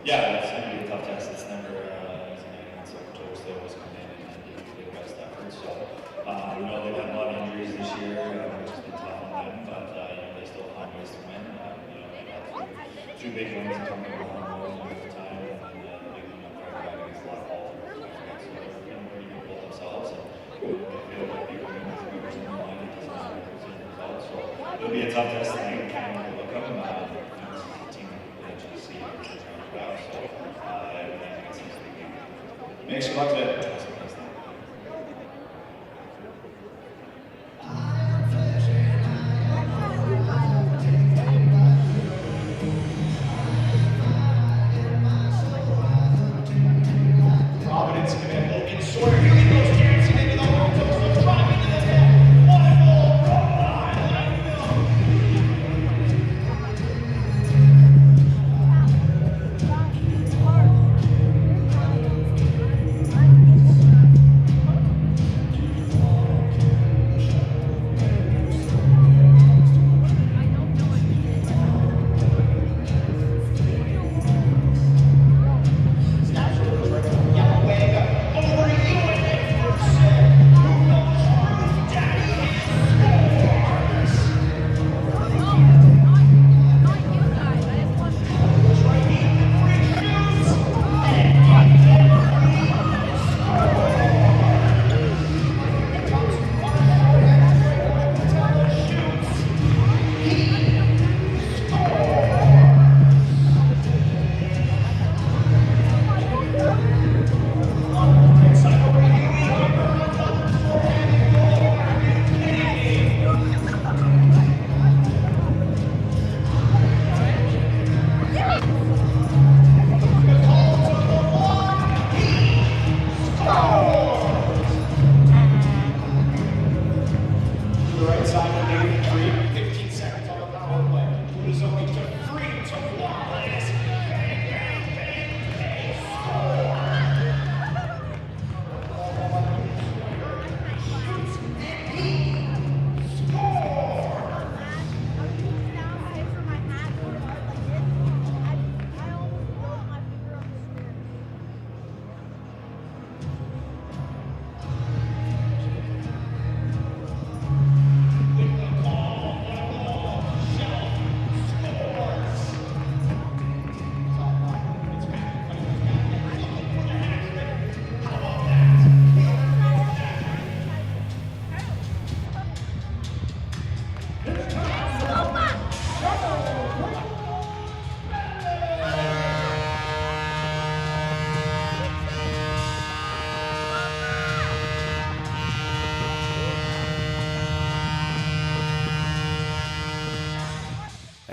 Yeah, it's going to be a tough test. It's never easy night against Okotoks. They always come in and give their best effort. So we know they've had a lot of injuries this year, which has been tough on them. But they still find ways to win. They got two big wins in terms of one road in overtime, and then the big win up there against Black Ball. So they're feeling pretty good about themselves, and they feel like big wins and whoever's in the line. It doesn't matter who's in the result. So it'll be a tough test tonight. We can't overlook them. This is a team that we actually see. Makes you luck today. Providence command Logan Sawyer. Here he goes dancing into the home toast. Driving to the net. One goal from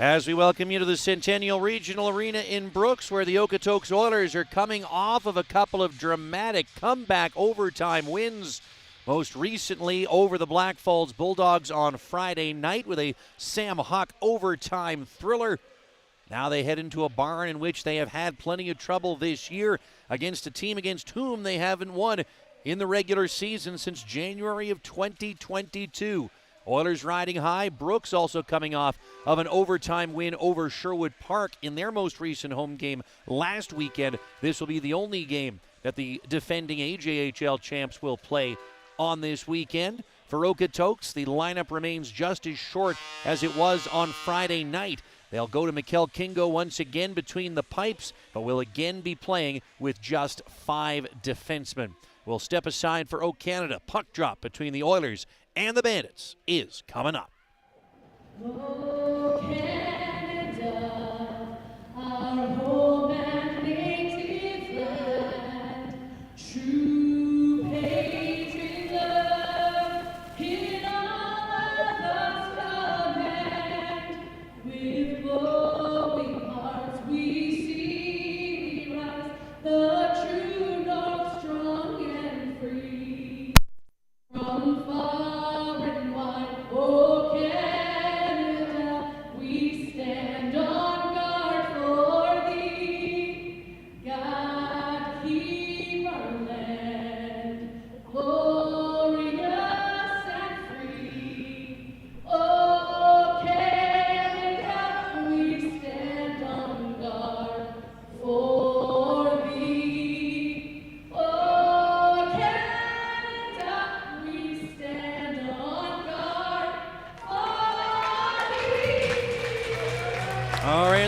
As we welcome you to the Centennial Regional Arena in Brooks, where the Okotoks Oilers are coming off of a couple of dramatic comeback overtime wins. Most recently over the Black Falls Bulldogs on Friday night with a Sam Huck overtime thriller. Now they head into a barn in which they have had plenty of trouble this year against a team against whom they haven't won in the regular season since January of 2022. Oilers riding high. Brooks also coming off of an overtime win over Sherwood Park in their most recent home game last weekend. This will be the only game that the defending AJHL champs will play on this weekend. For Okotoks, the lineup remains just as short as it was on Friday night. They'll go to Mikkel Kingo once again between the pipes, but will again be playing with just 5 defensemen. We'll step aside for O Canada. Puck drop between the Oilers and the Bandits is coming up. Oh, Canada, our home and native land, true patriot love, in all of us command. With glowing hearts we see rise, the true north strong and free. From far and wide, oh Canada.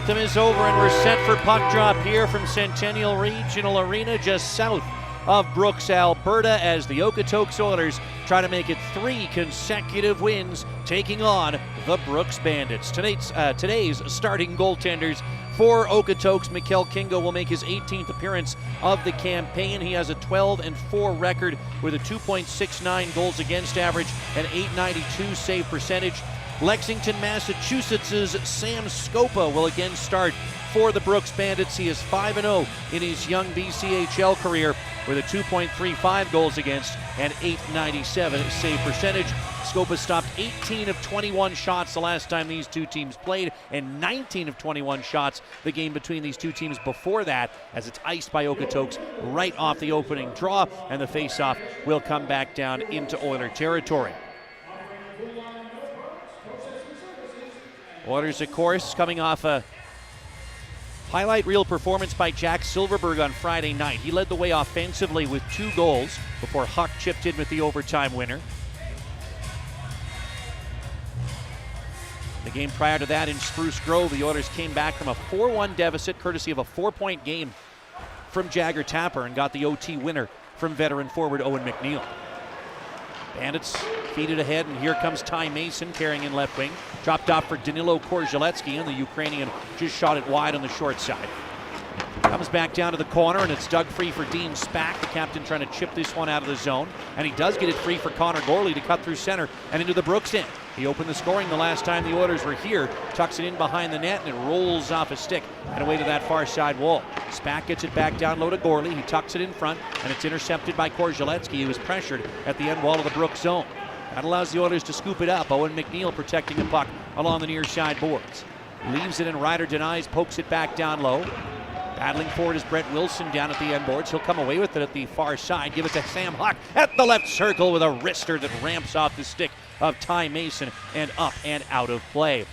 anthem is over and we're set for puck drop here from Centennial Regional Arena just south of Brooks, Alberta, as the Okotoks Oilers try to make it 3 consecutive wins, taking on the Brooks Bandits. Today's starting goaltenders for Okotoks, Mikkel Kingo will make his 18th appearance of the campaign. He has a 12-4 record with a 2.69 goals against average and .892 save percentage. Lexington, Massachusetts' Sam Scopa will again start for the Brooks Bandits. He is 5-0 in his young BCHL career with a 2.35 goals against and .897 save percentage. Scopa stopped 18 of 21 shots the last time these two teams played, and 19 of 21 shots the game between these two teams before that, as it's iced by Okotoks right off the opening draw, and the face-off will come back down into Oiler territory. Oilers, of course, coming off a highlight reel performance by Jack Silverberg on Friday night. He led the way offensively with 2 goals before Huck chipped in with the overtime winner. The game prior to that in Spruce Grove, the Oilers came back from a 4-1 deficit courtesy of a 4-point game from Jagger Tapper and got the OT winner from veteran forward Owen McNeil. Bandits feed it ahead, and here comes Ty Mason carrying in left wing. Dropped off for Danilo Korzheletsky, and the Ukrainian just shot it wide on the short side. Comes back down to the corner, and it's dug free for Dean Spack, the captain trying to chip this one out of the zone. And he does get it free for Connor Gorley to cut through center and into the Brooks end. He opened the scoring the last time the Oilers were here, tucks it in behind the net, and it rolls off a stick and away to that far side wall. Spack gets it back down low to Gorley. He tucks it in front, and it's intercepted by Korzheletsky, who was pressured at the end wall of the Brooks zone. That allows the Oilers to scoop it up. Owen McNeil protecting the puck along the near side boards. Leaves it in, Ryder denies, pokes it back down low. Battling forward is Brett Wilson down at the end boards. He'll come away with it at the far side. Give it to Sam Huck at the left circle with a wrister that ramps off the stick of Ty Mason and up and out of play.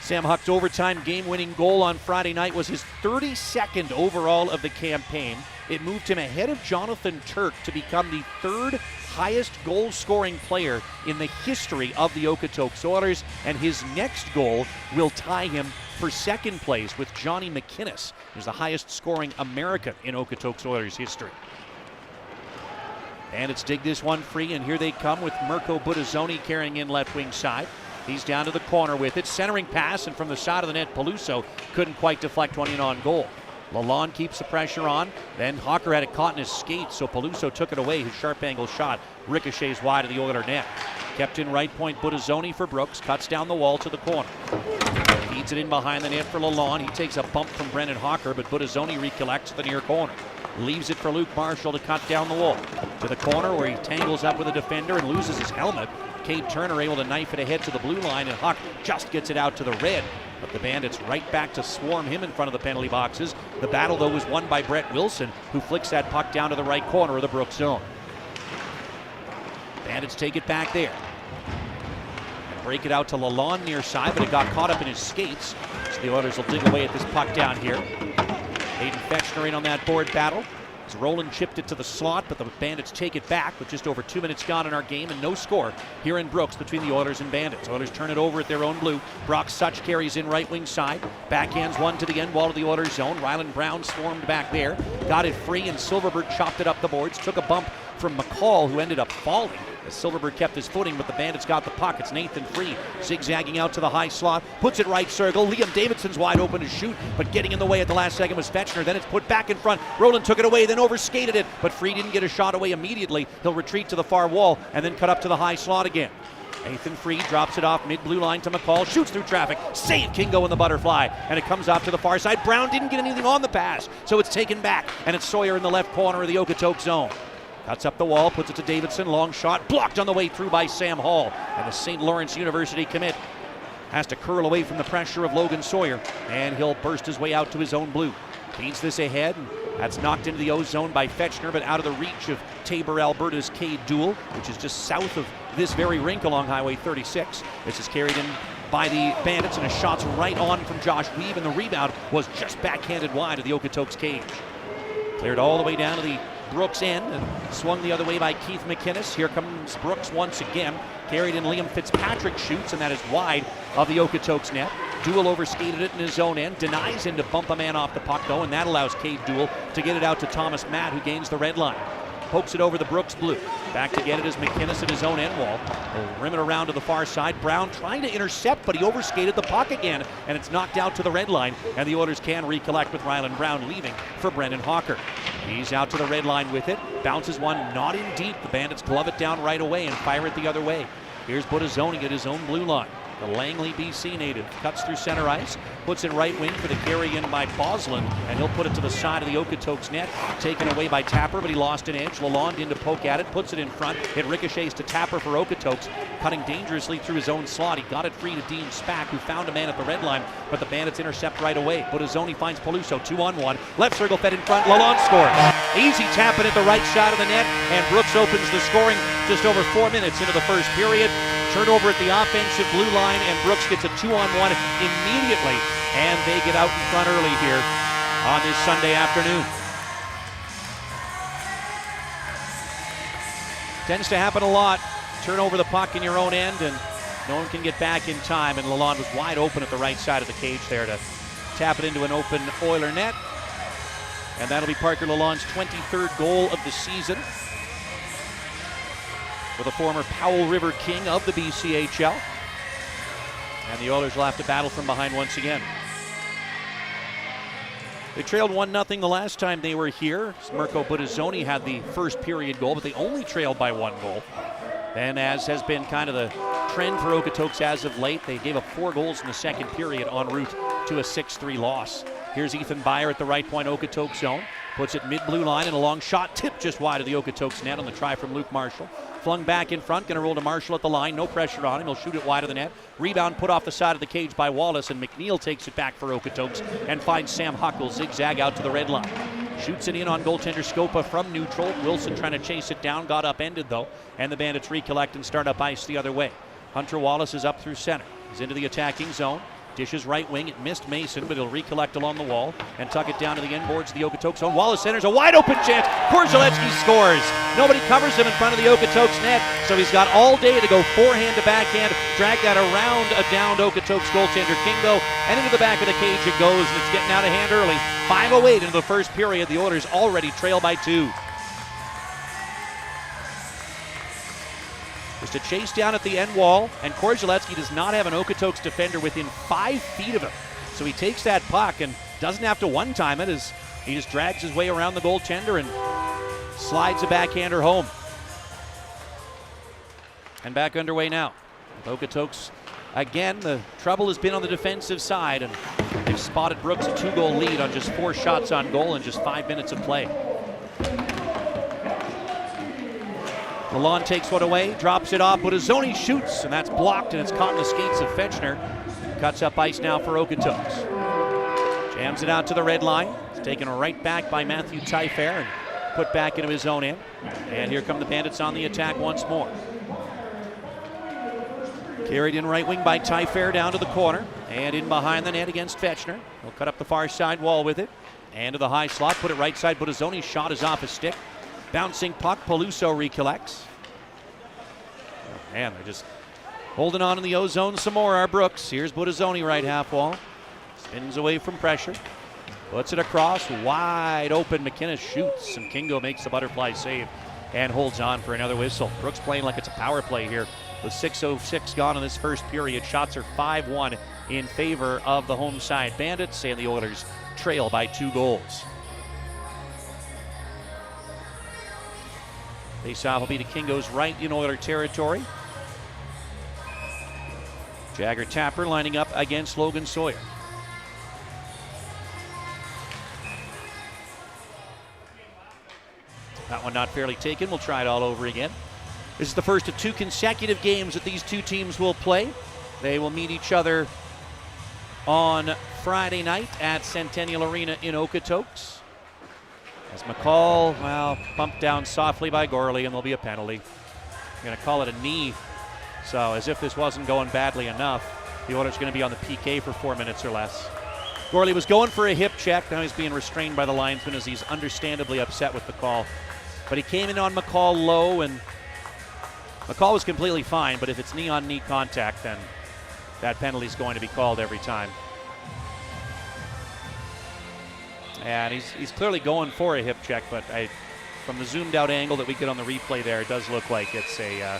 Sam Huck's overtime game-winning goal on Friday night was his 32nd overall of the campaign. It moved him ahead of Jonathan Turk to become the 3rd highest goal-scoring player in the history of the Okotoks Oilers, and his next goal will tie him for second place with Johnny McInnes, who's the highest-scoring American in Okotoks Oilers history. And it's dig this one free, and here they come with Mirko Budazzoni carrying in left wing side. He's down to the corner with it, centering pass, and from the side of the net, Peluso couldn't quite deflect one in on goal. Lalonde keeps the pressure on. Then Hawker had it caught in his skates, so Peluso took it away. His sharp angle shot ricochets wide of the Oiler net. Kept in right point, Budazzoni for Brooks. Cuts down the wall to the corner. Feeds it in behind the net for Lalonde. He takes a bump from Brendan Hawker, but Budazzoni recollects the near corner. Leaves it for Luke Marshall to cut down the wall. To the corner where he tangles up with a defender and loses his helmet. Cade Turner able to knife it ahead to the blue line, and Huck just gets it out to the red. But the Bandits right back to swarm him in front of the penalty boxes. The battle, though, was won by Brett Wilson, who flicks that puck down to the right corner of the Brooks zone. Bandits take it back there. And break it out to Lalonde near side, but it got caught up in his skates. So the Oilers will dig away at this puck down here. Hayden Fechner in on that board battle. As Roland chipped it to the slot, but the Bandits take it back with just over 2 minutes gone in our game and no score here in Brooks between the Oilers and Bandits. Oilers turn it over at their own blue. Brock Such carries in right wing side. Backhands one to the end wall of the Oilers zone. Ryland Brown swarmed back there. Got it free, and Silverberg chopped it up the boards. Took a bump from McCall, who ended up falling as Silverberg kept his footing, but the Bandits got the puck. It's Nathan Free zigzagging out to the high slot, puts it right circle. Liam Davidson's wide open to shoot, but getting in the way at the last second was Fechner. Then it's put back in front. Roland took it away, then overskated it, but Free didn't get a shot away immediately. He'll retreat to the far wall and then cut up to the high slot again. Nathan Free drops it off mid-blue line to McCall, shoots through traffic, save Kingo in the butterfly, and it comes off to the far side. Brown didn't get anything on the pass, so it's taken back, and it's Sawyer in the left corner of the Okotoks zone. Cuts up the wall, puts it to Davidson, long shot, blocked on the way through by Sam Hall. And the St. Lawrence University commit has to curl away from the pressure of Logan Sawyer, and he'll burst his way out to his own blue. Feeds this ahead, and that's knocked into the O zone by Fechner, but out of the reach of Tabor, Alberta's Cade Duell, which is just south of this very rink along Highway 36. This is carried in by the Bandits, and a shot's right on from Josh Weave, and the rebound was just backhanded wide of the Okotoks cage. Cleared all the way down to the Brooks end and swung the other way by Keith McInnes. Here comes Brooks once again. Carried in, Liam Fitzpatrick shoots, and that is wide of the Okotoks net. Duel overskated it in his own end, denies him to bump a man off the puck though, and that allows Cade Duel to get it out to Thomas Matt, who gains the red line. Pokes it over the Brooks blue. Back to get it is McInnes at his own end wall. He'll rim it around to the far side. Brown trying to intercept, but he overskated the puck again, and it's knocked out to the red line, and the Oilers can recollect with Ryland Brown leaving for Brendan Hawker. He's out to the red line with it. Bounces one, not in deep. The Bandits glove it down right away and fire it the other way. Here's Buttazzoni at his own blue line. The Langley, BC native, cuts through center ice, puts it right wing for the carry in by Boslin, and he'll put it to the side of the Okotoks net. Taken away by Tapper, but he lost an edge. Lalonde in to poke at it, puts it in front. It ricochets to Tapper for Okotoks, cutting dangerously through his own slot. He got it free to Dean Spack, who found a man at the red line, but the Bandits intercept right away. Buttazzoni finds Peluso, 2-on-1. Left circle fed in front, Lalonde scores. Easy tapping at the right side of the net, and Brooks opens the scoring just over 4 minutes into the first period. Turnover at the offensive blue line, and Brooks gets a 2-on-1 immediately, and they get out in front early here on this Sunday afternoon. Tends to happen a lot. Turn over the puck in your own end, and no one can get back in time, and Lalonde was wide open at the right side of the cage there to tap it into an open Oiler net. And that'll be Parker Lalonde's 23rd goal of the season, for the former Powell River King of the BCHL. And the Oilers will have to battle from behind once again. They trailed 1-0 the last time they were here. Mirko Buttazzoni had the first period goal, but they only trailed by 1 goal. And as has been kind of the trend for Okotoks as of late, they gave up 4 goals in the second period en route to a 6-3 loss. Here's Ethan Beyer at the right point, Okotoks zone. Puts it mid-blue line, and a long shot tipped just wide of the Okotoks net on the try from Luke Marshall. Flung back in front, going to roll to Marshall at the line. No pressure on him. He'll shoot it wide of the net. Rebound put off the side of the cage by Wallace, and McNeil takes it back for Okotoks and finds Sam Huckle zigzag out to the red line. Shoots it in on goaltender Scopa from neutral. Wilson trying to chase it down, got upended though, and the Bandits recollect and start up ice the other way. Hunter Wallace is up through center. He's into the attacking zone. Dishes right wing. It missed Mason, but he'll recollect along the wall and tuck it down to the end boards of the Okotoks zone. Wallace centers a wide open chance. Korzeletsky scores. Nobody covers him in front of the Okotoks net, so he's got all day to go forehand to backhand, drag that around a downed Okotoks goaltender Kingo, and into the back of the cage it goes, and it's getting out of hand early. 5:08 into the first period. The Oilers already trail by 2. Just a chase down at the end wall, and Korzeletsky does not have an Okotoks defender within 5 feet of him. So he takes that puck and doesn't have to one-time it, as he just drags his way around the goaltender and slides a backhander home. And back underway now. With Okotoks, again, the trouble has been on the defensive side, and they've spotted Brooks a 2-goal lead on just 4 shots on goal in just 5 minutes of play. Lalonde takes one away, drops it off, Buttazzoni shoots, and that's blocked, and it's caught in the skates of Fetchner. Cuts up ice now for Okotoks. Jams it out to the red line. It's taken right back by Matthew Taillefer and put back into his own end. And here come the Bandits on the attack once more. Carried in right wing by Taillefer down to the corner, and in behind the net against Fetchner. He'll cut up the far side wall with it, and to the high slot, put it right side. Buttazzoni's shot is off his stick. Bouncing puck, Peluso recollects. Oh, man, they're just holding on in the O-zone some more, our Brooks. Here's Buttazzoni right half wall. Spins away from pressure. Puts it across, wide open. McInnes shoots, and Kingo makes the butterfly save and holds on for another whistle. Brooks playing like it's a power play here with 6:06 gone in this first period. Shots are 5-1 in favor of the home side Bandits, and the Oilers trail by 2 goals. Faceoff will be to Kingo's right in Oiler territory. Jagger Tapper lining up against Logan Sawyer. That one not fairly taken. We'll try it all over again. This is the first of 2 consecutive games that these 2 teams will play. They will meet each other on Friday night at Centennial Arena in Okotoks. As McCall, well, bumped down softly by Gorley, and there'll be a penalty. I'm going to call it a knee. So as if this wasn't going badly enough, the Oilers going to be on the PK for 4 minutes or less. Gorley was going for a hip check. Now he's being restrained by the linesman as he's understandably upset with the call. But he came in on McCall low, and McCall was completely fine, but if it's knee-on-knee contact, then that penalty's going to be called every time. And he's clearly going for a hip check, but from the zoomed out angle that we get on the replay there, it does look like it's an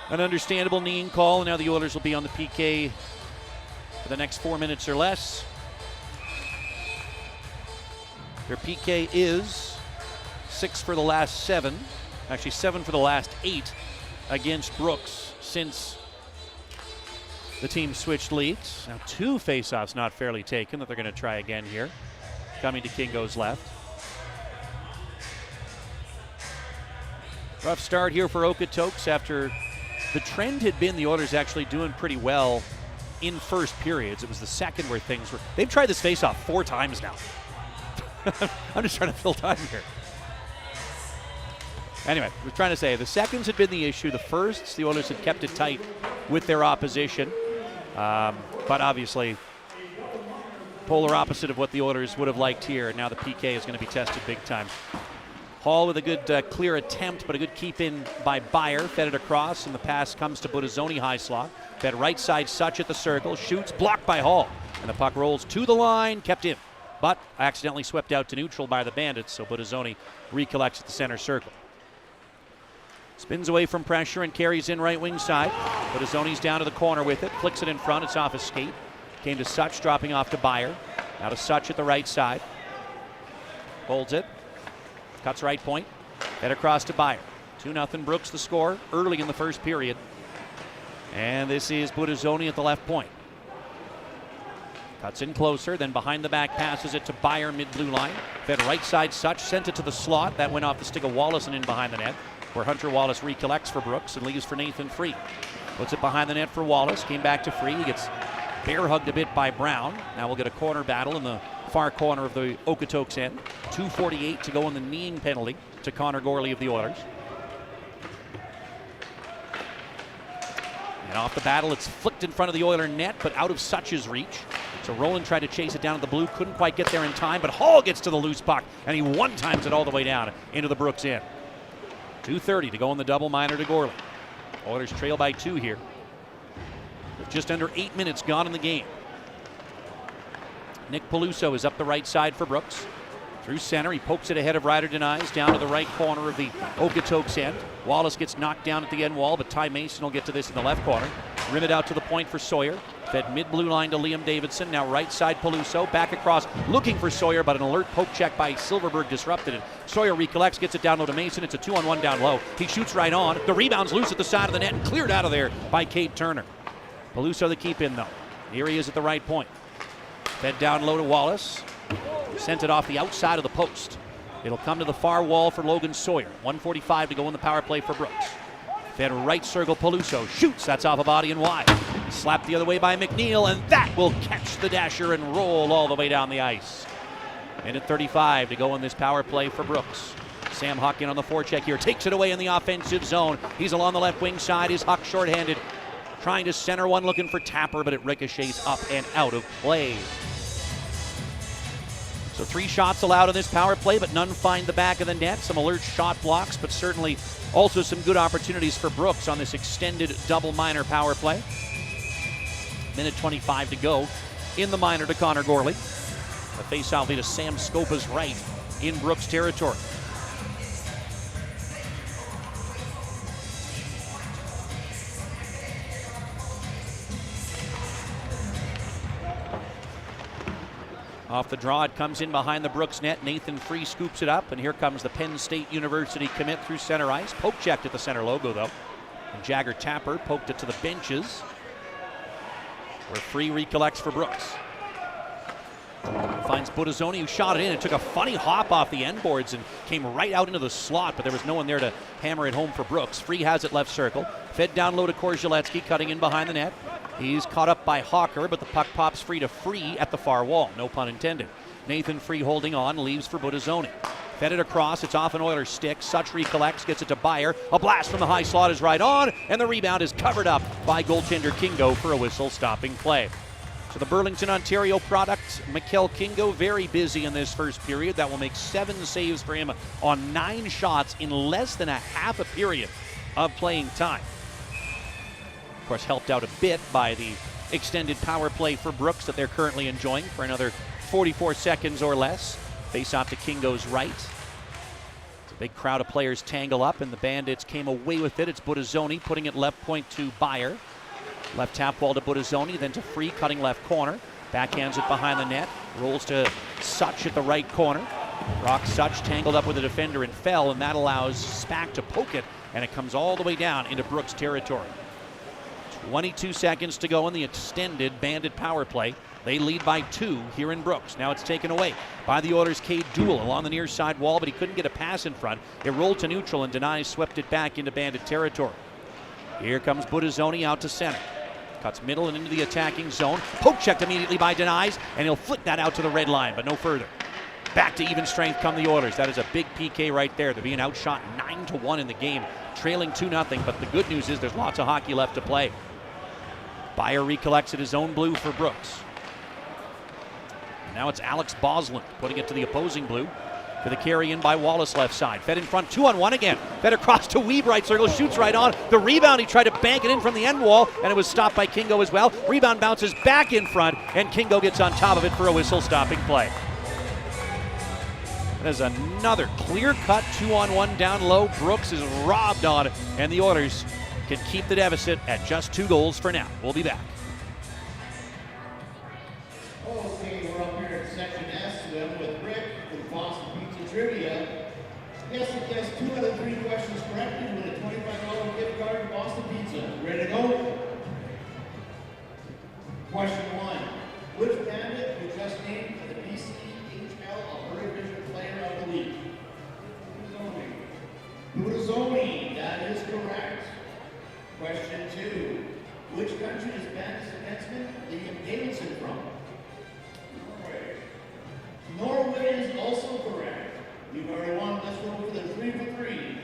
understandable kneeing call. And now the Oilers will be on the PK for the next 4 minutes or less. Their PK is 6 for the last 7, actually 7 for the last 8 against Brooks since the team switched leads. Now 2 faceoffs not fairly taken that they're going to try again here. Coming to Kingo's left. Rough start here for Okotoks after the trend had been the Oilers actually doing pretty well in first periods. It was the second where things were. They've tried this faceoff 4 times now. I'm just trying to fill time here. Anyway, I was trying to say the seconds had been the issue. The firsts, the Oilers had kept it tight with their opposition. But obviously, polar opposite of what the Oilers would have liked here. Now the PK is going to be tested big time. Hall with a good clear attempt, but a good keep in by Byer. Fed it across, and the pass comes to Budazzoni high slot. Fed right side, Such at the circle. Shoots, blocked by Hall. And the puck rolls to the line, kept in. But accidentally swept out to neutral by the Bandits, so Budazzoni recollects at the center circle. Spins away from pressure and carries in right wing side. Budazzoni's down to the corner with it. Flicks it in front. It's off his skate. Came to Such, dropping off to Byer. Now to Such at the right side. Holds it. Cuts right point. Head across to Byer. 2-0 Brooks the score early in the first period. And this is Budazzoni at the left point. Cuts in closer, then behind the back passes it to Byer mid-blue line. Fed right side Such, sent it to the slot. That went off the stick of Wallace and in behind the net, where Hunter Wallace recollects for Brooks and leaves for Nathan Free. Puts it behind the net for Wallace. Came back to Free. He gets bear hugged a bit by Brown. Now we'll get a corner battle in the far corner of the Okotoks end. 2:48 to go in the kneeing penalty to Connor Gorley of the Oilers. And off the battle, it's flicked in front of the Oiler net, but out of Such's reach. So Rowland tried to chase it down at the blue, couldn't quite get there in time, but Hall gets to the loose puck, and he one-times it all the way down into the Brooks end. 2:30 to go in the double minor to Gorley. Oilers trail by 2 here, with just under 8 minutes gone in the game. Nick Peluso is up the right side for Brooks. Through center, he pokes it ahead of Ryder Denies, down to the right corner of the Okotoks end. Wallace gets knocked down at the end wall, but Ty Mason will get to this in the left corner. Rim it out to the point for Sawyer. Fed mid-blue line to Liam Davidson. Now right side Peluso, back across, looking for Sawyer, but an alert poke check by Silverberg disrupted it. Sawyer recollects, gets it down low to Mason. It's a 2-on-1 down low. He shoots right on. The rebound's loose at the side of the net and cleared out of there by Cade Turner. Peluso the keep in though. Here he is at the right point. Fed down low to Wallace. Sent it off the outside of the post. It'll come to the far wall for Logan Sawyer. 1:45 to go in the power play for Brooks. Fed right circle, Peluso shoots. That's off a body and wide. Slapped the other way by McNeil, and that will catch the dasher and roll all the way down the ice. Minute 35 to go in this power play for Brooks. Sam Huck in on the forecheck here. Takes it away in the offensive zone. He's along the left wing side. Is Huck shorthanded. Trying to center one, looking for Tapper, but it ricochets up and out of play. So 3 shots allowed in this power play, but none find the back of the net. Some alert shot blocks, but certainly also some good opportunities for Brooks on this extended double minor power play. Minute 25 to go in the minor to Connor Gorley. The face-off lead to Sam Scopa's right in Brooks territory. Off the draw, it comes in behind the Brooks net. Nathan Free scoops it up, and here comes the Penn State University commit through center ice. Poke checked at the center logo, though. And Jagger Tapper poked it to the benches, where Free recollects for Brooks. Finds Budazzoni, who shot it in. It took a funny hop off the end boards and came right out into the slot, but there was no one there to hammer it home for Brooks. Free has it left circle. Fed down low to Korzaletsky, cutting in behind the net. He's caught up by Hawker, but the puck pops free to Free at the far wall. No pun intended. Nathan Free holding on, leaves for Budazzoni. Fed it across, it's off an Oilers stick. Such recollects, gets it to Byer. A blast from the high slot is right on, and the rebound is covered up by goaltender Kingo for a whistle-stopping play. So the Burlington, Ontario product, Mikkel Kingo, very busy in this first period. That will make 7 saves for him on 9 shots in less than a half a period of playing time. course, helped out a bit by the extended power play for Brooks that they're currently enjoying for another 44 seconds or less. Face off to Kingo's right. It's a big crowd of players tangle up, and the Bandits came away with it. It's Budazzoni putting it left point to Byer. Left tap wall to Budazzoni, then to Free, cutting left corner. Backhands it behind the net. Rolls to Such at the right corner. Rock Such tangled up with a defender and fell, and that allows Spack to poke it, and it comes all the way down into Brooks territory. 22 seconds to go in the extended Bandit power play. They lead by 2 here in Brooks. Now it's taken away by the Oilers' Cade Duel along the near side wall, but he couldn't get a pass in front. It rolled to neutral, and Denies swept it back into Bandit territory. Here comes Budazzoni out to center. Cuts middle and into the attacking zone. Poke checked immediately by Denies, and he'll flick that out to the red line, but no further. Back to even strength come the Oilers. That is a big PK right there. They're being outshot 9-1 in the game, trailing 2-0, but the good news is there's lots of hockey left to play. Byer recollects at his own blue for Brooks. Now it's Alex Boslin putting it to the opposing blue for the carry in by Wallace left side. Fed in front, 2-on-1 again. Fed across to Weeb right circle, shoots right on. The rebound, he tried to bank it in from the end wall, and it was stopped by Kingo as well. Rebound bounces back in front, and Kingo gets on top of it for a whistle-stopping play. That is another clear-cut 2-on-1 down low. Brooks is robbed on it, and the Oilers can keep the deficit at just 2 goals for now. We'll be back. Okay, we're up here in Section S with Rick with Boston Pizza Trivia. Yes, he guessed 2 out of 3 questions correctly with a $25 gift card to Boston Pizza. Ready to go? Question 1. Which Bandit was just named the BCHL Alberta Division Player of the Week? Budazzoni. That is correct. Question 2. Which country is Bandit's defenseman Liam Davidson from? Norway is also correct. You've already won. Let's go for the 3 for 3.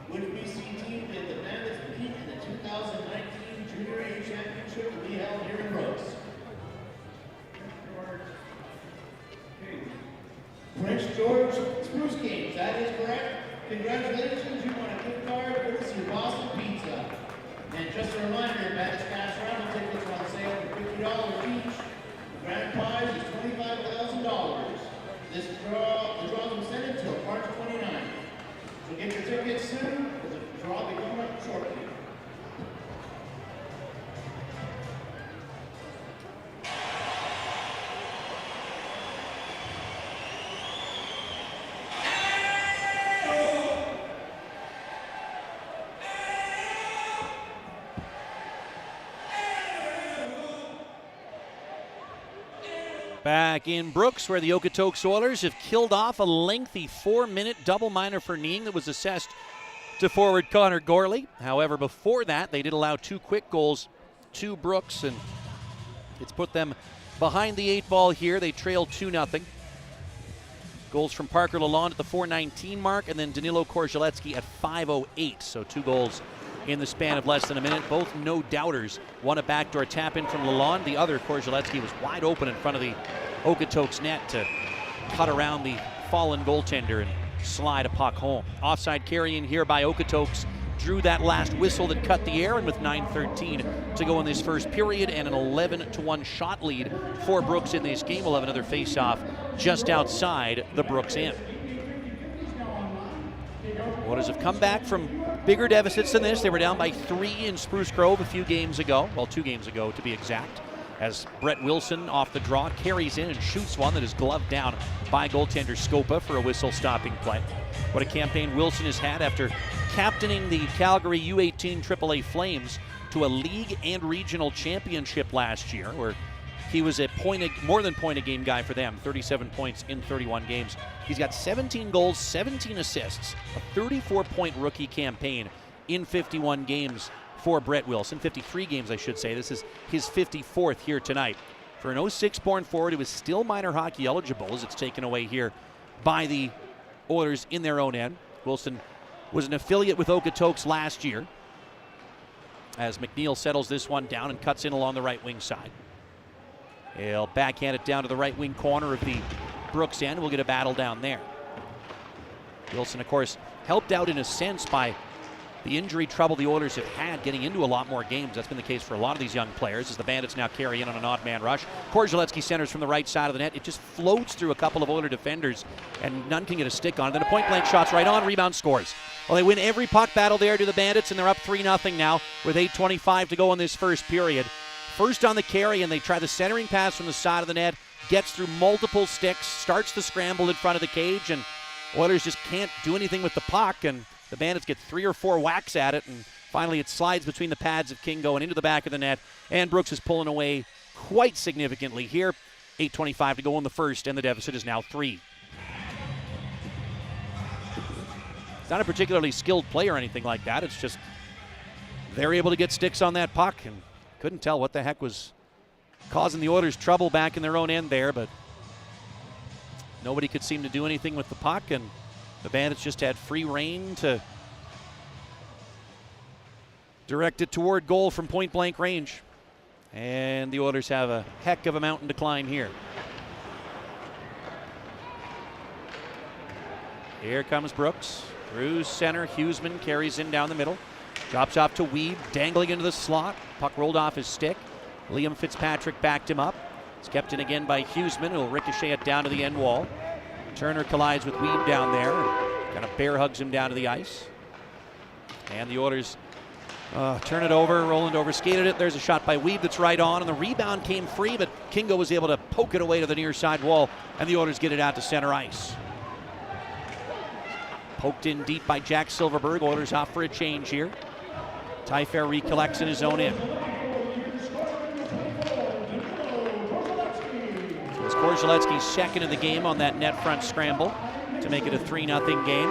Which BC team did the Bandits beat in the 2019 Junior A Championship we held here in Brooks? Prince George Spruce Games. That is correct. Congratulations. You won a gift card courtesy of Boston Pizza. And just a reminder, Bandits Cash Raffle tickets are on sale for $50 each. The grand prize is $25,000. The draw will extend until March 29th. So get your tickets soon, because the draw will be coming up shortly. Back in Brooks, where the Okotoks Oilers have killed off a lengthy 4-minute double minor for kneeing that was assessed to forward Connor Gorley. However, before that, they did allow 2 quick goals to Brooks, and it's put them behind the 8 ball here. They trail 2-0. Goals from Parker Lalonde at the 4:19 mark, and then Danilo Korzeletsky at 5:08. So 2 goals in the span of less than a minute. Both no doubters. One a backdoor tap in from Lalonde. The other, Korzeletsky, was wide open in front of the Okotoks net to cut around the fallen goaltender and slide a puck home. Offside carry in here by Okotoks. Drew that last whistle that cut the air, and with 9:13 to go in this first period and an 11-1 shot lead for Brooks in this game, we'll have another face-off just outside the Brooks end. Oilers have come back from bigger deficits than this. They were down by 3 in Spruce Grove a few games ago. Well, 2 games ago to be exact. As Brett Wilson off the draw carries in and shoots one that is gloved down by goaltender Scopa for a whistle-stopping play. What a campaign Wilson has had after captaining the Calgary U18 AAA Flames to a league and regional championship last year, where he was a more than point a game guy for them, 37 points in 31 games. He's got 17 goals, 17 assists, a 34-point rookie campaign in 51 games for Brett Wilson. 53 games, I should say. This is his 54th here tonight. For an 06-born forward who is still minor hockey eligible, as it's taken away here by the Oilers in their own end. Wilson was an affiliate with Okotoks last year, as McNeil settles this one down and cuts in along the right wing side. He'll backhand it down to the right wing corner of the Brooks end. We'll get a battle down there. Wilson, of course, helped out in a sense by the injury trouble the Oilers have had getting into a lot more games. That's been the case for a lot of these young players as the Bandits now carry in on an odd man rush. Korzeletsky centers from the right side of the net. It just floats through a couple of Oiler defenders and none can get a stick on it. Then a point blank shot's right on, rebound, scores. Well, they win every puck battle there to the Bandits and they're up 3-0 now with 8:25 to go in this first period. First on the carry and they try the centering pass from the side of the net, gets through multiple sticks, starts the scramble in front of the cage, and Oilers just can't do anything with the puck, and the Bandits get 3 or 4 whacks at it, and finally it slides between the pads of Kingo and into the back of the net, and Brooks is pulling away quite significantly here. 8:25 to go in the first, and the deficit is now 3. It's not a particularly skilled play or anything like that. It's just they're able to get sticks on that puck, and couldn't tell what the heck was causing the Oilers trouble back in their own end there, but nobody could seem to do anything with the puck, and the Bandits just had free rein to direct it toward goal from point-blank range. And the Oilers have a heck of a mountain to climb here. Here comes Brooks. Through center, Huseman carries in down the middle. Drops off to Weeb, dangling into the slot. Puck rolled off his stick. Liam Fitzpatrick backed him up. It's kept in again by Huseman, who will ricochet it down to the end wall. Turner collides with Weeb down there and kind of bear hugs him down to the ice. And the Oilers turn it over. Roland overskated it. There's a shot by Weeb that's right on, and the rebound came free, but Kingo was able to poke it away to the near side wall, and the Oilers get it out to center ice. Poked in deep by Jack Silverberg. Oilers off for a change here. Ty Fair recollects in his own end. So it's Korzeletsky's second of the game on that net front scramble to make it a 3-0 game.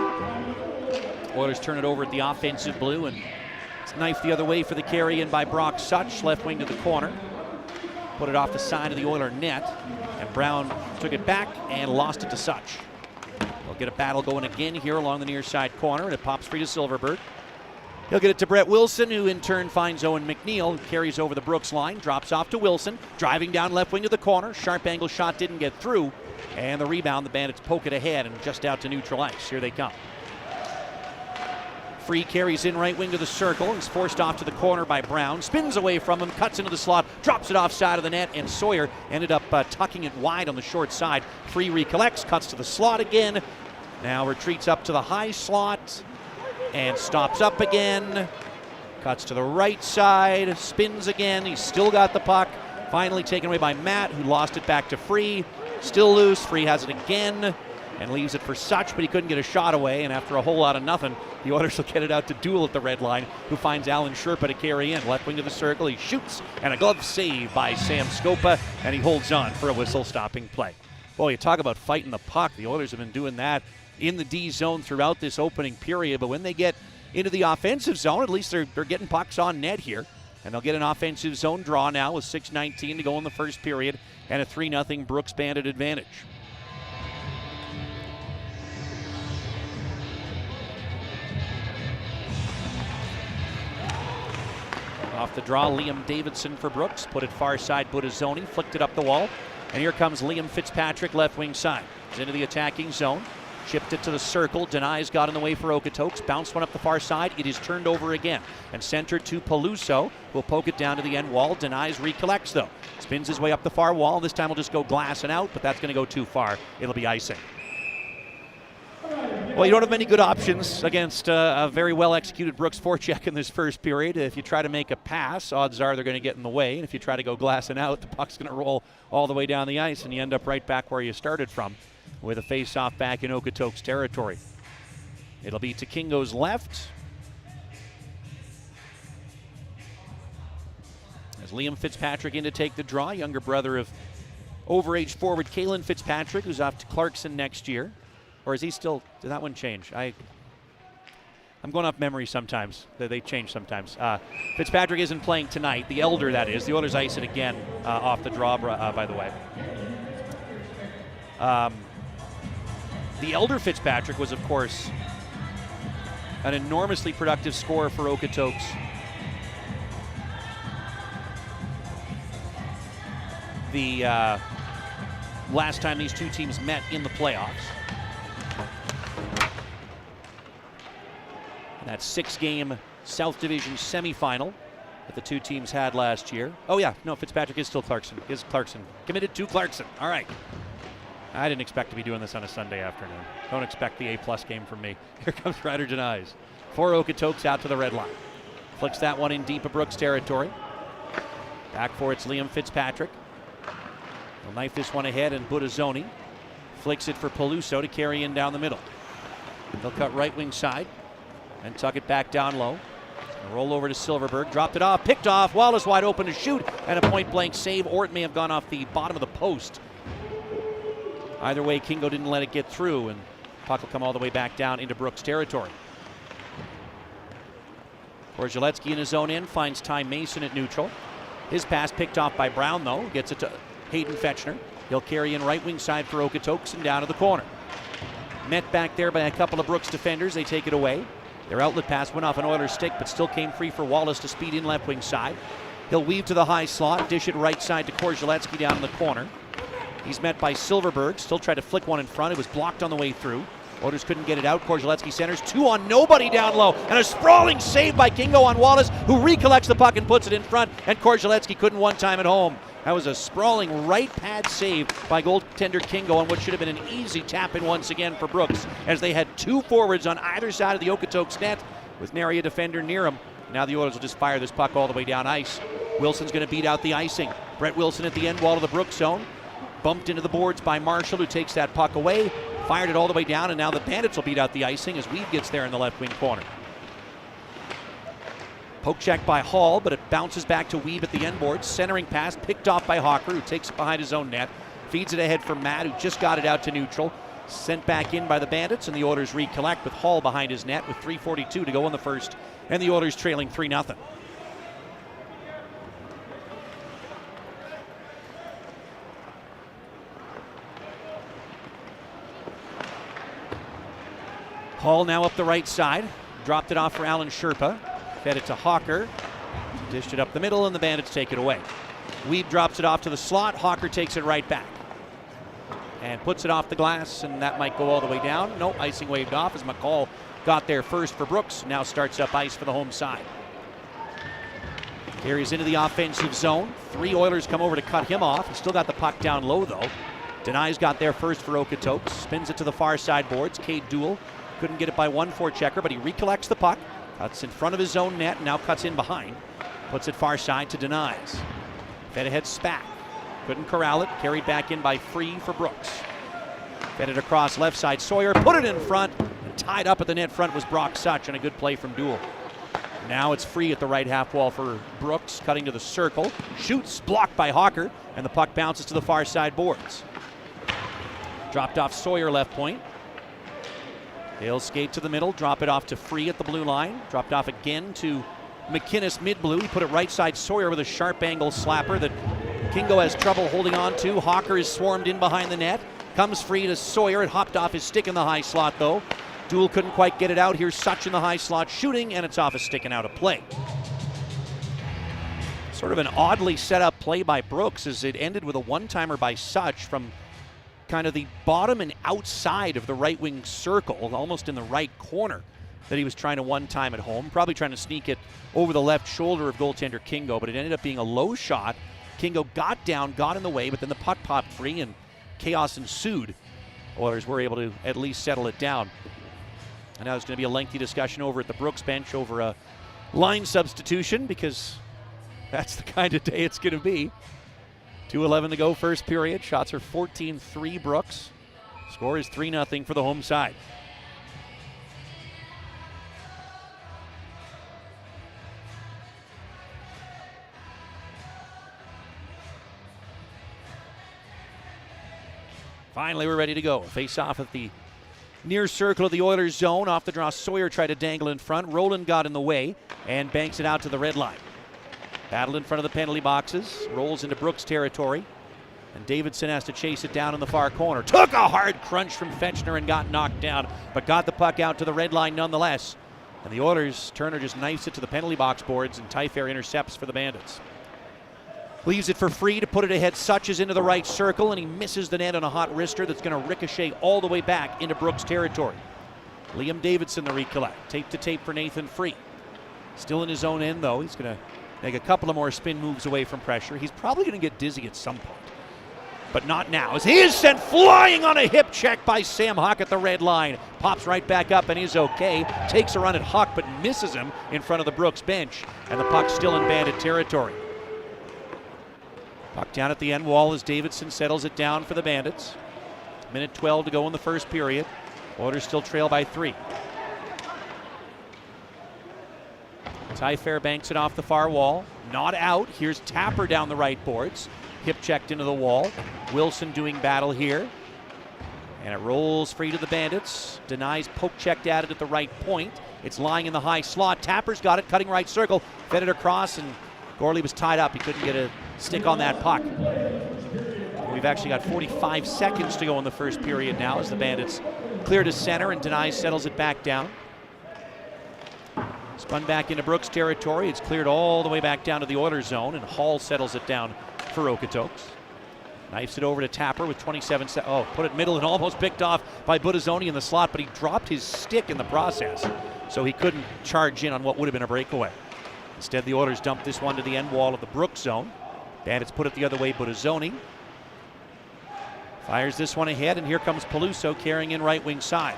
Oilers turn it over at the offensive blue, and it's knifed the other way for the carry in by Brock Such, left wing to the corner. Put it off the side of the Oiler net, and Brown took it back and lost it to Such. They'll get a battle going again here along the near side corner, and it pops free to Silverberg. He'll get it to Brett Wilson, who in turn finds Owen McNeil, carries over the Brooks line, drops off to Wilson, driving down left wing to the corner. Sharp angle shot didn't get through, and the rebound, the Bandits poke it ahead and just out to neutral ice. Here they come. Free carries in right wing to the circle. He's forced off to the corner by Brown. Spins away from him, cuts into the slot, drops it off side of the net, and Sawyer ended up tucking it wide on the short side. Free recollects, cuts to the slot again. Now retreats up to the high slot and stops up again. Cuts to the right side, spins again. He's still got the puck. Finally taken away by Matt, who lost it back to Free. Still loose. Free has it again and leaves it for Such, but he couldn't get a shot away, and after a whole lot of nothing, the Oilers will get it out to Duel at the red line, who finds Alan Sherpa to carry in. Left wing to the circle, he shoots, and a glove save by Sam Scopa, and he holds on for a whistle-stopping play. Boy, you talk about fighting the puck. The Oilers have been doing that in the D zone throughout this opening period, but when they get into the offensive zone, at least they're getting pucks on net here, and they'll get an offensive zone draw now with 6:19 to go in the first period, and a 3-0 Brooks Bandit advantage. Off the draw, Liam Davidson for Brooks. Put it far side, Budazzoni, flicked it up the wall. And here comes Liam Fitzpatrick, left wing side. He's into the attacking zone. Chipped it to the circle. Denies got in the way for Okotoks. Bounced one up the far side. It is turned over again. And centered to Peluso. Will poke it down to the end wall. Denies, recollects though. Spins his way up the far wall. This time he'll just go glass and out, but that's going to go too far. It'll be icing. Well, you don't have many good options against a very well-executed Brooks forecheck in this first period. If you try to make a pass, odds are they're going to get in the way. And if you try to go glassing out, the puck's going to roll all the way down the ice, and you end up right back where you started from with a face-off back in Okotoks territory. It'll be to Kingo's left. As Liam Fitzpatrick in to take the draw, younger brother of overage forward Kalen Fitzpatrick, who's off to Clarkson next year. Or is he still, did that one change? I'm going off memory sometimes. They change sometimes. Fitzpatrick isn't playing tonight. The elder, that is. The Oilers ice it again off the draw, by the way. The elder Fitzpatrick was, of course, an enormously productive scorer for Okotoks. The last time these two teams met in the playoffs. That 6-game South Division semifinal that the two teams had last year. Oh yeah, no, Fitzpatrick is still Clarkson. Is Clarkson. Committed to Clarkson. All right. I didn't expect to be doing this on a Sunday afternoon. Don't expect the A+ game from me. Here comes Ryder Denies. For Okotoks out to the red line. Flicks that one in deep of Brooks territory. Back for it's Liam Fitzpatrick. He'll knife this one ahead, and Budazzoni flicks it for Peluso to carry in down the middle. They'll cut right wing side and tuck it back down low. Roll over to Silverberg, dropped it off, picked off, Wallace wide open to shoot, and a point blank save, or it may have gone off the bottom of the post. Either way, Kingo didn't let it get through, and puck will come all the way back down into Brooks territory. Korzaletsky in his own end finds Ty Mason at neutral. His pass picked off by Brown, though, gets it to Hayden Fetchner. He'll carry in right wing side for Okotoks and down to the corner. Met back there by a couple of Brooks defenders, they take it away. Their outlet pass went off an Oilers stick, but still came free for Wallace to speed in left wing side. He'll weave to the high slot, dish it right side to Korzaletsky down in the corner. He's met by Silverberg, still tried to flick one in front. It was blocked on the way through. Oilers couldn't get it out. Korzaletsky centers, 2 on nobody down low, and a sprawling save by Kingo on Wallace, who recollects the puck and puts it in front, and Korzaletsky couldn't one time at home. That was a sprawling right pad save by goaltender Kingo on what should have been an easy tap-in once again for Brooks, as they had 2 forwards on either side of the Okotoks net with nary a defender near him. Now the Oilers will just fire this puck all the way down ice. Wilson's going to beat out the icing. Brett Wilson at the end wall of the Brooks zone. Bumped into the boards by Marshall, who takes that puck away, fired it all the way down, and now the Bandits will beat out the icing as Weed gets there in the left wing corner. Poke check by Hall, but it bounces back to Weeb at the end board. Centering pass picked off by Hawker, who takes it behind his own net. Feeds it ahead for Matt, who just got it out to neutral. Sent back in by the Bandits, and the Oilers recollect with Hall behind his net with 3:42 to go in the first, and the Oilers trailing 3-0. Hall now up the right side. Dropped it off for Alan Sherpa. Fed it to Hawker. Dished it up the middle, and the Bandits take it away. Weeb drops it off to the slot. Hawker takes it right back. And puts it off the glass, and that might go all the way down. Nope, icing waved off as McCall got there first for Brooks. Now starts up ice for the home side. Carries into the offensive zone. 3 Oilers come over to cut him off. He's still got the puck down low, though. Denies got there first for Okotoks. Spins it to the far side boards. Cade Duell couldn't get it by one forechecker, but he recollects the puck. Cuts in front of his own net, and now cuts in behind. Puts it far side to Denies. Fed ahead Spack. Couldn't corral it. Carried back in by Free for Brooks. Fed it across left side. Sawyer put it in front, and tied up at the net front was Brock Such, and a good play from Duell. Now it's Free at the right half wall for Brooks, cutting to the circle. Shoots, blocked by Hawker, and the puck bounces to the far side boards. Dropped off Sawyer left point. He'll skate to the middle, drop it off to Free at the blue line. Dropped off again to McInnes mid-blue. He put it right side Sawyer with a sharp angle slapper that Kingo has trouble holding on to. Hawker is swarmed in behind the net. Comes free to Sawyer. It hopped off his stick in the high slot, though. Duell couldn't quite get it out. Here's Such in the high slot shooting, and it's off a stick and out of play. Sort of an oddly set up play by Brooks as it ended with a one-timer by Such from kind of the bottom and outside of the right wing circle, almost in the right corner, that he was trying to one-time at home. Probably trying to sneak it over the left shoulder of goaltender Kingo, but it ended up being a low shot. Kingo got down, got in the way, but then the puck popped free and chaos ensued. Oilers were able to at least settle it down. And now there's going to be a lengthy discussion over at the Brooks bench over a line substitution, because that's the kind of day it's going to be. 2:11 to go first period. Shots are 14-3 Brooks. Score is 3-0 for the home side. Finally, we're ready to go. Face off at the near circle of the Oilers zone. Off the draw, Sawyer tried to dangle in front. Roland got in the way and banks it out to the red line. Battle in front of the penalty boxes. Rolls into Brooks territory. And Davidson has to chase it down in the far corner. Took a hard crunch from Fetchner and got knocked down, but got the puck out to the red line nonetheless. And the Oilers, Turner just knifes it to the penalty box boards, and Tyfair intercepts for the Bandits. Leaves it for Free to put it ahead. Such is into the right circle, and he misses the net on a hot wrister that's going to ricochet all the way back into Brooks territory. Liam Davidson the recollect. Tape to tape for Nathan Free. Still in his own end, though. He's going to make a couple of more spin moves away from pressure. He's probably going to get dizzy at some point. But not now, as he is sent flying on a hip check by Sam Huck at the red line. Pops right back up and is okay. Takes a run at Huck, but misses him in front of the Brooks bench. And the puck's still in Bandit territory. Puck down at the end wall as Davidson settles it down for the Bandits. Minute 12 to go in the first period. Oilers still trail by 3. Ty Fairbanks it off the far wall. Not out. Here's Tapper down the right boards. Hip checked into the wall. Wilson doing battle here. And it rolls free to the Bandits. Denies poke checked at it at the right point. It's lying in the high slot. Tapper's got it, cutting right circle. Fed it across, and Gorley was tied up. He couldn't get a stick on that puck. We've actually got 45 seconds to go in the first period now as the Bandits clear to center and Denies settles it back down. Spun back into Brooks territory. It's cleared all the way back down to the Oilers zone, and Hall settles it down for Okotoks. Knifes it over to Tapper with 27 seconds. Oh, put it middle and almost picked off by Budazzoni in the slot, but he dropped his stick in the process, so he couldn't charge in on what would have been a breakaway. Instead, the Oilers dumped this one to the end wall of the Brooks zone. Bandits put it the other way, Budazzoni fires this one ahead, and here comes Peluso carrying in right wing side.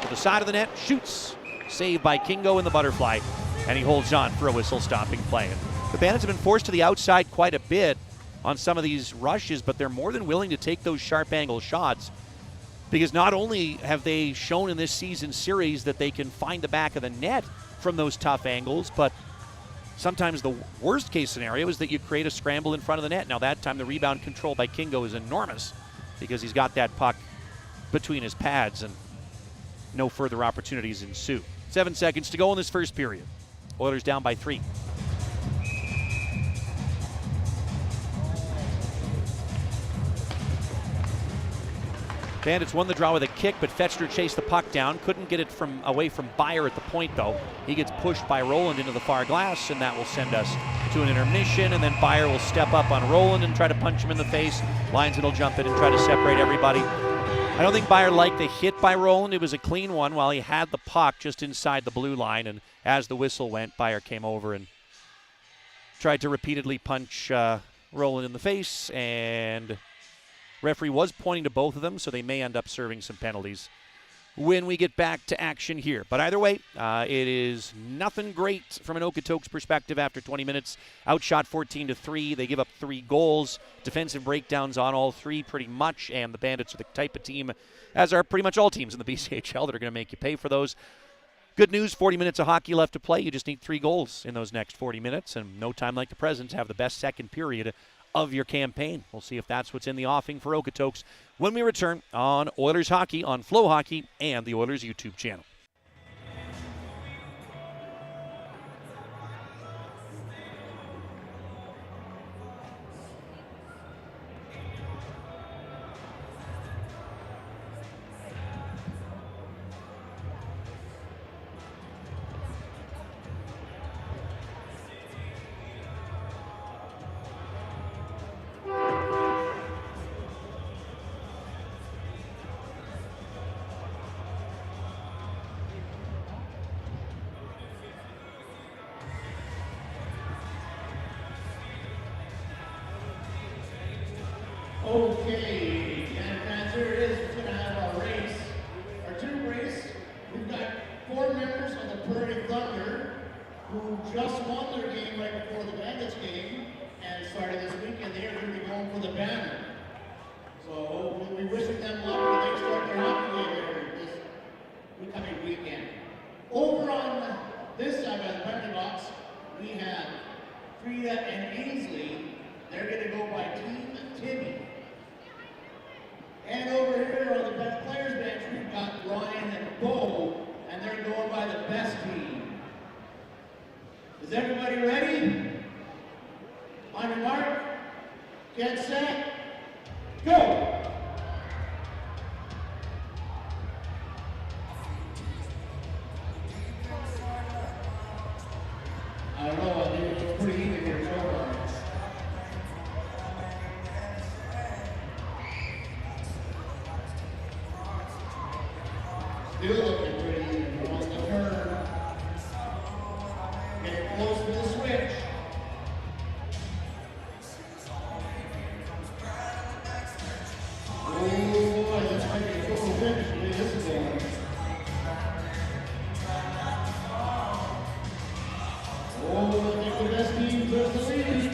To the side of the net, shoots. Saved by Kingo in the butterfly, and he holds on for a whistle-stopping play. And the Bandits have been forced to the outside quite a bit on some of these rushes, but they're more than willing to take those sharp angle shots, because not only have they shown in this season series that they can find the back of the net from those tough angles, but sometimes the worst case scenario is that you create a scramble in front of the net. Now that time the rebound control by Kingo is enormous because he's got that puck between his pads and no further opportunities ensue. 7 seconds to go in this first period. Oilers down by 3. Bandits won the draw with a kick, but Fetchner chased the puck down. Couldn't get it away from Byer at the point, though. He gets pushed by Roland into the far glass, and that will send us to an intermission, and then Byer will step up on Roland and try to punch him in the face. Lyons will jump in and try to separate everybody. I don't think Byer liked the hit by Roland. It was a clean one while he had the puck just inside the blue line, and as the whistle went, Byer came over and tried to repeatedly punch Roland in the face, and referee was pointing to both of them, so they may end up serving some penalties when we get back to action here. But either way, it is nothing great from an Okotoks perspective after 20 minutes. Outshot 14-3. They give up 3 goals. Defensive breakdowns on all 3 pretty much, and the Bandits are the type of team, as are pretty much all teams in the BCHL, that are going to make you pay for those. Good news, 40 minutes of hockey left to play. You just need 3 goals in those next 40 minutes, and no time like the present to have the best second period of your campaign. We'll see if that's what's in the offing for Okotoks when we return on Oilers Hockey on Flow Hockey and the Oilers YouTube channel. Okay, and fans, here it is. We're going to have our race, our 2 race. We've got 4 members of the Prairie Thunder who just won their game right before the Bandits game and started this weekend. They are going to be going for the banner. So we'll be wishing them luck when they start their hockey game here this coming weekend. Over on this side of the penalty box, we have Frida and Ainsley. They're going to go by Team Timmy. And over here on the best players bench, we've got Ryan and Bo, and they're going by the best team. Is everybody ready? On your mark, get set, go! I don't know, I think it's pretty even here so far. Still looking pretty close for the switch. Oh boy, this might be a total finish the way this is going. Oh, I think the best team took the lead.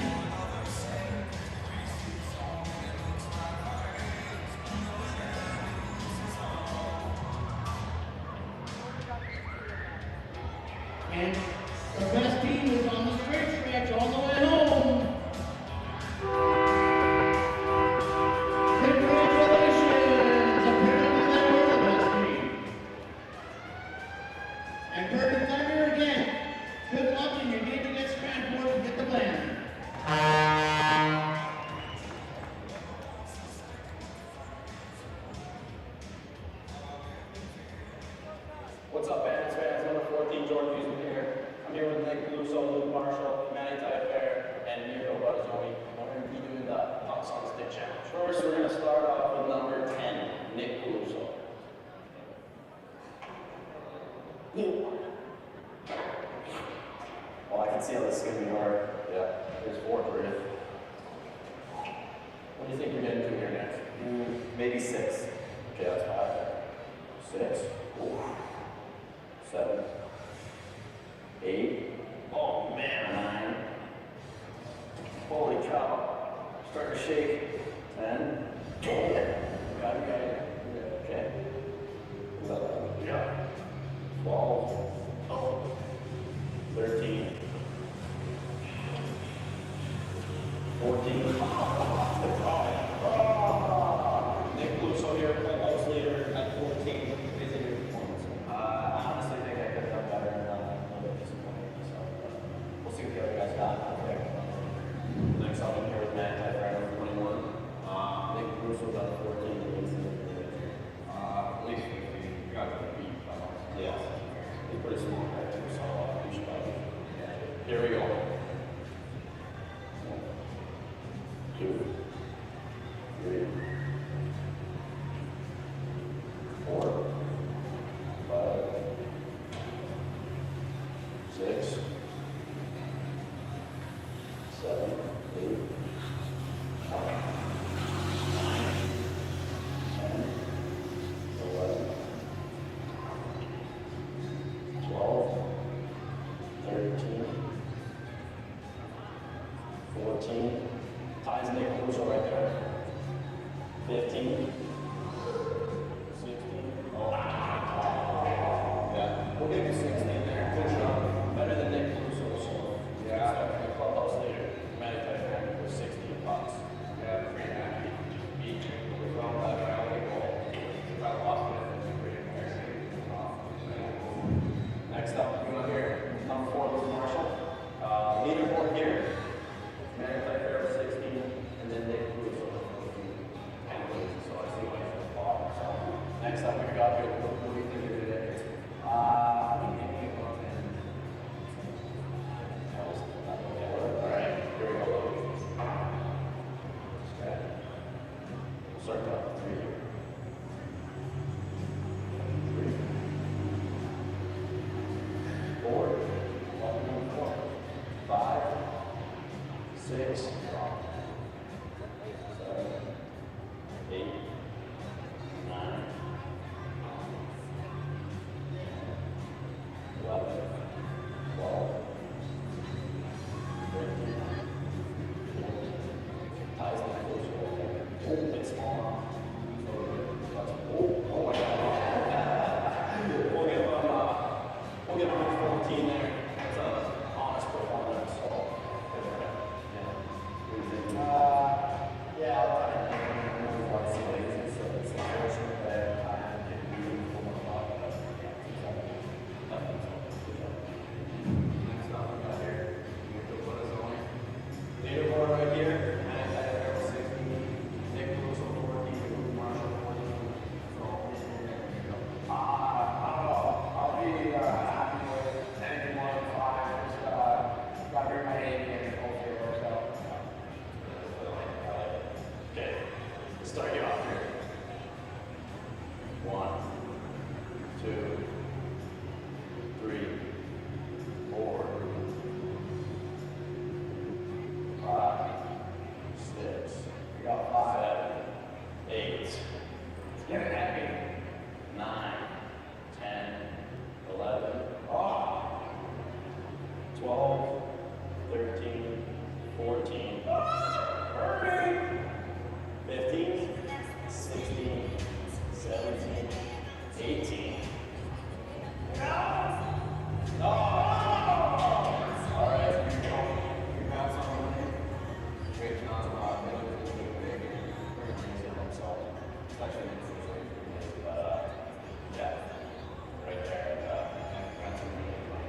And the best team is on the straight stretch all the way home. Congratulations! Apparently they were the best team. And Burton Thunder again. Good luck in your game against Cranford to get the win. What's up, Bandits fans? Number 14, Jordan Fusman here. I'm here with Nick Caluso, Luke Marshall, Manny Taillefer, and Mirko Barzoni. We're going to be doing the Pucks on the Stick Challenge. First, we're going to start off with number 10, Nick Caluso. Well, I can see how this is going to be hard. Yeah, there's 4 for you. What do you think you're getting to here next? Maybe 6. Okay, that's 5. 6. Ooh. 7, 8, oh man, 9, holy cow, starting to shake, 10, got it, okay, 11, yeah, 12, oh, 13, 14, Nick Caluso here, my host leader at 14, busy your performance. I honestly think I could have done better and a little bit disappointed myself, but we'll see what the other guys got out there. Next up, I'm here with Matt Tyler, 21. Nick Caluso got 14 and he's at least 15. You got to beat by us. Yeah. He's pretty small guy too, so we should probably. Here we go. 2, 3, 4, 5, 6, 7, 8, 9, 10, 11, 12, 13, 14. Ties Nick Caluso right there. 15. 16. Oh. Yeah. We'll give you 16 there. Good job. Better than Nick Caluso. So yeah. The clubhouse leader, Manny Taillefer, with 16 pucks. Yeah, pretty happy. Beat you. We found that rally goal. If I lost it, it'd be pretty embarrassing. Next up, you want to hear number 4, Luke Marshall. Leaderboard here. Manny Taillefer with 16, and then Nick Caluso with 14. So I see why he's at the bottom. So next up, we got here. What do you think you're going to get? I think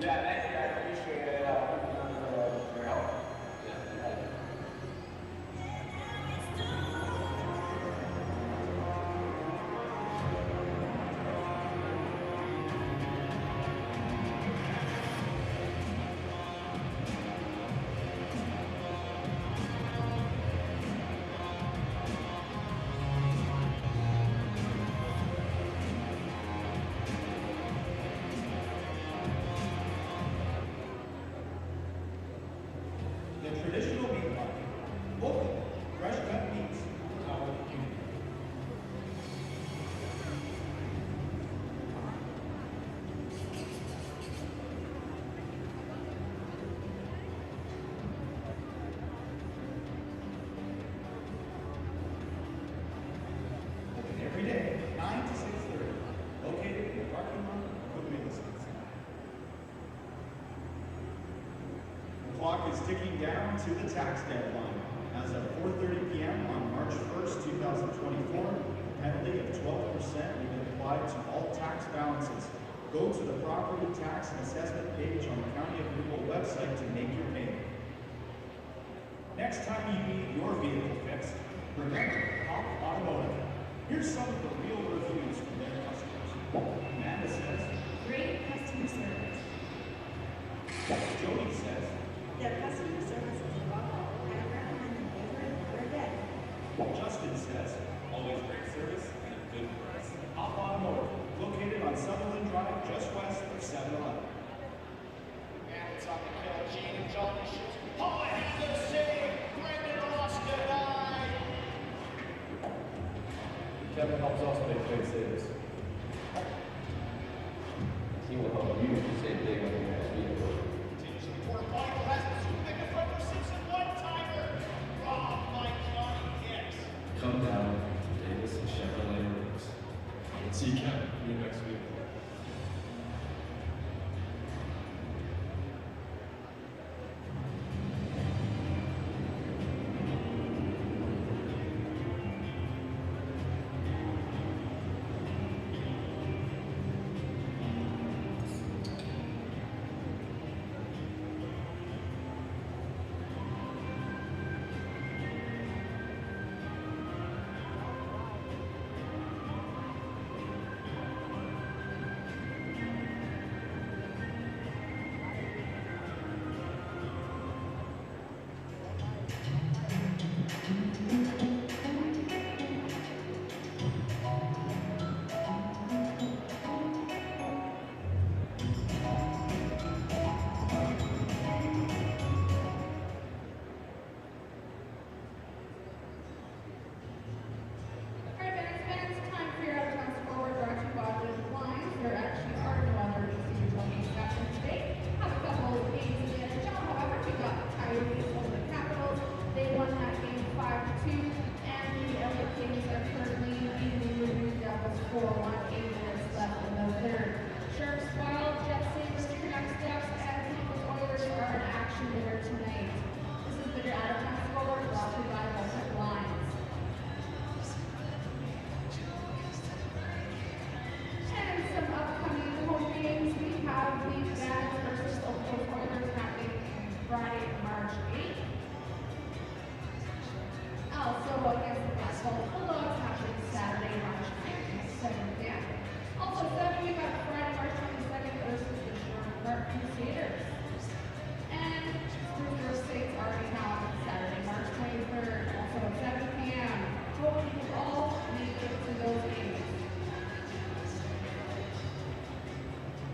Yeah, thank you guys. Appreciate it. For your help. Yeah. The traditional meat market. Local, fresh cut meats for our community. Open every day, 9 to 6:30. Located in the parking lot of the real estate center. The clock is ticking down to the tax deadline. As of 4:30 p.m. on March 1st, 2024, a penalty of 12% will be applied to all tax balances. Go to the property tax and assessment page on the County of Louisville website to make your payment. Next time you need your vehicle fixed, remember Hop Automotive. Here's some of the real reviews from their customers. Amanda says, Great customer service. Jody says, Their customer service is above all. I recommend them over and over again. Justin says, always great service and a good price. Hop Automotive, located on Sutherland Drive, just west of 7-Eleven. And it's on the kill. Gene and Johnny shoots. Paul Handler save. Brendan Ross denied. Kevin helps us make great saves. He will help you to save big on your next vehicle. Continues to report. Michael has the two big in front of Simpson. One-timer. Rob Mike Johnny hits. Come down to Davis and Chevrolet Works. See Kevin, your next vehicle. Alright, fans, time for your out-of-town scoreboard brought to you by Blue Blinds. There actually are no other regional games happening today. Have a couple of games in the NHL, however, we got the Coyotes over the Capitals. They won that game 5-2, and the LA Kings are currently beating the Blue Devils 4-1, 8 minutes left in the third. Sharks Wild, Jet Sabres, Canucks, Ducks, and Columbus Oilers are in action there tonight. This has been your out-of-town scoreboard brought to you by Blue Blinds. And some upcoming home games, we have the Jazz versus Oakland Oilers happening Friday, March 8th. Also against the Glasgow Bulldogs happening Saturday, March 9th at 7 p.m. Also 7, we got Friday, March 22nd versus the Sherwood Park Crusaders. And Spruce States already have Saturday, March 23rd, also at 7 p.m. Hope you can all make it to those games.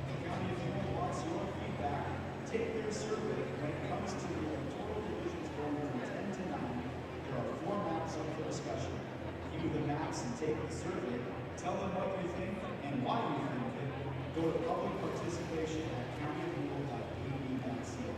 The County of Louisville wants your feedback. Take their survey. When it comes to the electoral divisions going from 10 to 9, there are 4 maps up for discussion. View the maps and take the survey. Tell them what you think and why you think it. Go to public participation at countyoflouisville.ab.ca.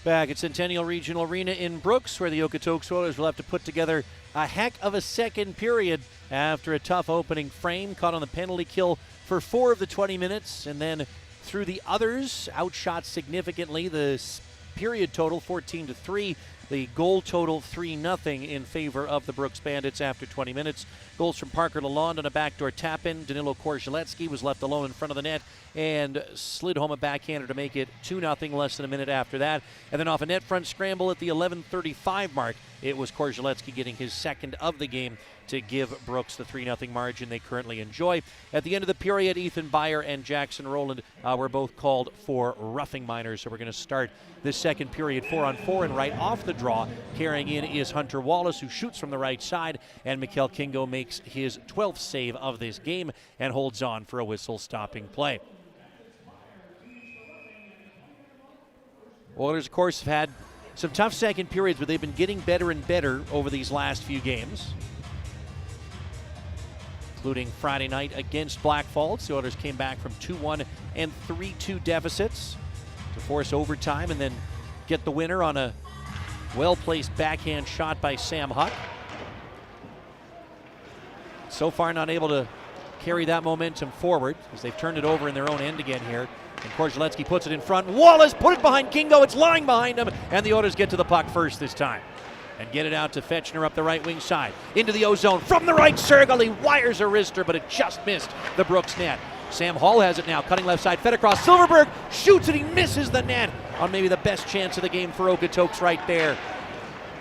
Back at Centennial Regional Arena in Brooks, where the Okotoks Oilers will have to put together a heck of a second period after a tough opening frame, caught on the penalty kill for 4 of the 20 minutes, and then through the others, outshot significantly. The period total 14-3. The goal total 3-0 in favor of the Brooks Bandits after 20 minutes. Goals from Parker Lalonde on a backdoor tap-in. Danilo Korzalewski was left alone in front of the net and slid home a backhander to make it 2-0 less than a minute after that. And then off a net front scramble at the 11:35 mark, it was Korzalewski getting his second of the game to give Brooks the 3-0 margin they currently enjoy. At the end of the period, Ethan Beyer and Jackson Rowland were both called for roughing minors. So we're going to start this second period 4-on-4, and right off the draw, carrying in is Hunter Wallace, who shoots from the right side, and Mikkel Kingo makes his 12th save of this game and holds on for a whistle-stopping play. Oilers, of course, have had some tough second periods, but they've been getting better and better over these last few games, including Friday night against Black Falls. The Oilers came back from 2-1 and 3-2 deficits to force overtime and then get the winner on a well-placed backhand shot by Sam Huck. So far not able to carry that momentum forward as they've turned it over in their own end again here. And Korzalewski puts it in front. Wallace put it behind Kingo. It's lying behind him, and the Oilers get to the puck first this time and get it out to Fetchner up the right wing side. Into the O-zone from the right circle. He wires a wrister, but it just missed the Brooks net. Sam Hall has it now, cutting left side, fed across. Silverberg shoots and he misses the net on maybe the best chance of the game for Okotoks right there.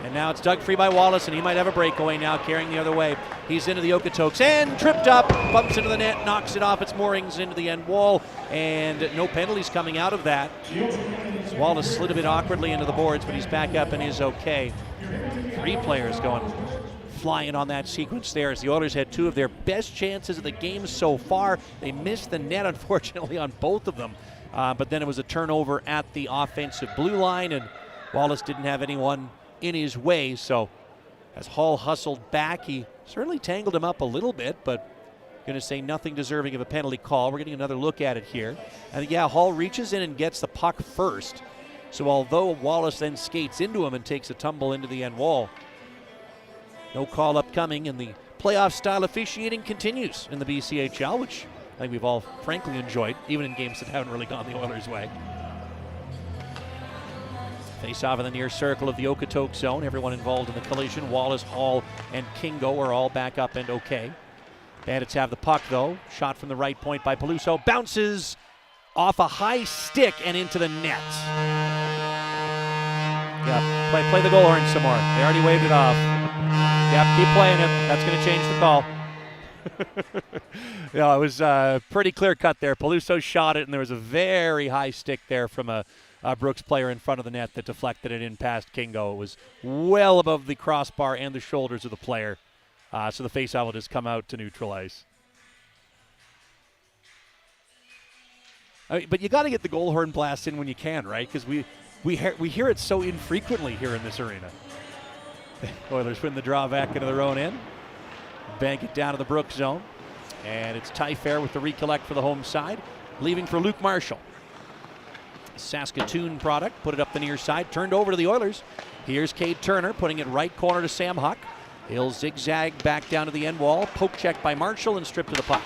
And now it's dug free by Wallace, and he might have a breakaway now, carrying the other way. He's into the Okotoks and tripped up, bumps into the net, knocks it off its moorings into the end wall, and no penalties coming out of that. Wallace slid a bit awkwardly into the boards, but he's back up and is okay. 3 players going flying on that sequence there as the Oilers had 2 of their best chances of the game so far. They missed the net, unfortunately, on both of them, but then it was a turnover at the offensive blue line, and Wallace didn't have anyone in his way, so as Hall hustled back, he certainly tangled him up a little bit, but going to say nothing deserving of a penalty call. We're getting another look at it here. And yeah, Hall reaches in and gets the puck first. So although Wallace then skates into him and takes a tumble into the end wall, no call upcoming, and the playoff style officiating continues in the BCHL, which I think we've all frankly enjoyed, even in games that haven't really gone the Oilers' way. Face off in the near circle of the Okotoks zone. Everyone involved in the collision, Wallace, Hall, and Kingo, are all back up and okay. Bandits have the puck, though. Shot from the right point by Peluso. Bounces off a high stick and into the net. Yeah, play the goal horn some more. They already waved it off. Yep, keep playing it. That's going to change the call. Yeah, it was pretty clear cut there. Peluso shot it, and there was a very high stick there from a Brooks player in front of the net that deflected it in past Kingo. It was well above the crossbar and the shoulders of the player. So the faceoff will just come out to neutral ice. I mean, but you got to get the goal horn blast in when you can, right? Because we hear it so infrequently here in this arena. Oilers win the draw back into their own end. Bank it down to the Brooks zone. And it's Ty Fair with the recollect for the home side. Leaving for Luke Marshall. Saskatoon product, put it up the near side, turned over to the Oilers. Here's Cade Turner, putting it right corner to Sam Huck. He'll zigzag back down to the end wall, poke check by Marshall and strip to the puck.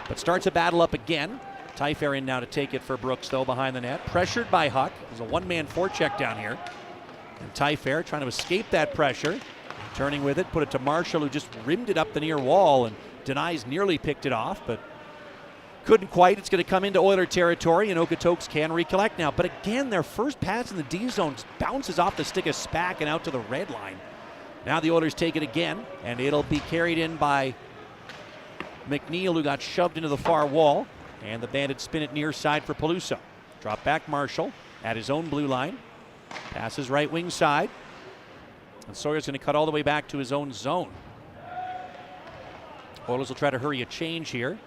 But starts a battle up again. Ty Fair in now to take it for Brooks, though, behind the net. Pressured by Huck. There's a one-man forecheck down here. And Ty Fair trying to escape that pressure. Turning with it, put it to Marshall, who just rimmed it up the near wall, and Denies nearly picked it off, but couldn't quite. It's going to come into Oiler territory, and Okotoks can recollect now. But again, their first pass in the D zone bounces off the stick of Spack and out to the red line. Now the Oilers take it again, and it'll be carried in by McNeil, who got shoved into the far wall. And the Bandits spin it near side for Peluso. Drop back Marshall at his own blue line. Passes right wing side. And Sawyer's going to cut all the way back to his own zone. Oilers will try to hurry a change here.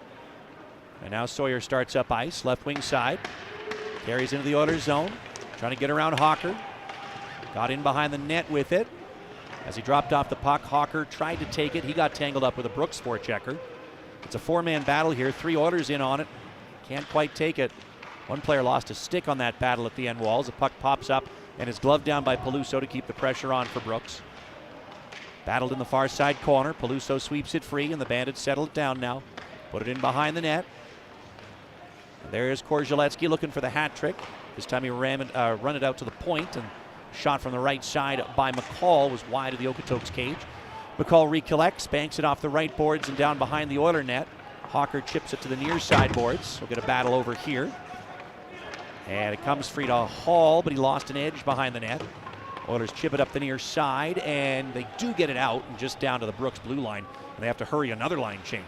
And now Sawyer starts up ice, left wing side. Carries into the Oilers zone. Trying to get around Hawker. Got in behind the net with it. As he dropped off the puck, Hawker tried to take it. He got tangled up with a Brooks forechecker. It's a four-man battle here. 3 Oilers in on it. Can't quite take it. One player lost a stick on that battle at the end walls. The puck pops up and is gloved down by Peluso to keep the pressure on for Brooks. Battled in the far side corner. Peluso sweeps it free, and the Bandits settle it down now. Put it in behind the net. And there's Korzaletsky looking for the hat trick. This time he run it out to the point, and shot from the right side by McCall was wide of the Okotoks cage. McCall recollects, banks it off the right boards and down behind the Oiler net. Hawker chips it to the near side boards. We'll get a battle over here. And it comes free to Hall, but he lost an edge behind the net. Oilers chip it up the near side, and they do get it out and just down to the Brooks blue line. And they have to hurry another line change.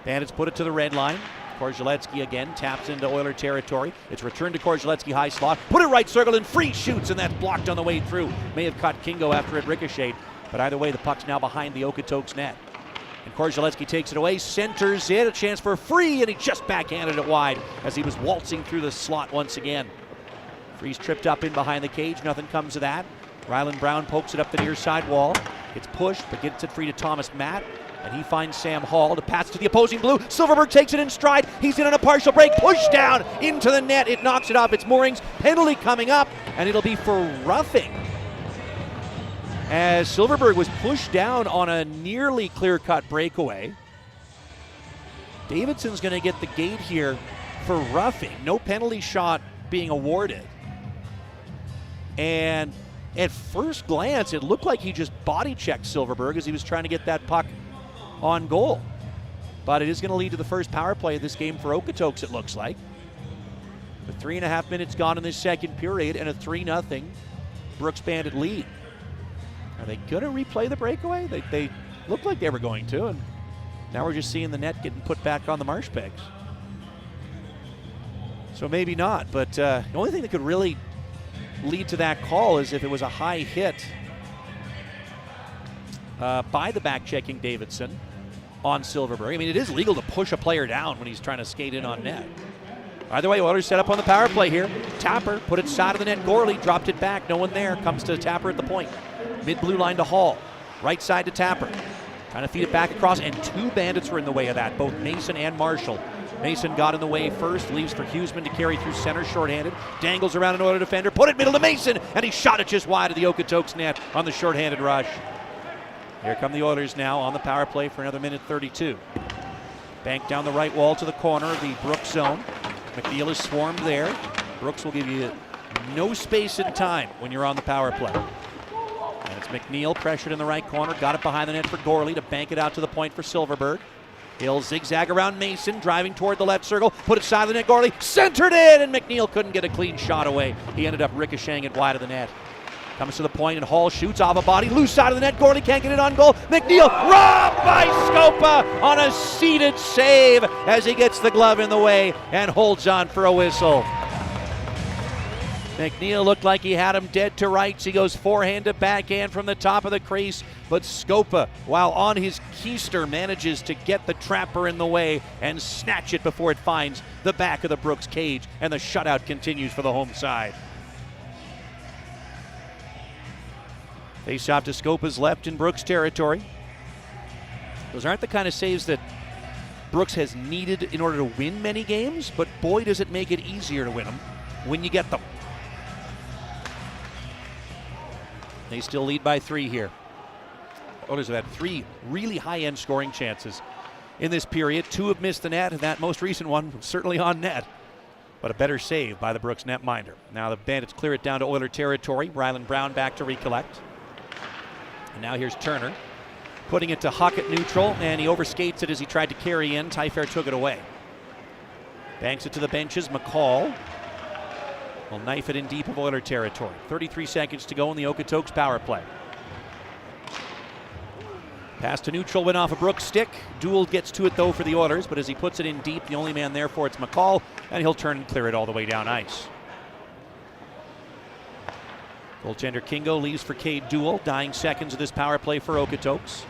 Bandits put it to the red line. Korzaletsky again taps into Oiler territory. It's returned to Korzaletsky, high slot. Put it right circle and free shoots, and that's blocked on the way through. May have caught Kingo after it ricocheted, but either way, the puck's now behind the Okotoks net. And Korzaletsky takes it away, centers it, a chance for a free, and he just backhanded it wide as he was waltzing through the slot once again. Free's tripped up in behind the cage, nothing comes of that. Ryland Brown pokes it up the near side wall. It's pushed, but gets it free to Thomas Matt, and he finds Sam Hall to pass to the opposing blue. Silverberg takes it in stride. He's in on a partial break, pushed down into the net. It knocks it off its moorings. Penalty coming up, and it'll be for roughing, as Silverberg was pushed down on a nearly clear-cut breakaway. Davidson's going to get the gate here for roughing. No penalty shot being awarded. And at first glance, it looked like he just body-checked Silverberg as he was trying to get that puck on goal. But it is going to lead to the first power play of this game for Okotoks, it looks like. With 3.5 minutes gone in this second period and a 3-0 Brooks Bandit lead. Are they going to replay the breakaway? They looked like they were going to, and now we're just seeing the net getting put back on the marsh pegs. So maybe not, but the only thing that could really lead to that call is if it was a high hit by the back-checking Davidson on Silverberg. I mean, it is legal to push a player down when he's trying to skate in on net. Either way, Oilers set up on the power play here. Tapper put it side of the net. Gorley dropped it back. No one there. Comes to Tapper at the point. Mid-blue line to Hall. Right side to Tapper. Trying to feed it back across, and 2 Bandits were in the way of that, both Mason and Marshall. Mason got in the way first, leaves for Huseman to carry through center shorthanded. Dangles around an Oiler defender. Put it middle to Mason, and he shot it just wide of the Okotoks net on the shorthanded rush. Here come the Oilers now on the power play for another minute 32. Bank down the right wall to the corner of the Brooks zone. McNeil is swarmed there. Brooks will give you no space and time when you're on the power play. And it's McNeil pressured in the right corner. Got it behind the net for Gorley to bank it out to the point for Silverberg. He'll zigzag around Mason, driving toward the left circle. Put it side of the net, Gorley centered in, and McNeil couldn't get a clean shot away. He ended up ricocheting it wide of the net. Comes to the point, and Hall shoots off a body. Loose side of the net. Gorley can't get it on goal. McNeil robbed by Scopa on a seated save as he gets the glove in the way and holds on for a whistle. McNeil looked like he had him dead to rights. He goes forehand to backhand from the top of the crease, but Scopa, while on his keister, manages to get the trapper in the way and snatch it before it finds the back of the Brooks cage, and the shutout continues for the home side. Face off to Scopa's left in Brooks territory. Those aren't the kind of saves that Brooks has needed in order to win many games, but boy does it make it easier to win them when you get them. They still lead by 3 here. Oilers have had 3 really high-end scoring chances in this period. 2 have missed the net, and that most recent one was certainly on net. But a better save by the Brooks netminder. Now the Bandits clear it down to Oiler territory. Ryland Brown back to recollect. And now here's Turner, putting it to Huck at neutral, and he overskates it as he tried to carry in. Tyfair took it away. Banks it to the benches. McCall will knife it in deep of Oiler territory. 33 seconds to go in the Okotoks power play. Pass to neutral, went off a Brooks stick. Duel gets to it though for the Oilers, but as he puts it in deep, the only man there for it's McCall, and he'll turn and clear it all the way down ice. Goaltender Kingo leaves for Cade Duel, dying seconds of this power play for Okotoks.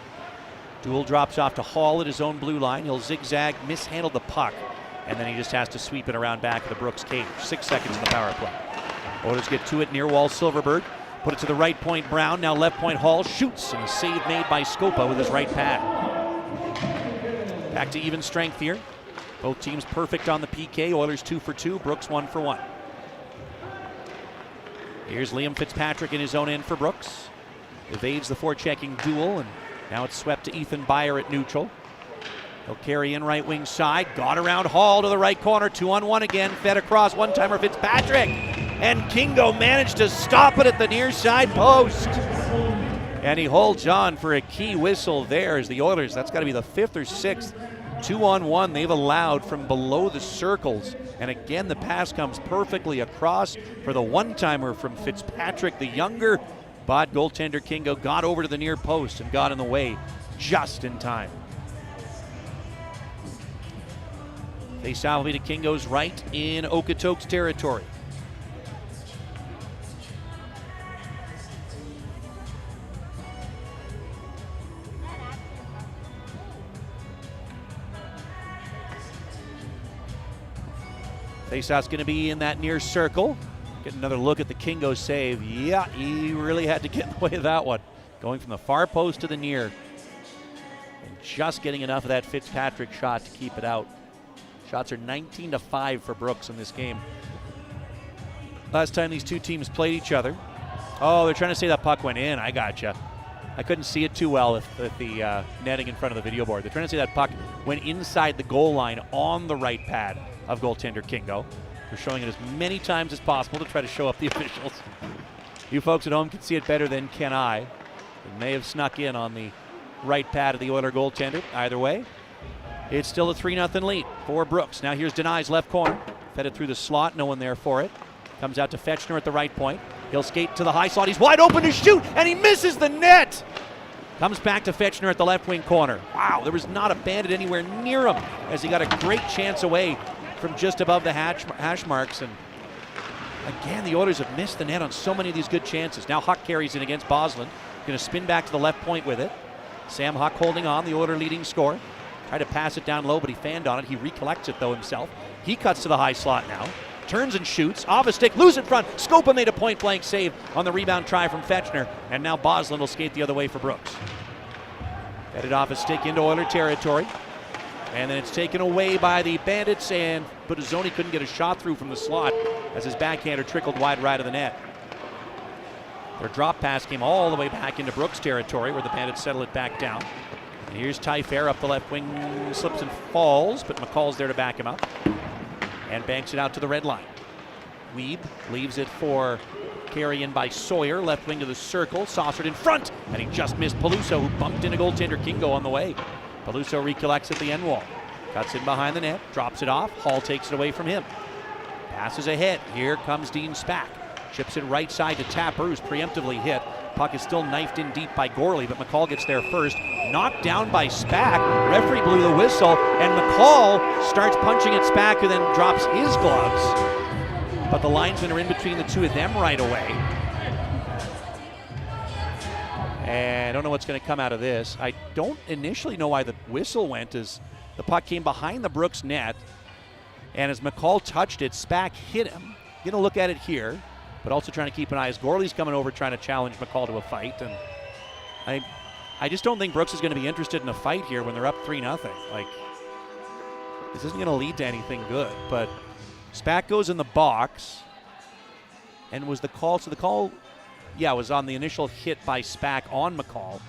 Duel drops off to Hall at his own blue line. He'll zigzag, mishandle the puck, and then he just has to sweep it around back of the Brooks cage. 6 seconds in the power play. Oilers get to it near wall Silverberg. Put it to the right point, Brown. Now left point, Hall shoots, and a save made by Scopa with his right pad. Back to even strength here. Both teams perfect on the PK. Oilers 2 for 2, Brooks 1 for 1. Here's Liam Fitzpatrick in his own end for Brooks. Evades the forechecking Duel, and now it's swept to Ethan Beyer at neutral. He'll carry in right wing side. Got around Hall to the right corner. 2-on-1 again. Fed across. One-timer Fitzpatrick. And Kingo managed to stop it at the near side post. And he holds on for a key whistle there as the Oilers, that's got to be the 5th or 6th 2-on-1 they've allowed from below the circles. And again, the pass comes perfectly across for the one-timer from Fitzpatrick, the younger. But goaltender Kingo got over to the near post and got in the way just in time. Faceoff will be to Kingo's right in Okotoks territory. Faceoff's going to be in that near circle. Get another look at the Kingo save. Yeah, he really had to get in the way of that one. Going from the far post to the near. And just getting enough of that Fitzpatrick shot to keep it out. Shots are 19-5 for Brooks in this game. Last time these two teams played each other. Oh, they're trying to say that puck went in. I gotcha. I couldn't see it too well with the netting in front of the video board. They're trying to say that puck went inside the goal line on the right pad of goaltender Kingo. They're showing it as many times as possible to try to show up the officials. You folks at home can see it better than can I. It may have snuck in on the right pad of the Oiler goaltender. Either way, it's still a 3-0 lead for Brooks. Now here's Denai's left corner. Fed it through the slot, no one there for it. Comes out to Fechner at the right point. He'll skate to the high slot. He's wide open to shoot, and he misses the net. Comes back to Fechner at the left wing corner. Wow, there was not a bandit anywhere near him as he got a great chance away from just above the hash marks. And again, the Oilers have missed the net on so many of these good chances. Now Huck carries in against Boslin. Going to spin back to the left point with it. Sam Huck holding on, the Oiler leading scorer. Tried to pass it down low, but he fanned on it. He recollects it, though, himself. He cuts to the high slot now. Turns and shoots. Off a stick, loose in front. Scopa made a point-blank save on the rebound try from Fechner. And now Boslin will skate the other way for Brooks. Headed off a stick into Oiler territory. And then it's taken away by the Bandits, and Buttazzoni couldn't get a shot through from the slot as his backhander trickled wide right of the net. Their drop pass came all the way back into Brooks territory where the Bandits settle it back down. And here's Ty Fair up the left wing, slips and falls, but McCall's there to back him up. And banks it out to the red line. Weeb leaves it for carry in by Sawyer, left wing to the circle, saucered in front, and he just missed Peluso, who bumped into goaltender Kingo on the way. Peluso recollects at the end wall. Cuts in behind the net, drops it off. Hall takes it away from him. Passes ahead. Here comes Dean Spack. Chips it right side to Tapper, who's preemptively hit. Puck is still knifed in deep by Gorley, but McCall gets there first. Knocked down by Spack. Referee blew the whistle, and McCall starts punching at Spack, who then drops his gloves. But the linesmen are in between the two of them right away. And I don't know what's going to come out of this. I don't initially know why the whistle went, as the puck came behind the Brooks net, and as McCall touched it, Spack hit him. Going to look at it here, but also trying to keep an eye as Gorley's coming over trying to challenge McCall to a fight. And I just don't think Brooks is going to be interested in a fight here when they're up 3-0. Like, this isn't going to lead to anything good. But Spack goes in the box, and was the call, so the call, yeah, was on the initial hit by Spack on McCall.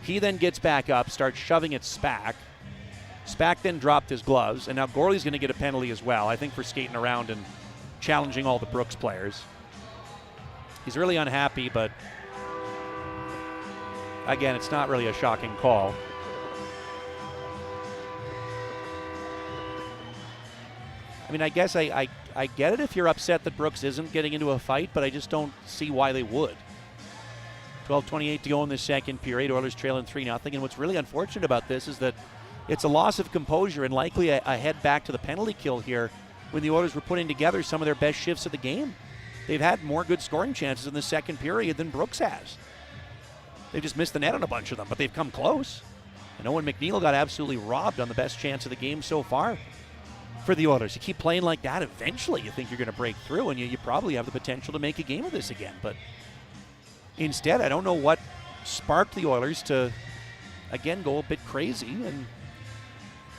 He then gets back up, starts shoving at Spack. Spack then dropped his gloves, and now Gorley's going to get a penalty as well, I think, for skating around and challenging all the Brooks players. He's really unhappy, but again, it's not really a shocking call. I mean, I guess I get it if you're upset that Brooks isn't getting into a fight, but I just don't see why they would. 12:28 to go in the second period. Oilers trailing 3-0. And what's really unfortunate about this is that it's a loss of composure and likely a head back to the penalty kill here when the Oilers were putting together some of their best shifts of the game. They've had more good scoring chances in the second period than Brooks has. They just missed the net on a bunch of them, but they've come close. And Owen McNeil got absolutely robbed on the best chance of the game so far for the Oilers. You keep playing like that, eventually you think you're going to break through, and you probably have the potential to make a game of this again. But instead, I don't know what sparked the Oilers to, again, go a bit crazy, and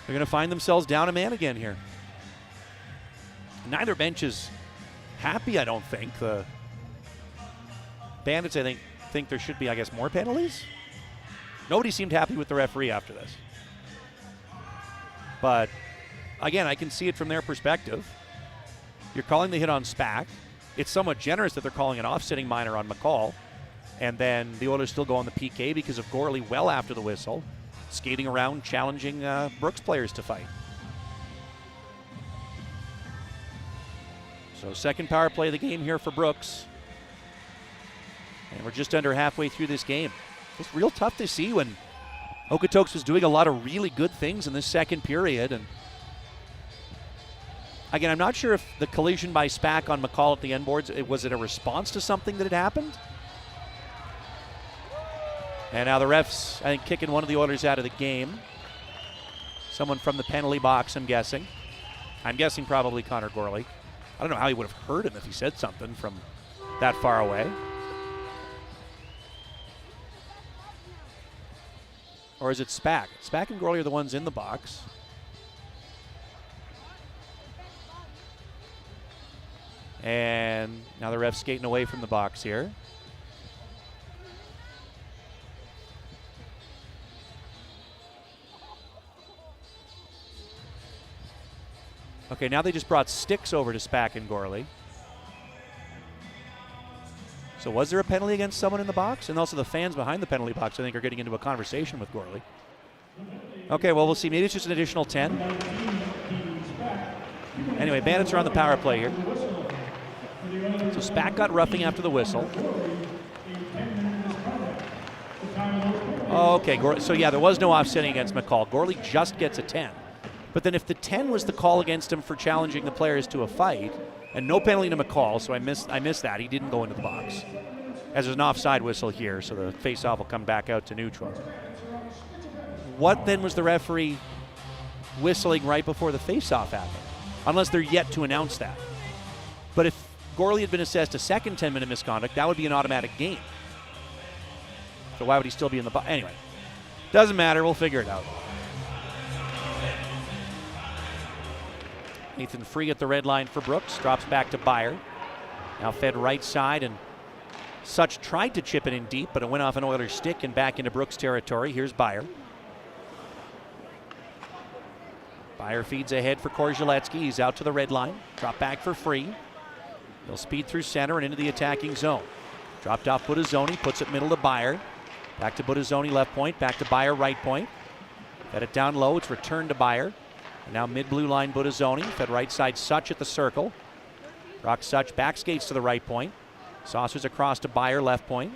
they're going to find themselves down a man again here. Neither bench is happy, I don't think. The Bandits, I think there should be, I guess, more penalties. Nobody seemed happy with the referee after this. But, again, I can see it from their perspective. You're calling the hit on Spack. It's somewhat generous that they're calling an offsetting minor on McCall. And then the Oilers still go on the PK because of Gorley well after the whistle, skating around, challenging Brooks players to fight. So second power play of the game here for Brooks. And we're just under halfway through this game. It's real tough to see when Okotoks was doing a lot of really good things in this second period. And again, I'm not sure if the collision by Spack on McCall at the end boards, was it a response to something that had happened? And now the refs, I think, kicking one of the Oilers out of the game. Someone from the penalty box, I'm guessing. I'm guessing probably Connor Gorley. I don't know how he would have heard him if he said something from that far away. Or is it Spack? Spack and Gorley are the ones in the box. And now the ref's skating away from the box here. Okay, now they just brought sticks over to Spack and Gorley. So was there a penalty against someone in the box? And also the fans behind the penalty box, I think, are getting into a conversation with Gorley. Okay, well, we'll see. Maybe it's just an additional 10. Anyway, Bandits are on the power play here. So Spack got roughing after the whistle. Okay, so yeah, there was no offsetting against McCall. Gorley just gets a 10. But then if the 10 was the call against him for challenging the players to a fight, and no penalty to McCall, so I missed that. He didn't go into the box. As there's an offside whistle here, so the face-off will come back out to neutral. What then was the referee whistling right before the face-off happened? Unless they're yet to announce that. But if Gorley had been assessed a second 10-minute misconduct, that would be an automatic game. So why would he still be in the box? Anyway, doesn't matter. We'll figure it out. Nathan Free at the red line for Brooks. Drops back to Byer. Now fed right side, and Such tried to chip it in deep, but it went off an Oilers stick and back into Brooks territory. Here's Byer. Byer feeds ahead for Korzaletsky. He's out to the red line. Drop back for Free. He'll speed through center and into the attacking zone. Dropped off Budazzoni, puts it middle to Byer. Back to Budazzoni, left point. Back to Byer, right point. Fed it down low. It's returned to Byer. And now mid-blue line Budazzoni. Fed right side Such at the circle. Brock Such back skates to the right point. Saucers across to Byer, left point.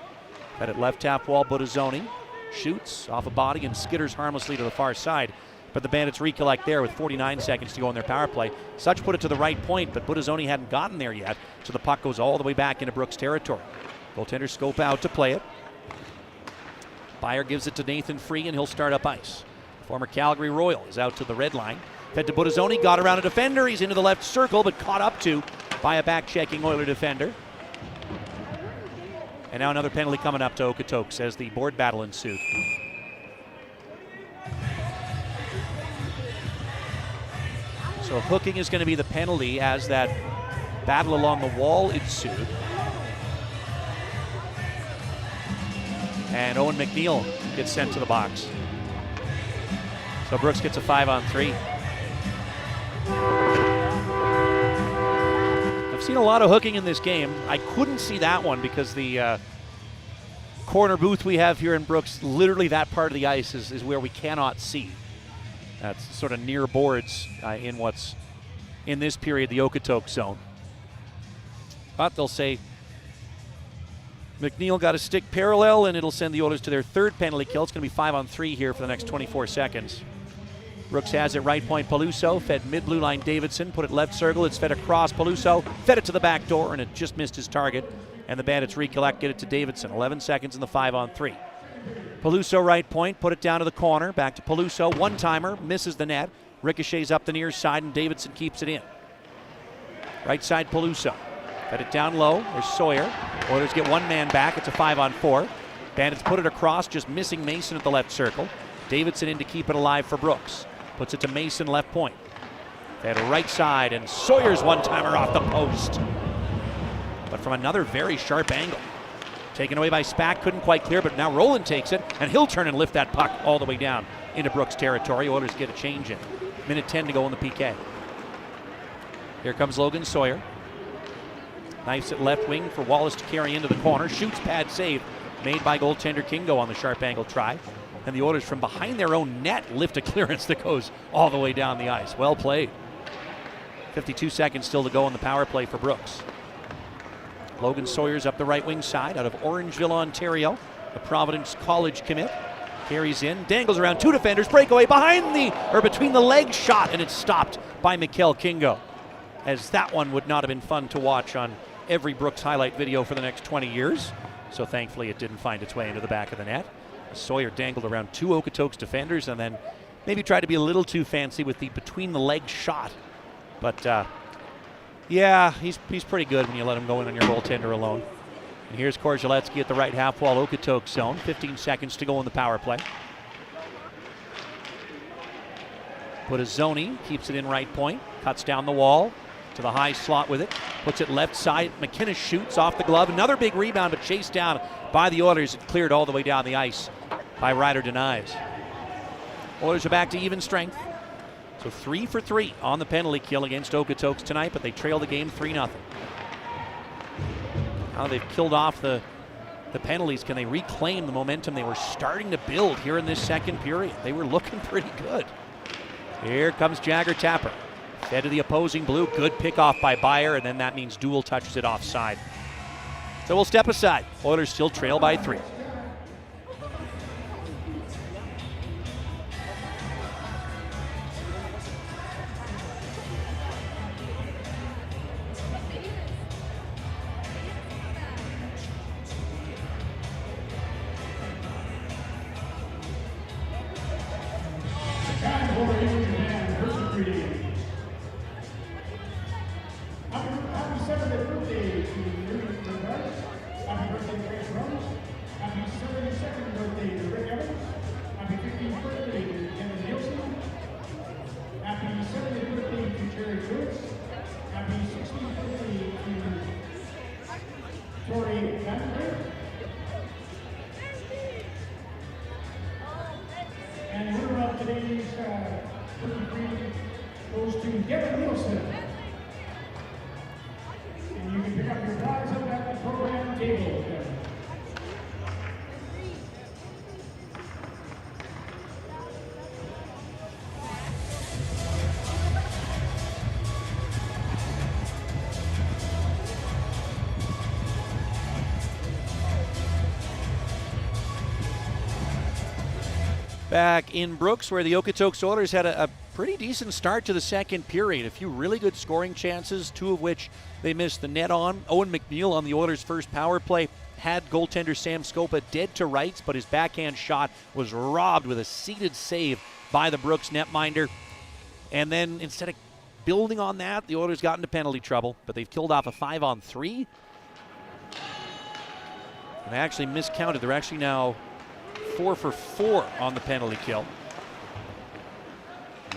Fed it left tap wall, Budazzoni. Shoots off a body and skitters harmlessly to the far side. But the Bandits recollect there with 49 seconds to go in their power play. Such put it to the right point, but Budazzoni hadn't gotten there yet, so the puck goes all the way back into Brooks territory. Goaltender scope out to play it. Byer gives it to Nathan Free, and he'll start up ice. Former Calgary Royal is out to the red line. Fed to Budazzoni, got around a defender. He's into the left circle, but caught up to by a back-checking Oiler defender. And now another penalty coming up to Okotoks as the board battle ensued. So hooking is going to be the penalty as that battle along the wall ensued. And Owen McNeil gets sent to the box. So Brooks gets a 5-on-3. I've seen a lot of hooking in this game. I couldn't see that one because the corner booth we have here in Brooks, literally that part of the ice is where we cannot see. That's sort of near boards in what's, in this period, the Okotoks zone. But they'll say McNeil got a stick parallel, and it'll send the Oilers to their third penalty kill. It's going to be 5-on-3 here for the next 24 seconds. Brooks has it right point. Peluso fed mid-blue line Davidson. Put it left circle. It's fed across Peluso. Fed it to the back door, and it just missed his target. And the Bandits recollect, get it to Davidson. 11 seconds in the 5-on-3. Peluso right point. Put it down to the corner. Back to Peluso. One-timer. Misses the net. Ricochets up the near side, and Davidson keeps it in. Right side Peluso. Fed it down low. There's Sawyer. Oilers get one man back. It's a 5-on-4. Bandits put it across, just missing Mason at the left circle. Davidson in to keep it alive for Brooks. Puts it to Mason, left point. Fed right side, and Sawyer's one-timer off the post. But from another very sharp angle. Taken away by Spack, couldn't quite clear, but now Roland takes it, and he'll turn and lift that puck all the way down into Brooks' territory. Oilers get a change in. Minute 10 to go in the PK. Here comes Logan Sawyer. Knifes it left wing for Wallace to carry into the corner. Shoots, pad save made by goaltender Kingo on the sharp angle try. And the Oilers from behind their own net lift a clearance that goes all the way down the ice. Well played. 52 seconds still to go on the power play for Brooks. Logan Sawyer's up the right wing side out of Orangeville, Ontario. The Providence College commit. Carries in, dangles around two defenders, breakaway between the legs shot, and it's stopped by Mikkel Kingo. As that one would not have been fun to watch on every Brooks highlight video for the next 20 years. So thankfully it didn't find its way into the back of the net. Sawyer dangled around two Okotoks defenders and then maybe tried to be a little too fancy with the between the legs shot. But yeah, he's pretty good when you let him go in on your goaltender alone. And here's Korzaletsky at the right half wall Okotok zone. 15 seconds to go in the power play. Budazzoni keeps it in right point. Cuts down the wall to the high slot with it. Puts it left side. McKinnis shoots off the glove. Another big rebound, but chased down by the Oilers. It cleared all the way down the ice by Ryder Denies. Oilers are back to even strength. So 3 for 3 on the penalty kill against Okotoks tonight, but they trail the game 3-0. Now they've killed off the penalties. Can they reclaim the momentum they were starting to build here in this second period? They were looking pretty good. Here comes Jagger Tapper. Fed to the opposing blue. Good pickoff by Byer, and then that means Duel touches it offside. So we'll step aside. Oilers still trail by 3. Happy 70th birthday to Rudy Rivers. Happy birthday to Grace Rose. Happy 72nd birthday to Rick Evans. Happy 15th birthday to Kevin Nielsen. Happy 70th birthday to Jerry Woods. Happy 16th birthday to Tori Vandenberg. And winner of today's birthday goes to Kevin Nielsen. And you can pick up your prize up at the program table. Back in Brooks, where the Okotoks Oilers had a pretty decent start to the second period. A few really good scoring chances, two of which they missed the net on. Owen McNeil on the Oilers' first power play had goaltender Sam Scopa dead to rights, but his backhand shot was robbed with a seated save by the Brooks netminder. And then instead of building on that, the Oilers got into penalty trouble, but they've killed off a 5-on-3. And they actually miscounted. They're actually now 4 for 4 on the penalty kill.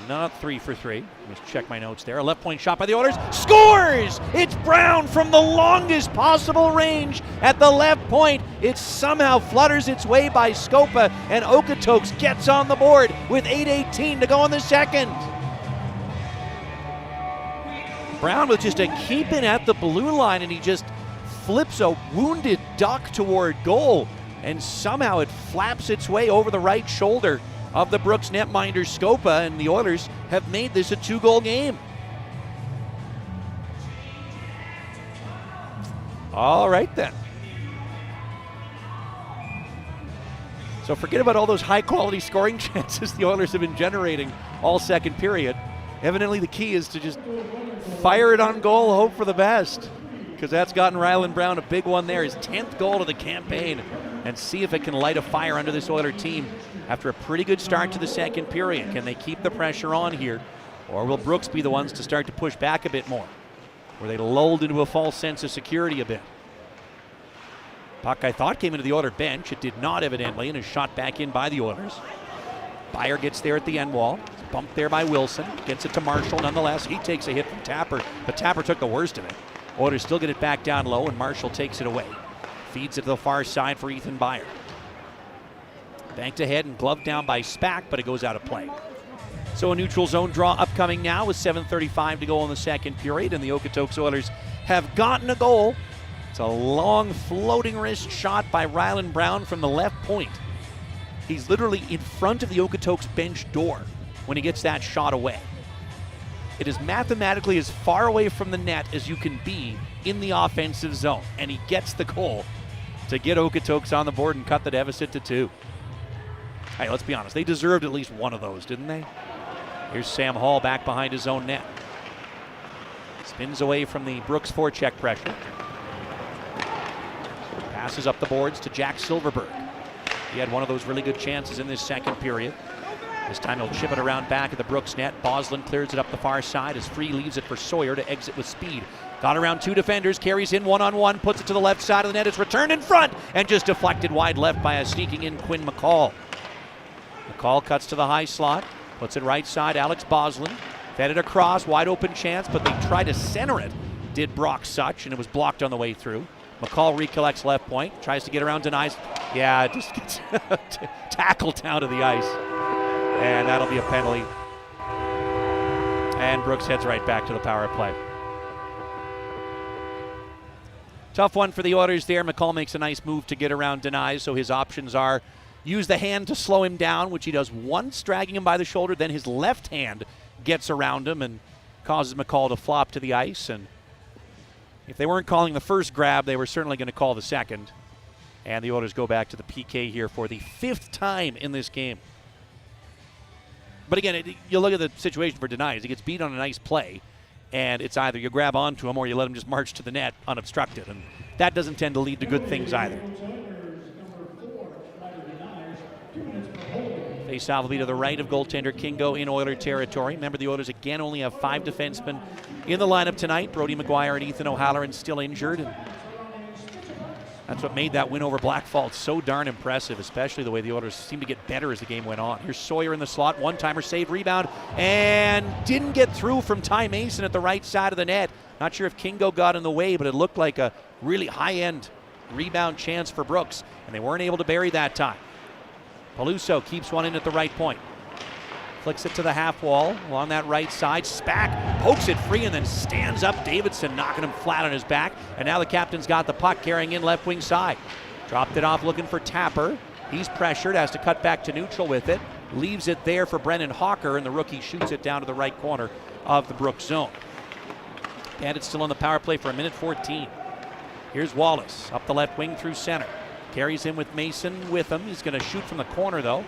Not 3 for 3. Let's check my notes there. A left point shot by the Oilers. Scores! It's Brown from the longest possible range at the left point. It somehow flutters its way by Scopa, and Okotoks gets on the board with 8:18 to go in the second. Brown with just a keep-in at the blue line, and he just flips a wounded duck toward goal, and somehow it flaps its way over the right shoulder of the Brooks netminder Scopa, and the Oilers have made this a 2-goal game. All right then. So forget about all those high-quality scoring chances the Oilers have been generating all second period. Evidently the key is to just fire it on goal, hope for the best, because that's gotten Ryland Brown a big one there, his 10th goal of the campaign, and see if it can light a fire under this Oiler team after a pretty good start to the second period. Can they keep the pressure on here, or will Brooks be the ones to start to push back a bit more? Were they lulled into a false sense of security a bit? Puck, I thought, came into the Oiler bench. It did not, evidently, and is shot back in by the Oilers. Byer gets there at the end wall. It's bumped there by Wilson. Gets it to Marshall nonetheless. He takes a hit from Tapper, but Tapper took the worst of it. Oilers still get it back down low, and Marshall takes it away. Feeds it to the far side for Ethan Byer. Banked ahead and gloved down by Spack, but it goes out of play. So a neutral zone draw upcoming now with 7:35 to go in the second period, and the Okotoks Oilers have gotten a goal. It's a long floating wrist shot by Ryland Brown from the left point. He's literally in front of the Okotoks bench door when he gets that shot away. It is mathematically as far away from the net as you can be in the offensive zone, and he gets the goal to get Okotoks on the board and cut the deficit to 2. Hey, let's be honest, they deserved at least one of those, didn't they? Here's Sam Hall back behind his own net. Spins away from the Brooks forecheck pressure. Passes up the boards to Jack Silverberg. He had one of those really good chances in this second period. This time he'll chip it around back at the Brooks net. Boslin clears it up the far side as Free leaves it for Sawyer to exit with speed. Got around 2 defenders, carries in one-on-one, puts it to the left side of the net. It's returned in front and just deflected wide left by a sneaking in Quinn McCall. McCall cuts to the high slot, puts it right side. Alex Boslin fed it across, wide open chance, but they tried to center it. Did Brock Such, and it was blocked on the way through. McCall recollects left point, tries to get around, denies. Yeah, just gets tackled down to the ice. And that'll be a penalty. And Brooks heads right back to the power play. Tough one for the Oilers there. McCall makes a nice move to get around denies, so his options are use the hand to slow him down, which he does once, dragging him by the shoulder. Then his left hand gets around him and causes McCall to flop to the ice. And if they weren't calling the first grab, they were certainly going to call the second. And the Oilers go back to the PK here for the 5th time in this game. But again, you look at the situation for denies. He gets beat on a nice play, and it's either you grab onto him or you let him just march to the net unobstructed. And that doesn't tend to lead to good things either. Faceoff will be to the right of goaltender Kingo in Oiler territory. Remember, the Oilers again only have 5 defensemen in the lineup tonight. Brody McGuire and Ethan O'Halloran still injured. And that's what made that win over Blackfalds so darn impressive, especially the way the Oilers seemed to get better as the game went on. Here's Sawyer in the slot, one-timer save, rebound, and didn't get through from Ty Mason at the right side of the net. Not sure if Kingo got in the way, but it looked like a really high-end rebound chance for Brooks, and they weren't able to bury that time. Peluso keeps one in at the right point. Flicks it to the half wall along that right side. Spack pokes it free and then stands up. Davidson knocking him flat on his back. And now the captain's got the puck carrying in left wing side. Dropped it off looking for Tapper. He's pressured, has to cut back to neutral with it. Leaves it there for Brennan Hawker, and the rookie shoots it down to the right corner of the Brooks zone. Bandits still on the power play for 1:14. Here's Wallace up the left wing through center. Carries in with Mason with him. He's going to shoot from the corner, though.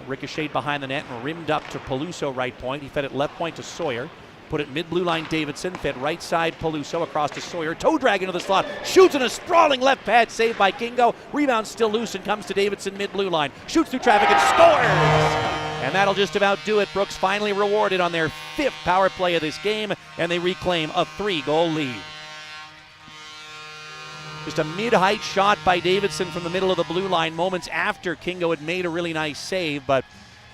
Ricocheted behind the net and rimmed up to Peluso right point. He fed it left point to Sawyer. Put it mid-blue line Davidson. Fed right side Peluso across to Sawyer. Toe drag into the slot. Shoots in a sprawling left pad. Saved by Kingo. Rebound still loose and comes to Davidson mid-blue line. Shoots through traffic and scores! And that'll just about do it. Brooks finally rewarded on their 5th power play of this game, and they reclaim a 3-goal lead. Just a mid-height shot by Davidson from the middle of the blue line moments after Kingo had made a really nice save, but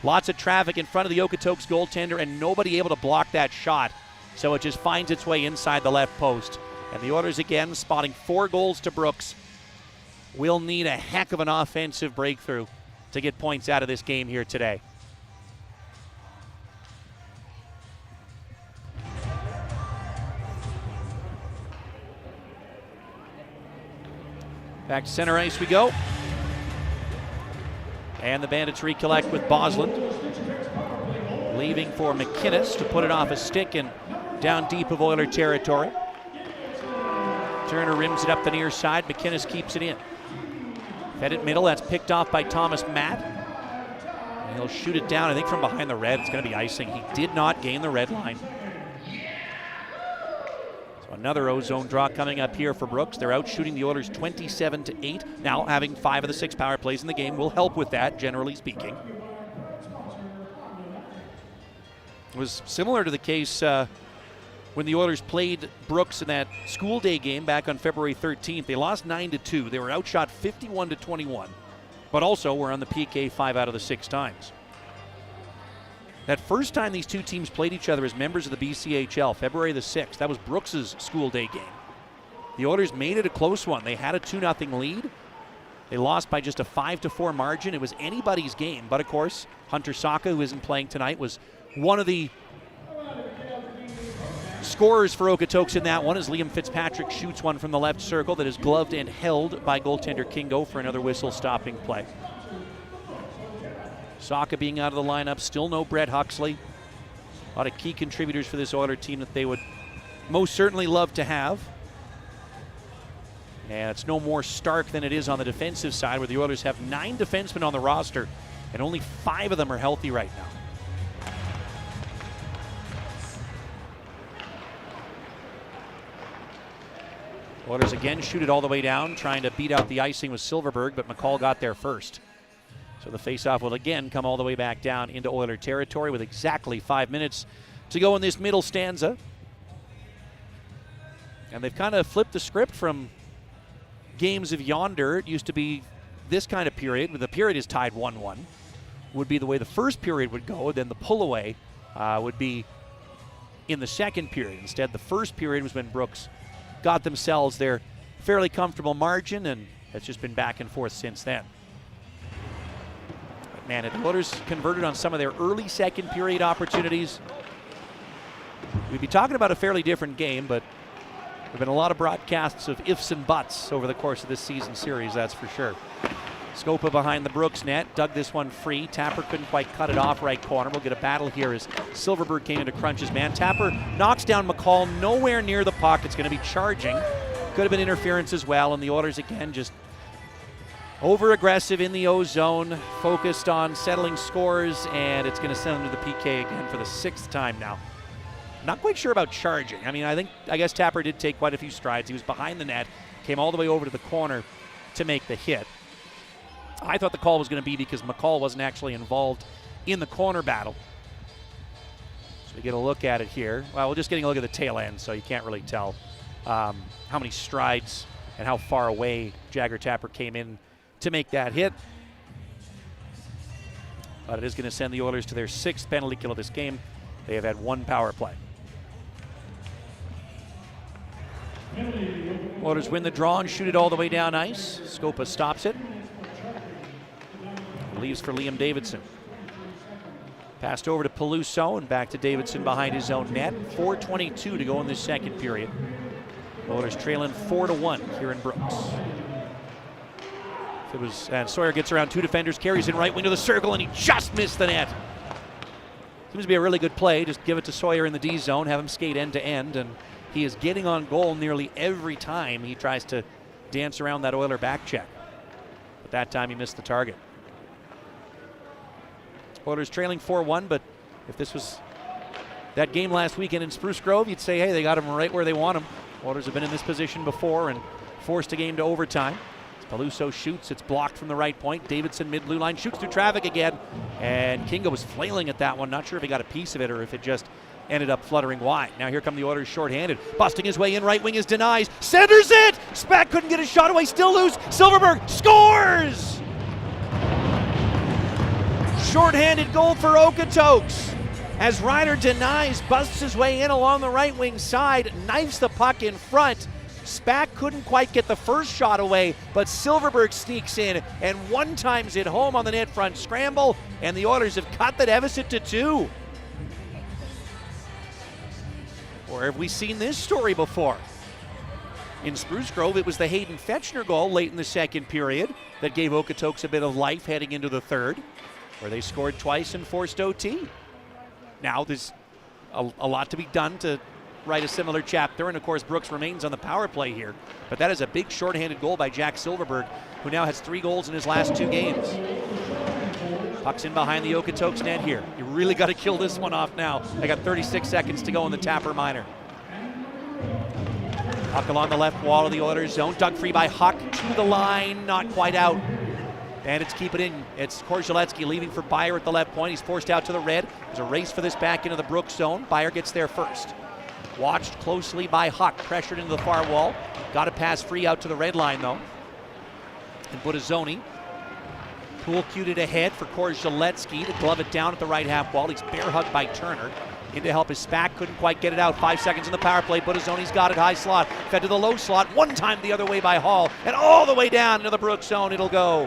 lots of traffic in front of the Okotoks goaltender and nobody able to block that shot, so it just finds its way inside the left post. And the Oilers again spotting 4 goals to Brooks. Will need a heck of an offensive breakthrough to get points out of this game here today. Back to center ice we go. And the Bandits recollect with Boslin. Leaving for McInnes to put it off a stick and down deep of Oiler territory. Turner rims it up the near side. McInnes keeps it in. Fed it middle, that's picked off by Thomas Matt. And he'll shoot it down, I think from behind the red. It's going to be icing. He did not gain the red line. So another O-zone draw coming up here for Brooks. They're out shooting the Oilers 27-8. Now having 5 of the 6 power plays in the game will help with that, generally speaking. It was similar to the case when the Oilers played Brooks in that school day game back on February 13th. They lost 9-2. They were outshot 51-21, but also were on the PK 5 out of the 6 times. That first time these two teams played each other as members of the BCHL, February the 6th, that was Brooks' school day game. The Oilers made it a close one. They had a 2-0 lead. They lost by just a 5-4 margin. It was anybody's game, but of course, Hunter Saka, who isn't playing tonight, was one of the scorers for Okotoks in that one as Liam Fitzpatrick shoots one from the left circle that is gloved and held by goaltender Kingo for another whistle-stopping play. Saka being out of the lineup, still no Brett Huxley. A lot of key contributors for this Oilers team that they would most certainly love to have. And it's no more stark than it is on the defensive side, where the Oilers have 9 defensemen on the roster, and only 5 of them are healthy right now. Oilers again shoot it all the way down, trying to beat out the icing with Silverberg, but McCall got there first. So the faceoff will again come all the way back down into Oiler territory with exactly 5 minutes to go in this middle stanza. And they've kind of flipped the script from games of yonder. It used to be this kind of period, where the period is tied 1-1, would be the way the first period would go, then the pull away would be in the second period. Instead, the first period was when Brooks got themselves their fairly comfortable margin, and it's just been back and forth since then. But man, if the Oilers converted on some of their early second period opportunities, we'd be talking about a fairly different game, but there have been a lot of broadcasts of ifs and buts over the course of this season series, that's for sure. Scopa behind the Brooks net, dug this one free. Tapper couldn't quite cut it off right corner. We'll get a battle here as Silverberg came in to crunch his man. Tapper knocks down McCall nowhere near the puck. It's going to be charging. Could have been interference as well, and the Oilers again just over-aggressive in the O-zone, focused on settling scores, and it's going to send them to the PK again for the 6th time now. Not quite sure about charging. I mean, I guess Tapper did take quite a few strides. He was behind the net, came all the way over to the corner to make the hit. I thought the call was going to be because McCall wasn't actually involved in the corner battle. So we get a look at it here. Well, we're just getting a look at the tail end, so you can't really tell how many strides and how far away Jagger Tapper came in to make that hit. But it is going to send the Oilers to their 6th penalty kill of this game. They have had 1 power play. Oilers win the draw and shoot it all the way down ice. Scopa stops it. Leaves for Liam Davidson. Passed over to Peluso and back to Davidson behind his own net. 4:22 to go in this second period. Oilers trailing 4-1 here in Brooks. And Sawyer gets around 2 defenders, carries in right wing to the circle, and he just missed the net. Seems to be a really good play. Just give it to Sawyer in the D zone, have him skate end to end, and he is getting on goal nearly every time he tries to dance around that Oiler back check. But that time he missed the target. Oilers trailing 4-1, but if this was that game last weekend in Spruce Grove, you'd say, hey, they got him right where they want him. Oilers have been in this position before and forced a game to overtime. Peluso shoots, it's blocked from the right point. Davidson mid-blue line, shoots through traffic again, and Kingo was flailing at that one. Not sure if he got a piece of it or if it just ended up fluttering wide. Now here come the Oilers shorthanded. Busting his way in, right wing is denies. Centers it! Spack couldn't get a shot away, still loose. Silverberg scores! Shorthanded goal for Okotoks as Ryder denies, busts his way in along the right wing side, knifes the puck in front. Spack couldn't quite get the first shot away, but Silverberg sneaks in and one times it home on the net front scramble, and the Oilers have cut the deficit to 2. Or have we seen this story before? In Spruce Grove, it was the Hayden Fetchner goal late in the second period that gave Okotoks a bit of life heading into the third, where they scored twice and forced OT. Now there's a lot to be done to write a similar chapter, and of course Brooks remains on the power play here. But that is a big shorthanded goal by Jack Silverberg who now has 3 goals in his last 2 games. Puck's in behind the Okotoks net here. You really got to kill this one off now. They got 36 seconds to go in the Tapper Minor. Puck along the left wall of the Oilers zone. Dug free by Huck to the line, not quite out. Bandits keep it in. It's Korzaletsky leaving for Byer at the left point. He's forced out to the red. There's a race for this back into the Brooks zone. Byer gets there first. Watched closely by Huck, pressured into the far wall. Got a pass free out to the red line though. And Budazzoni. Poole cued it ahead for Korzaletsky to glove it down at the right half wall. He's bear hugged by Turner. In to help his SPAC, couldn't quite get it out. 5 seconds in the power play. Budazzoni's got it, high slot. Fed to the low slot, one time the other way by Hall. And all the way down into the Brooks zone it'll go.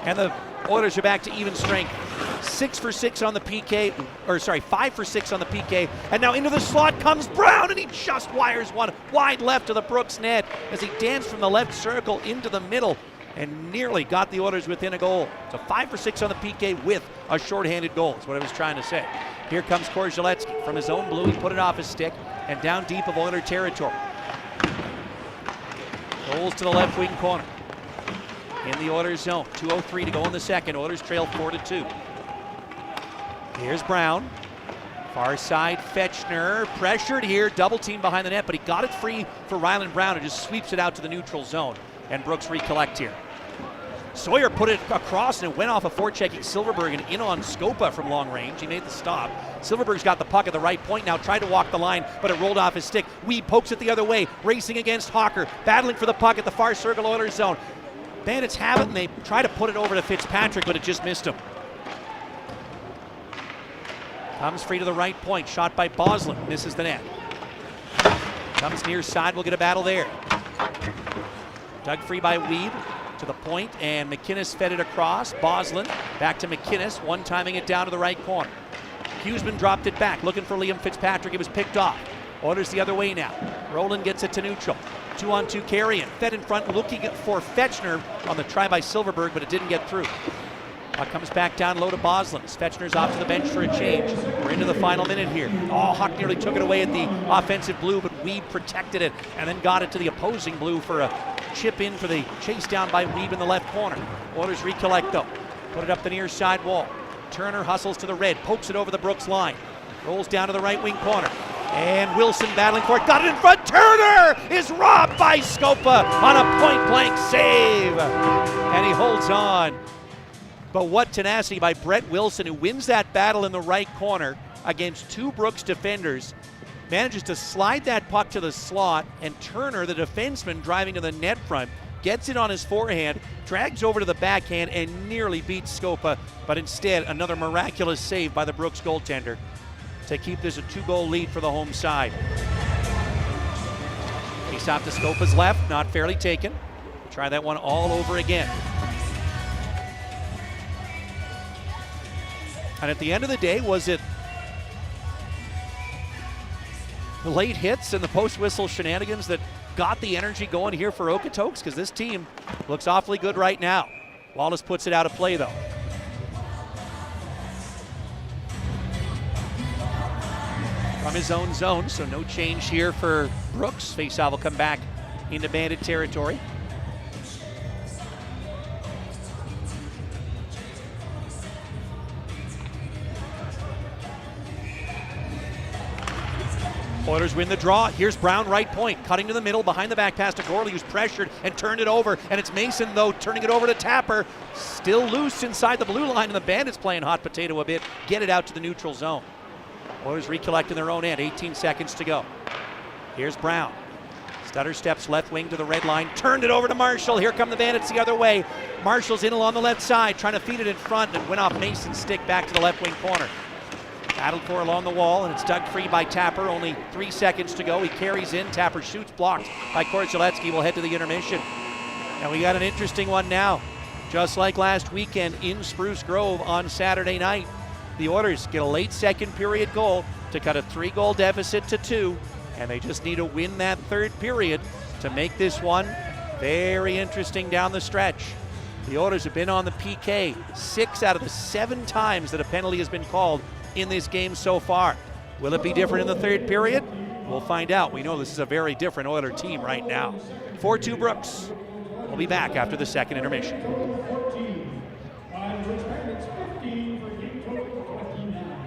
And the Oilers are back to even strength. 6 for 6 on the PK, or sorry, 5 for 6 on the PK. And now into the slot comes Brown, and he just wires one wide left to the Brooks net as he danced from the left circle into the middle and nearly got the Oilers within a goal. So 5 for 6 on the PK with a shorthanded goal is what I was trying to say. Here comes Korzaletsky from his own blue. He put it off his stick and down deep of Oiler territory. Goals to the left wing corner. In the Oilers zone. 2:03 to go in the second. Oilers trail 4-2. Here's Brown. Far side, Fetchner. Pressured here. Double team behind the net, but he got it free for Ryland Brown and just sweeps it out to the neutral zone. And Brooks recollect here. Sawyer put it across and it went off a forechecking Silverberg and in on Scopa from long range. He made the stop. Silverberg's got the puck at the right point now, tried to walk the line, but it rolled off his stick. Weed pokes it the other way, racing against Hawker, battling for the puck at the far circle Oilers zone. Bandits have it and they try to put it over to Fitzpatrick, but it just missed him. Comes free to the right point, shot by Boslin, misses the net. Comes near side, we'll get a battle there. Dug free by Weed to the point, and McInnes fed it across. Boslin back to McInnes, one-timing it down to the right corner. Hughesman dropped it back, looking for Liam Fitzpatrick. It was picked off. Oilers the other way now. Roland gets it to neutral. 2-on-2 carry-in. Fed in front, looking for Fetchner on the try by Silverberg, but it didn't get through. Puck comes back down low to Boslin. Fetchner's off to the bench for a change. We're into the final minute here. Oh, Huck nearly took it away at the offensive blue, but Weeb protected it and then got it to the opposing blue for a chip in for the chase down by Weeb in the left corner. Oilers recollect though. Put it up the near side wall. Turner hustles to the red, pokes it over the Brooks line. Rolls down to the right wing corner. And Wilson battling for it, got it in front. Turner is robbed by Scopa on a point-blank save. And he holds on. But what tenacity by Brett Wilson, who wins that battle in the right corner against 2 Brooks defenders. Manages to slide that puck to the slot, and Turner, the defenseman driving to the net front, gets it on his forehand, drags over to the backhand, and nearly beats Scopa. But instead, another miraculous save by the Brooks goaltender to keep this a 2-goal lead for the home side. Face off to Scopa's left, not fairly taken. We'll try that one all over again. And at the end of the day, was it the late hits and the post-whistle shenanigans that got the energy going here for Okotoks? Because this team looks awfully good right now. Wallace puts it out of play, though. From his own zone, so no change here for Brooks. Faceoff will come back into Bandit territory. Oilers win the draw. Here's Brown, right point, cutting to the middle, behind the back pass to Gorley, who's pressured and turned it over. And it's Mason, though, turning it over to Tapper. Still loose inside the blue line, and the Bandits playing hot potato a bit. Get it out to the neutral zone. Oilers recollect in their own end. 18 seconds to go. Here's Brown. Stutter steps left wing to the red line. Turned it over to Marshall. Here come the Bandits the other way. Marshall's in along the left side, trying to feed it in front, and went off Mason's stick back to the left wing corner. Battled for along the wall, and it's dug free by Tapper. Only 3 seconds to go. He carries in. Tapper shoots, blocked by Korzaletsky. We'll head to the intermission. And we got an interesting one now. Just like last weekend in Spruce Grove on Saturday night, the Oilers get a late second period goal to cut a 3-goal deficit to 2, and they just need to win that third period to make this one very interesting down the stretch. The Oilers have been on the PK 6 out of the 7 times that a penalty has been called in this game so far. Will it be different in the third period? We'll find out. We know this is a very different Oiler team right now. 4-2 Brooks. We'll be back after the second intermission. Total 14. By the Rich Bandits, 15 for a game total of 29.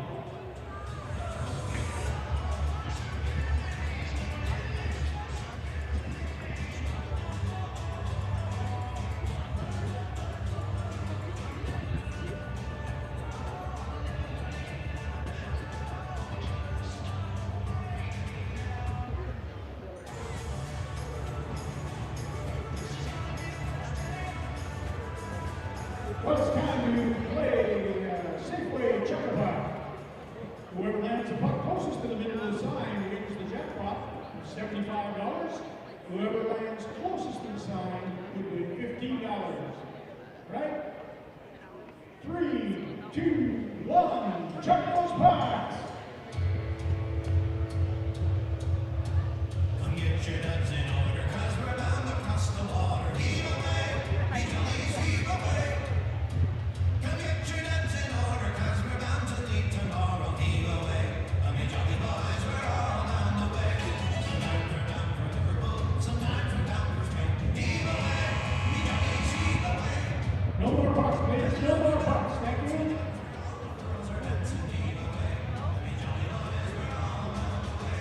Well, it's time to play Safeway Chuck-a-Puck. Whoever lands the puck closest to the middle of the sign wins the jackpot of $75. Whoever lands closest to the sign would win $15. Right? 3, 2, 1, chuck those pucks! Come get your ducks in order, 'cause we're bound across the water. Heave away, Italy's heave away. Come get your ducks in order, 'cause we're bound to leave tomorrow. Heave away, I mean, jolly boys, we're all on the way. Some time for down for Liverpool, some time for down for Spain. Heave away, Italy's heave away. No more pucks, please. No more pucks. Thank you. Girls are dancing, heave away. I mean, jolly boys, we're all on the way.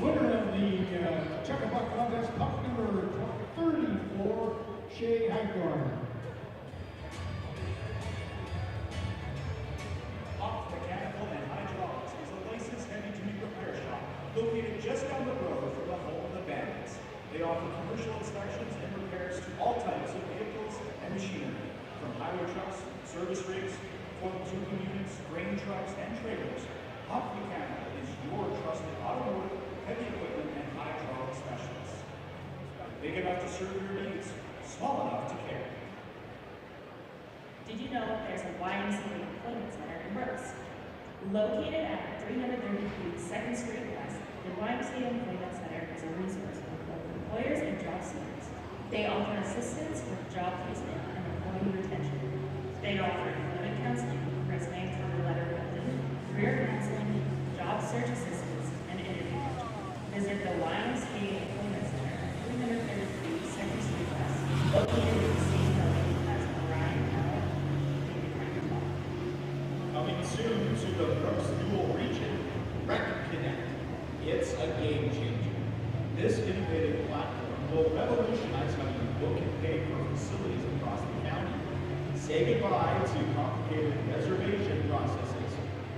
Winner of the Chuck-a-Puck contest, puck number 34, Shea Hackthorne. Hawk Mechanical and Hydraulics is a licensed heavy-duty repair shop located just down the road from the home of the Bandits. They offer commercial inspections and repairs to all types of vehicles and machinery, from highway trucks, service rigs, foil tubing units, grain trucks, and trailers. Hawk Mechanical is your trusted automotive, heavy equipment, and hydraulic specialist. Big enough to serve your needs, small enough to care. Did you know there's a YMCA Employment Center in Brooks? Located at 333 2nd Street West, the YMCA Employment Center is a resource for both employers and job seekers. They offer assistance with job placement and employee retention. They offer employment counseling, resume and cover letter writing, career counseling, job search assistance, and interview coaching. Visit the YMCA Employment Center at 333 2nd Street West, located in the same building as Orion Power. Coming soon to the Brooks Dual region, Rec Connect. It's a game changer. This innovative platform will revolutionize how you book and pay for facilities across the county. Say goodbye to complicated reservation processes.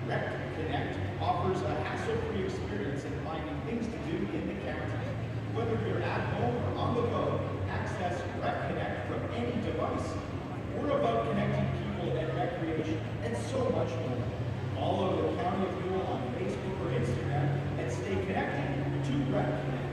Rec Connect offers a hassle-free experience in finding things to do in the county. Whether you're at home or on the go, access Rec Connect from any device. We're about connecting people and recreation and so much more. Follow the County of Newell on Facebook or Instagram and stay connected to Rec Connect.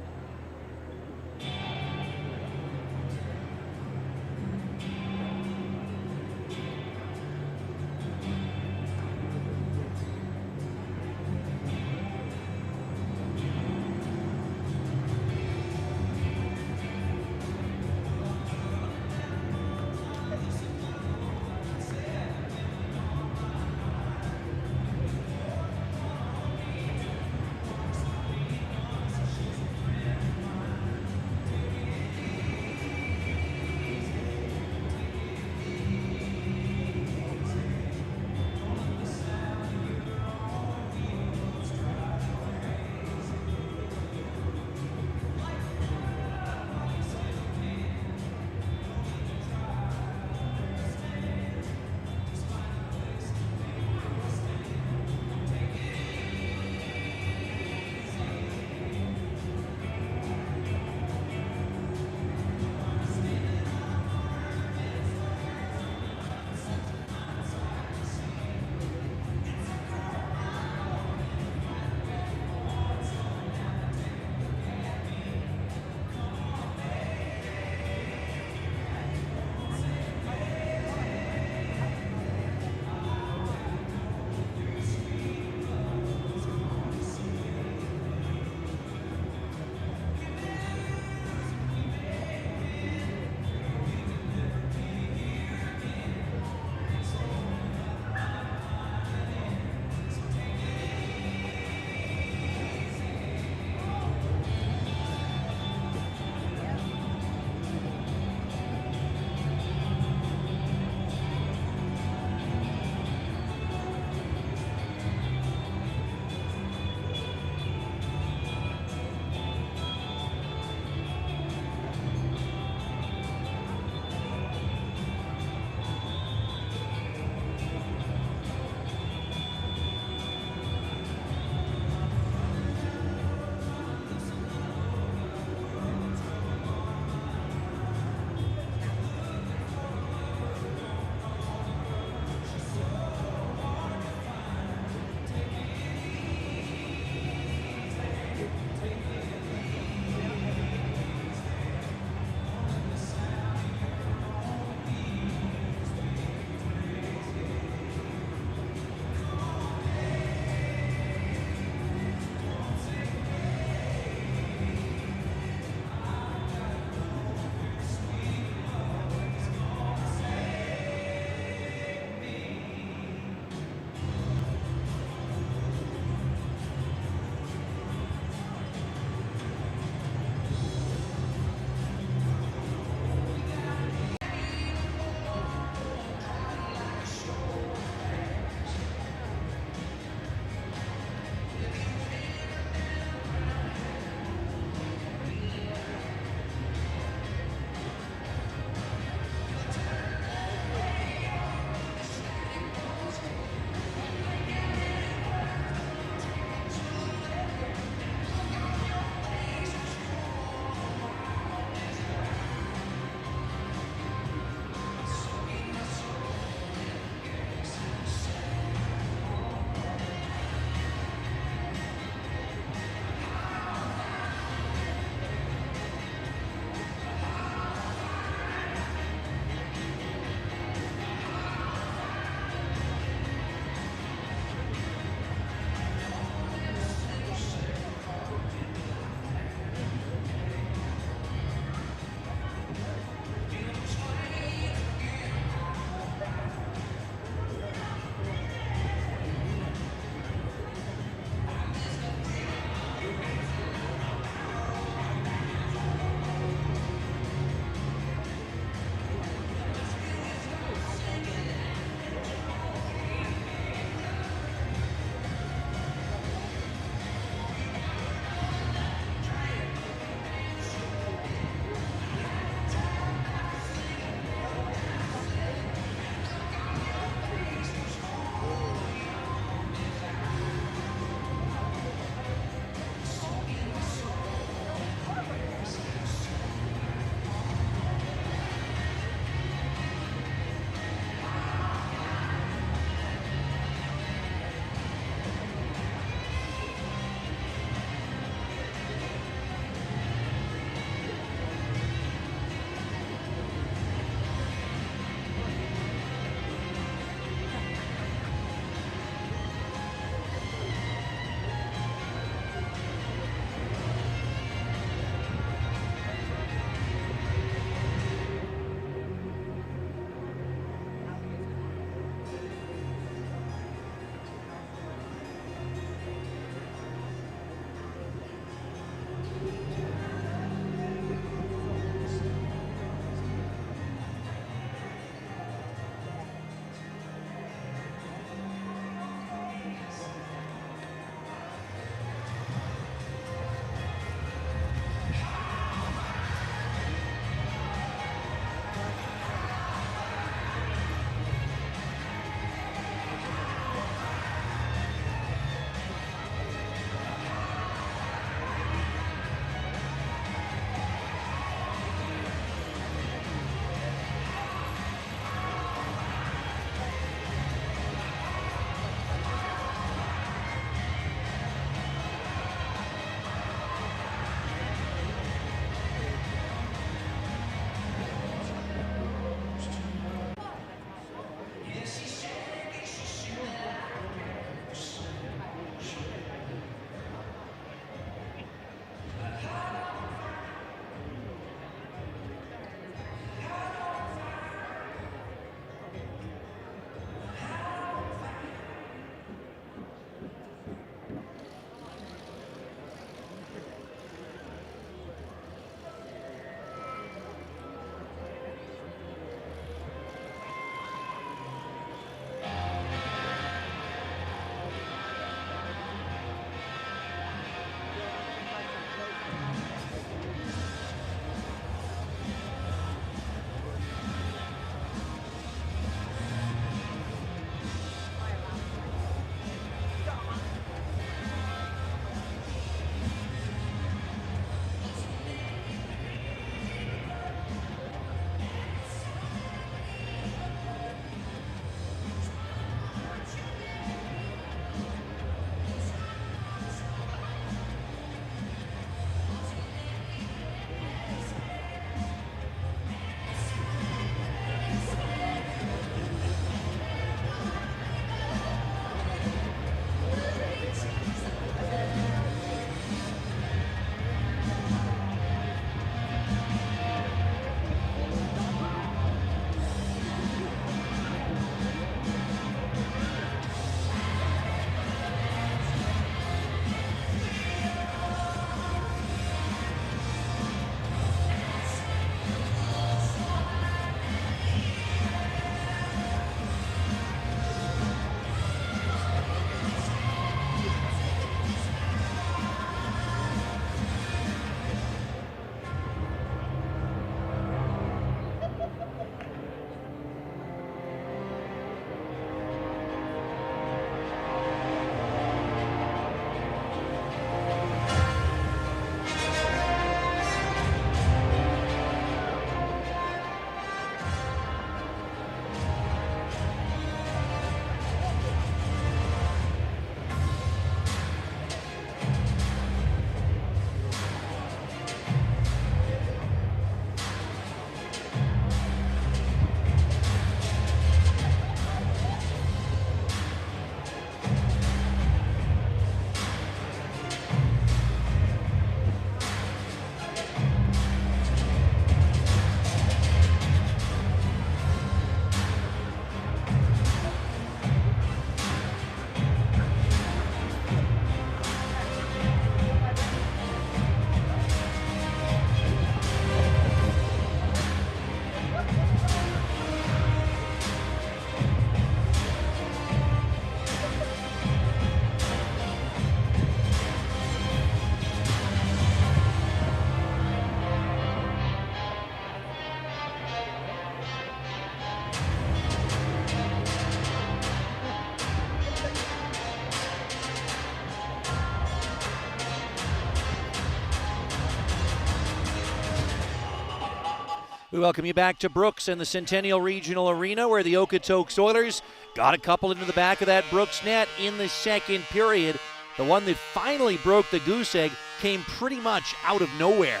We welcome you back to Brooks and the Centennial Regional Arena, where the Okotoks Oilers got a couple into the back of that Brooks net in the second period. The one that finally broke the goose egg came pretty much out of nowhere.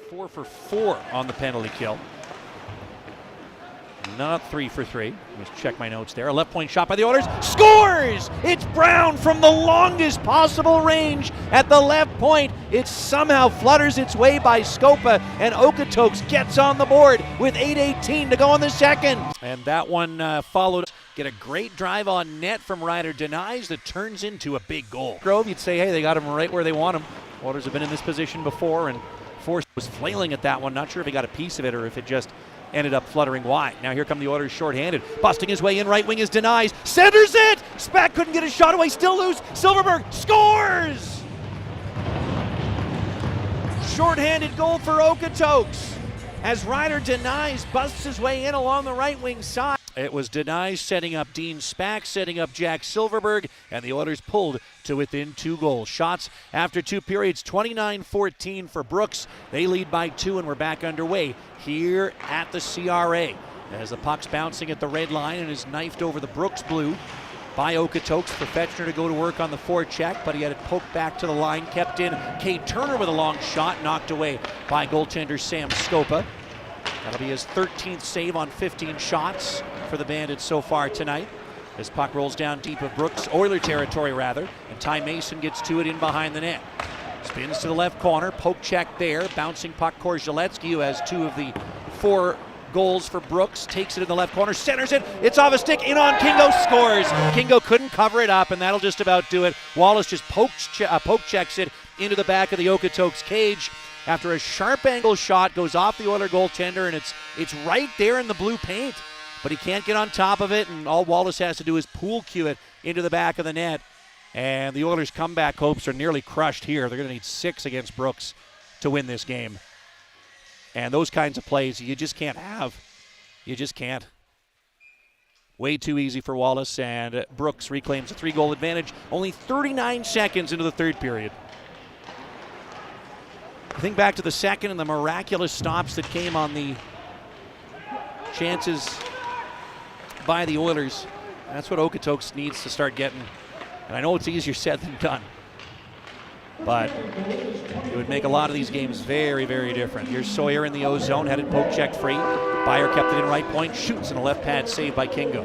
4 for 4 on the penalty kill. Not 3 for 3. Let's check my notes there. A left point shot by the Oilers. Scores! It's Brown from the longest possible range at the left point. It somehow flutters its way by Scopa, and Okotoks gets on the board with 8:18 to go in the second. And that one followed. Get a great drive on net from Ryder Denies that turns into a big goal. Grove, you'd say, hey, they got him right where they want him. Oilers have been in this position before, and Force was flailing at that one. Not sure if he got a piece of it or if it just ended up fluttering wide. Now here come the Oilers shorthanded. Busting his way in, right wing is Denies. Centers it! Spack couldn't get a shot away, still loose. Silverberg scores! Shorthanded goal for Okotoks as Ryder Denies busts his way in along the right wing side. It was Denies setting up Dean Spack, setting up Jack Silverberg, and the Oilers pulled to within 2 goals. Shots after 2 periods, 29-14 for Brooks. They lead by 2, and we're back underway here at the CRA. As the puck's bouncing at the red line and is knifed over the Brooks blue by Okotoks for Fetchner to go to work on the forecheck, but he had it poked back to the line, kept in. Cade Turner with a long shot, knocked away by goaltender Sam Scopa. That'll be his 13th save on 15 shots for the Bandits so far tonight. This puck rolls down deep of Brooks, Oiler territory rather, and Ty Mason gets to it in behind the net. Spins to the left corner, poke check there, bouncing puck Korzaletsky, who has 2 of the 4 goals for Brooks, takes it in the left corner, centers it, it's off a stick, in on Kingo, scores! Kingo couldn't cover it up, and that'll just about do it. Wallace just poke checks it into the back of the Okotoks cage after a sharp angle shot goes off the Oiler goaltender, and it's right there in the blue paint. But he can't get on top of it, and all Wallace has to do is pool cue it into the back of the net. And the Oilers' comeback hopes are nearly crushed here. They're going to need 6 against Brooks to win this game. And those kinds of plays you just can't have. You just can't. Way too easy for Wallace, and Brooks reclaims a 3-goal advantage only 39 seconds into the third period. I think back to the second and the miraculous stops that came on the chances by the Oilers. That's what Okotoks needs to start getting. And I know it's easier said than done, but it would make a lot of these games very, very different. Here's Sawyer in the O zone, had it poke checked free. Byer kept it in right point, shoots in a left pad save by Kingo.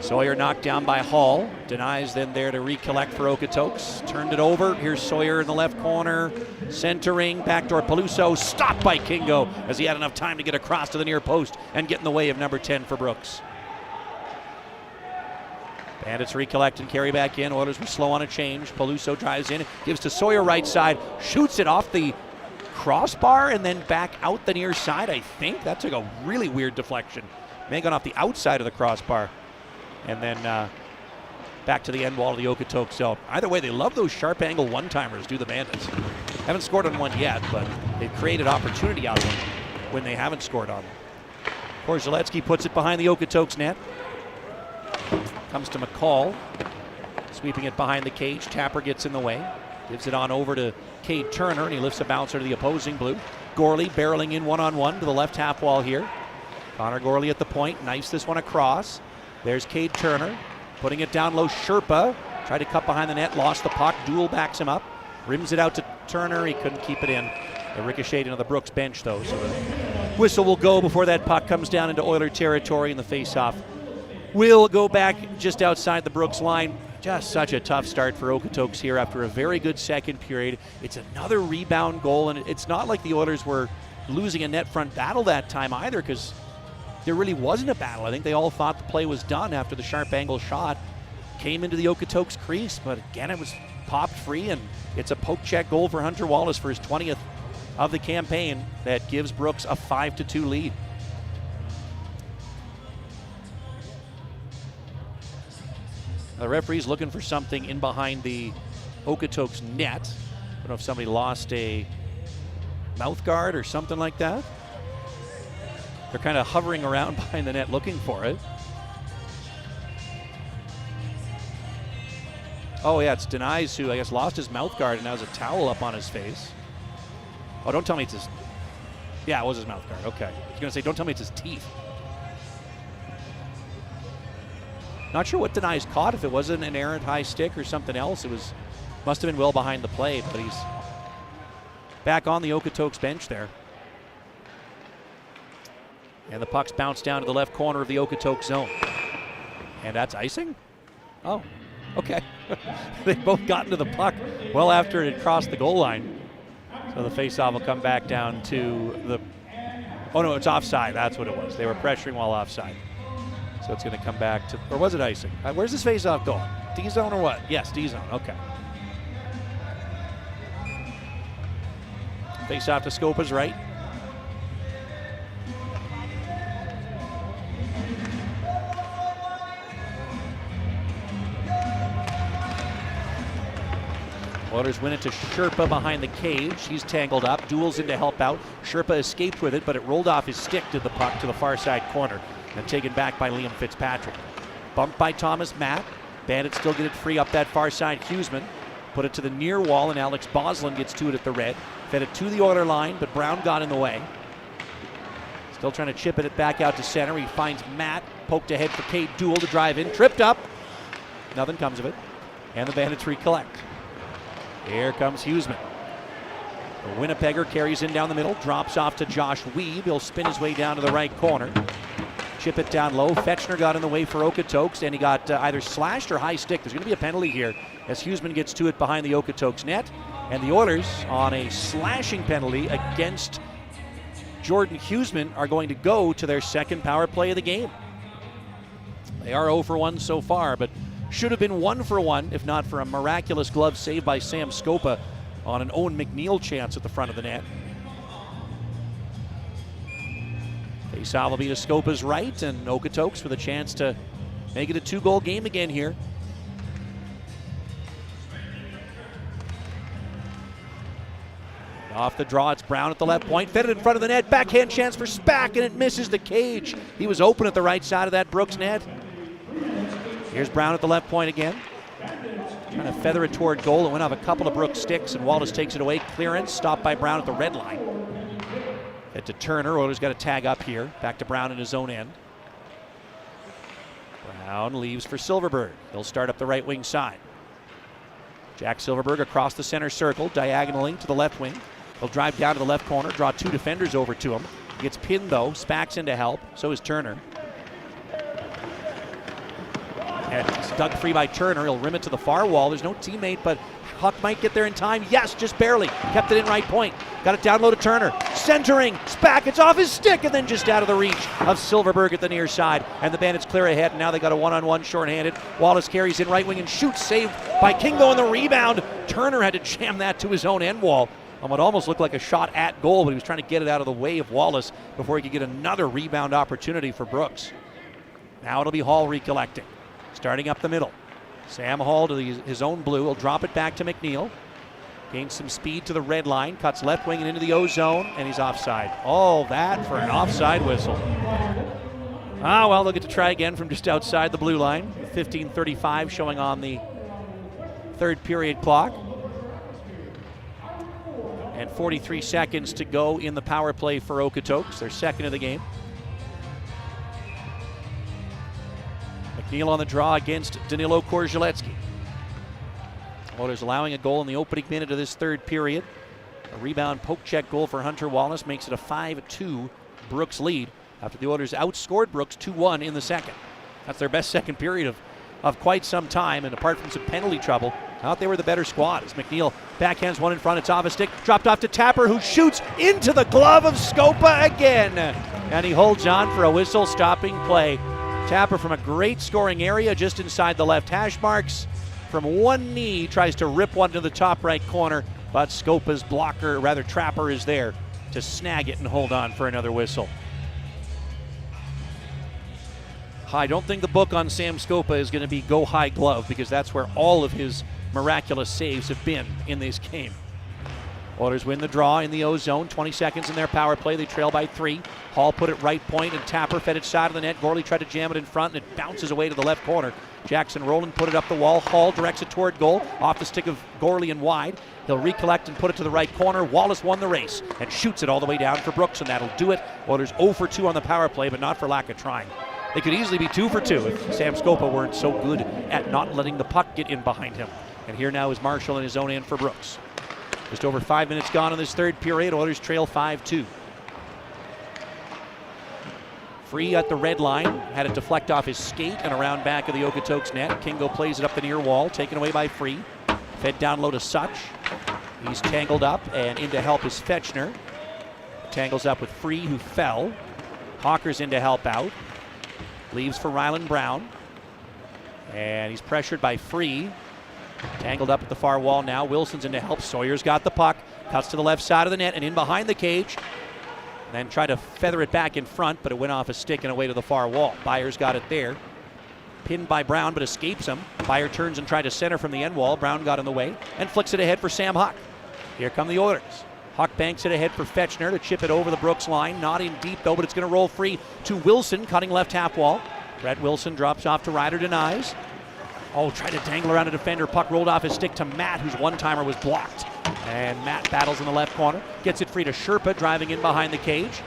Sawyer knocked down by Hall. Denies then there to recollect for Okotoks. Turned it over. Here's Sawyer in the left corner. Centering. Backdoor Peluso. Stopped by Kingo as he had enough time to get across to the near post and get in the way of number 10 for Brooks. Bandits recollect and carry back in. Oilers were slow on a change. Peluso drives in. Gives to Sawyer right side. Shoots it off the crossbar and then back out the near side, I think. That took a really weird deflection. May have gone off the outside of the crossbar. And then back to the end wall of the Okotoks zone. Either way, they love those sharp angle one-timers, do the Bandits. Haven't scored on one yet, but they've created opportunity out of them when they haven't scored on them. Korzaletsky puts it behind the Okotoks net. Comes to McCall. Sweeping it behind the cage. Tapper gets in the way. Gives it on over to Cade Turner, and he lifts a bouncer to the opposing blue. Gorley barreling in one-on-one to the left half wall here. Connor Gorley at the point. Knifes this one across. There's Cade Turner, putting it down low. Sherpa tried to cut behind the net, lost the puck. Duel backs him up, rims it out to Turner. He couldn't keep it in. It ricocheted into the Brooks bench, though, so the whistle will go before that puck comes down into Oiler territory, and the face-off will go back just outside the Brooks line. Just such a tough start for Okotoks here after a very good second period. It's another rebound goal, and it's not like the Oilers were losing a net front battle that time either, because there really wasn't a battle. I think they all thought the play was done after the sharp angle shot came into the Okotoks crease, but again, it was popped free, and it's a poke check goal for Hunter Wallace for his 20th of the campaign that gives Brooks a 5-2 lead. The referee's looking for something in behind the Okotoks net. I don't know if somebody lost a mouth guard or something like that. They're kind of hovering around behind the net looking for it. Oh yeah, it's Denies who I guess lost his mouth guard and now has a towel up on his face. Oh, don't tell me it's his... Yeah, it was his mouth guard. Okay. I was going to say, don't tell me it's his teeth. Not sure what Denai's caught. If it wasn't an errant high stick or something else, must have been well behind the plate, but he's back on the Okotoks bench there. And the puck's bounced down to the left corner of the Okotoks zone. And that's icing? Oh, okay. They both got into the puck well after it had crossed the goal line. So the faceoff will come back down to the... Oh, no, it's offside. That's what it was. They were pressuring while offside. So it's going to come back to... Or was it icing? Where's this faceoff going? D-zone or what? Yes, D-zone. Okay. Faceoff to Scopa's right. Oilers win it to Sherpa behind the cage. He's tangled up, duels in to help out. Sherpa escaped with it, but it rolled off his stick to the puck to the far side corner and taken back by Liam Fitzpatrick. Bumped by Thomas Matt. Bandits still get it free up that far side. Huseman put it to the near wall, and Alex Boslin gets to it at the red. Fed it to the Oiler line, but Brown got in the way. Still trying to chip it back out to center. He finds Matt, poked ahead for Cade Duel to drive in. Tripped up. Nothing comes of it. And the Bandits recollect. Here comes Huseman. The Winnipegger carries in down the middle, drops off to Josh Wiebe. He'll spin his way down to the right corner. Chip it down low. Fetchner got in the way for Okotoks, and he got either slashed or high stick. There's going to be a penalty here as Huseman gets to it behind the Okotoks net. And the Oilers, on a slashing penalty against Jordan Huseman, are going to go to their second power play of the game. They are 0 for 1 so far, but should have been 1 for 1 if not for a miraculous glove save by Sam Scopa on an Owen McNeil chance at the front of the net. Faceoff will be to Scopa's right, and Okotoks with a chance to make it a 2-goal game again here. Off the draw, it's Brown at the left point. Fed it in front of the net. Backhand chance for Spack, and it misses the cage. He was open at the right side of that Brooks net. Here's Brown at the left point again. Trying to feather it toward goal. It went off a couple of Brooks sticks, and Wallace takes it away. Clearance, stopped by Brown at the red line. Head to Turner. Oilers got a tag up here. Back to Brown in his own end. Brown leaves for Silverberg. He'll start up the right wing side. Jack Silverberg across the center circle, diagonally to the left wing. He'll drive down to the left corner, draw 2 defenders over to him. Gets pinned though. Spack's in to help. So is Turner. And it's dug free by Turner. He'll rim it to the far wall. There's no teammate, but Huck might get there in time. Yes, just barely. Kept it in right point. Got it down low to Turner. Centering. Spack. It's off his stick and then just out of the reach of Silverberg at the near side. And the Bandits clear ahead. And now they got a one-on-one shorthanded. Wallace carries in right wing and shoots. Saved by Kingo on the rebound. Turner had to jam that to his own end wall on what almost looked like a shot at goal, but he was trying to get it out of the way of Wallace before he could get another rebound opportunity for Brooks. Now it'll be Hall recollecting. Starting up the middle. Sam Hall to his own blue. He'll drop it back to McNeil. Gains some speed to the red line. Cuts left wing and into the O zone, and he's offside. All that for an offside whistle. Ah, well, they'll get to try again from just outside the blue line. 15:35 showing on the third period clock. And 43 seconds to go in the power play for Okotoks, their second of the game. McNeil on the draw against Danilo Korzeletsky. Oilers allowing a goal in the opening minute of this third period. A rebound poke check goal for Hunter Wallace makes it a 5-2 Brooks lead after the Oilers outscored Brooks 2-1 in the second. That's their best second period of quite some time, and apart from some penalty trouble, I thought they were the better squad as McNeil backhands one in front. It's off a stick, dropped off to Tapper, who shoots into the glove of Scopa again. And he holds on for a whistle-stopping play. Tapper from a great scoring area just inside the left hash marks. From one knee, tries to rip one to the top right corner, but Scopa's blocker, rather Trapper, is there to snag it and hold on for another whistle. I don't think the book on Sam Scopa is going to be go high glove, because that's where all of his miraculous saves have been in this game. Oilers win the draw in the O-zone. 20 seconds in their power play. They trail by 3. Hall put it right point, and Tapper fed it side of the net. Gorley tried to jam it in front, and it bounces away to the left corner. Jackson Rowland put it up the wall. Hall directs it toward goal. Off the stick of Gorley and wide. He'll recollect and put it to the right corner. Wallace won the race and shoots it all the way down for Brooks, and that'll do it. Oilers 0 for 2 on the power play, but not for lack of trying. They could easily be 2 for 2 if Sam Scopa weren't so good at not letting the puck get in behind him. And here now is Marshall in his own end for Brooks. Just over 5 minutes gone in this third period. Oilers trail 5-2. Free at the red line. Had it deflect off his skate and around back of the Okotoks net. Kingo plays it up the near wall. Taken away by Free. Fed down low to Such. He's tangled up, and in to help is Fetchner. Tangles up with Free, who fell. Hawker's in to help out. Leaves for Ryland Brown. And he's pressured by Free. Tangled up at the far wall now. Wilson's in to help. Sawyer's got the puck. Cuts to the left side of the net and in behind the cage. And then tried to feather it back in front, but it went off a stick and away to the far wall. Byers got it there. Pinned by Brown, but escapes him. Byer turns and tried to center from the end wall. Brown got in the way and flicks it ahead for Sam Huck. Here come the Oilers. Huck banks it ahead for Fetchner to chip it over the Brooks line. Not in deep though, but it's going to roll free to Wilson, cutting left half wall. Brett Wilson drops off to Ryder, denies. Oh, tried to dangle around a defender. Puck rolled off his stick to Matt, whose one-timer was blocked. And Matt battles in the left corner. Gets it free to Sherpa, driving in behind the cage.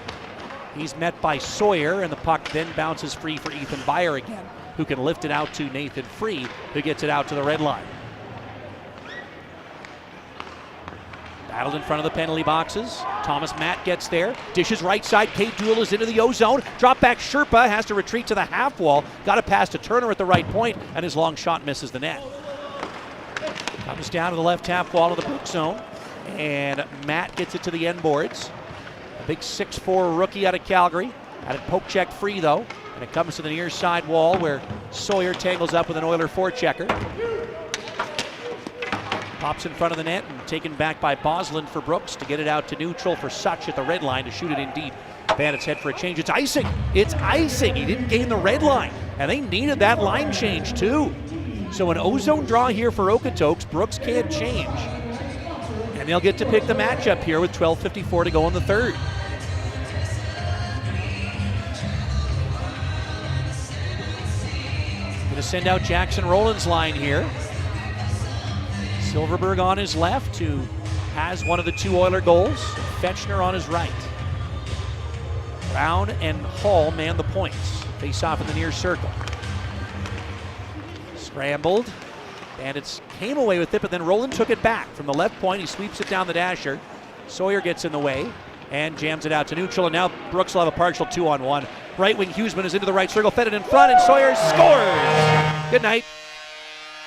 He's met by Sawyer, and the puck then bounces free for Ethan Byer again, who can lift it out to Nathan Free, who gets it out to the red line. Battled in front of the penalty boxes. Thomas Matt gets there. Dishes right side. Kate Dooley is into the O-zone. Drop back Sherpa. Has to retreat to the half wall. Got a pass to Turner at the right point, and his long shot misses the net. Comes down to the left half wall of the Brooks zone. And Matt gets it to the end boards. A big 6'4" rookie out of Calgary. Had it poke check free though. And it comes to the near side wall where Sawyer tangles up with an Oiler forechecker. Pops in front of the net and taken back by Boslin for Brooks to get it out to neutral for Such at the red line to shoot it in deep. Bandits head for a change. It's icing. It's icing. He didn't gain the red line. And they needed that line change too. So an O-zone draw here for Okotoks. Brooks can't change. And they'll get to pick the matchup here with 12:54 to go in the third. Going to send out Jackson Rowland's line here. Silverberg on his left, who has one of the 2 Oiler goals. Fetchner on his right. Brown and Hall man the points. Face off in the near circle. Scrambled. Bandits came away with it, but then Rowland took it back. From the left point, he sweeps it down the dasher. Sawyer gets in the way and jams it out to neutral, and now Brooks will have a partial 2-on-1. Right wing Huseman is into the right circle, fed it in front, and Sawyer scores! Good night.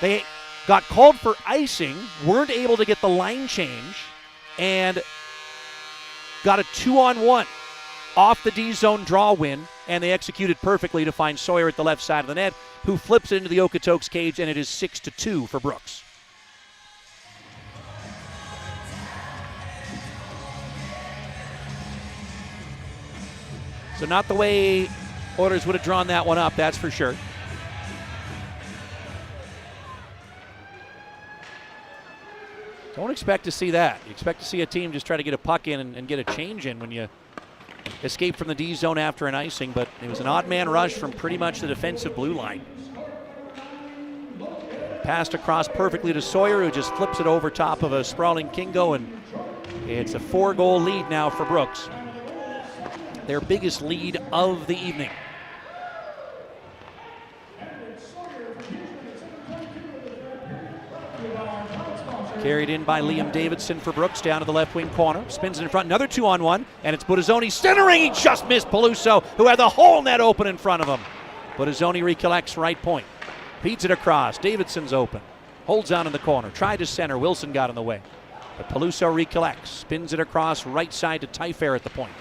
They got called for icing, weren't able to get the line change, and got a 2-on-1 off the D-zone draw win, and they executed perfectly to find Sawyer at the left side of the net, who flips it into the Okotoks cage, and it is 6-2 for Brooks. So not the way Oilers would have drawn that one up, that's for sure. Don't expect to see that. You expect to see a team just try to get a puck in and get a change in when you escape from the D zone after an icing, but it was an odd man rush from pretty much the defensive blue line. Passed across perfectly to Sawyer, who just flips it over top of a sprawling Kingo, and it's a 4-goal lead now for Brooks. Their biggest lead of the evening. Carried in by Liam Davidson for Brooks down to the left wing corner. Spins it in front, another 2-on-1, and it's Buttazzoni centering. He just missed Peluso, who had the whole net open in front of him. Buttazzoni recollects right point. Feeds it across. Davidson's open. Holds on in the corner. Tried to center. Wilson got in the way. But Peluso recollects. Spins it across right side to Tyfair at the point.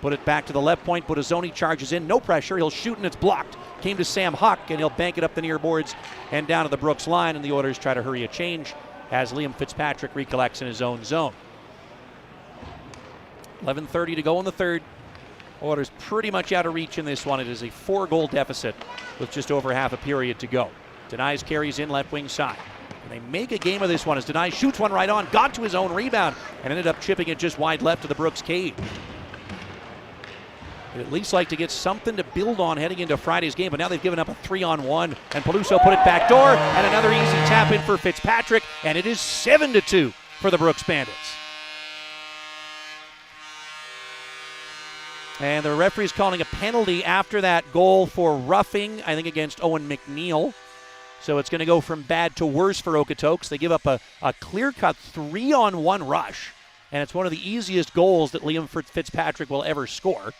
Put it back to the left point. Buttazzoni charges in. No pressure. He'll shoot and it's blocked. Came to Sam Huck, and he'll bank it up the near boards and down to the Brooks line, and the Oilers try to hurry a change as Liam Fitzpatrick recollects in his own zone. 11:30 to go in the third. Oilers pretty much out of reach in this one. It is a 4-goal deficit with just over half a period to go. Denies, carries in left wing side. They make a game of this one as Denai shoots one right on, got to his own rebound, and ended up chipping it just wide left to the Brooks cage. They'd at least like to get something to build on heading into Friday's game, but now they've given up a 3-on-1, and Peluso put it back door, and another easy tap in for Fitzpatrick, and it is 7-2 for the Brooks Bandits. And the referee's calling a penalty after that goal for roughing, I think against Owen McNeil. So it's going to go from bad to worse for Okotoks. They give up a clear-cut 3-on-1 rush, and it's one of the easiest goals that Liam Fitzpatrick will ever score.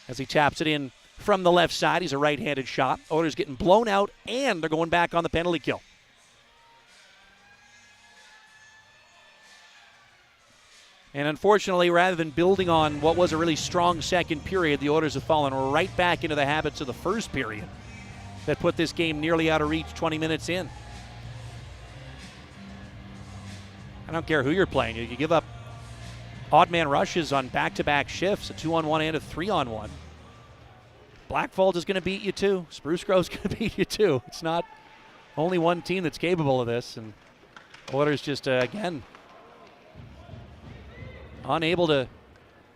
As he taps it in from the left side, he's a right-handed shot. Oilers getting blown out, and they're going back on the penalty kill. And unfortunately, rather than building on what was a really strong second period, the Oilers have fallen right back into the habits of the first period that put this game nearly out of reach 20 minutes in. I don't care who you're playing. You give up odd man rushes on back-to-back shifts, a 2-on-1 and a 3-on-1. Blackfalds is going to beat you too. Spruce Grove's going to beat you too. It's not only one team that's capable of this, and Oilers just, again, unable to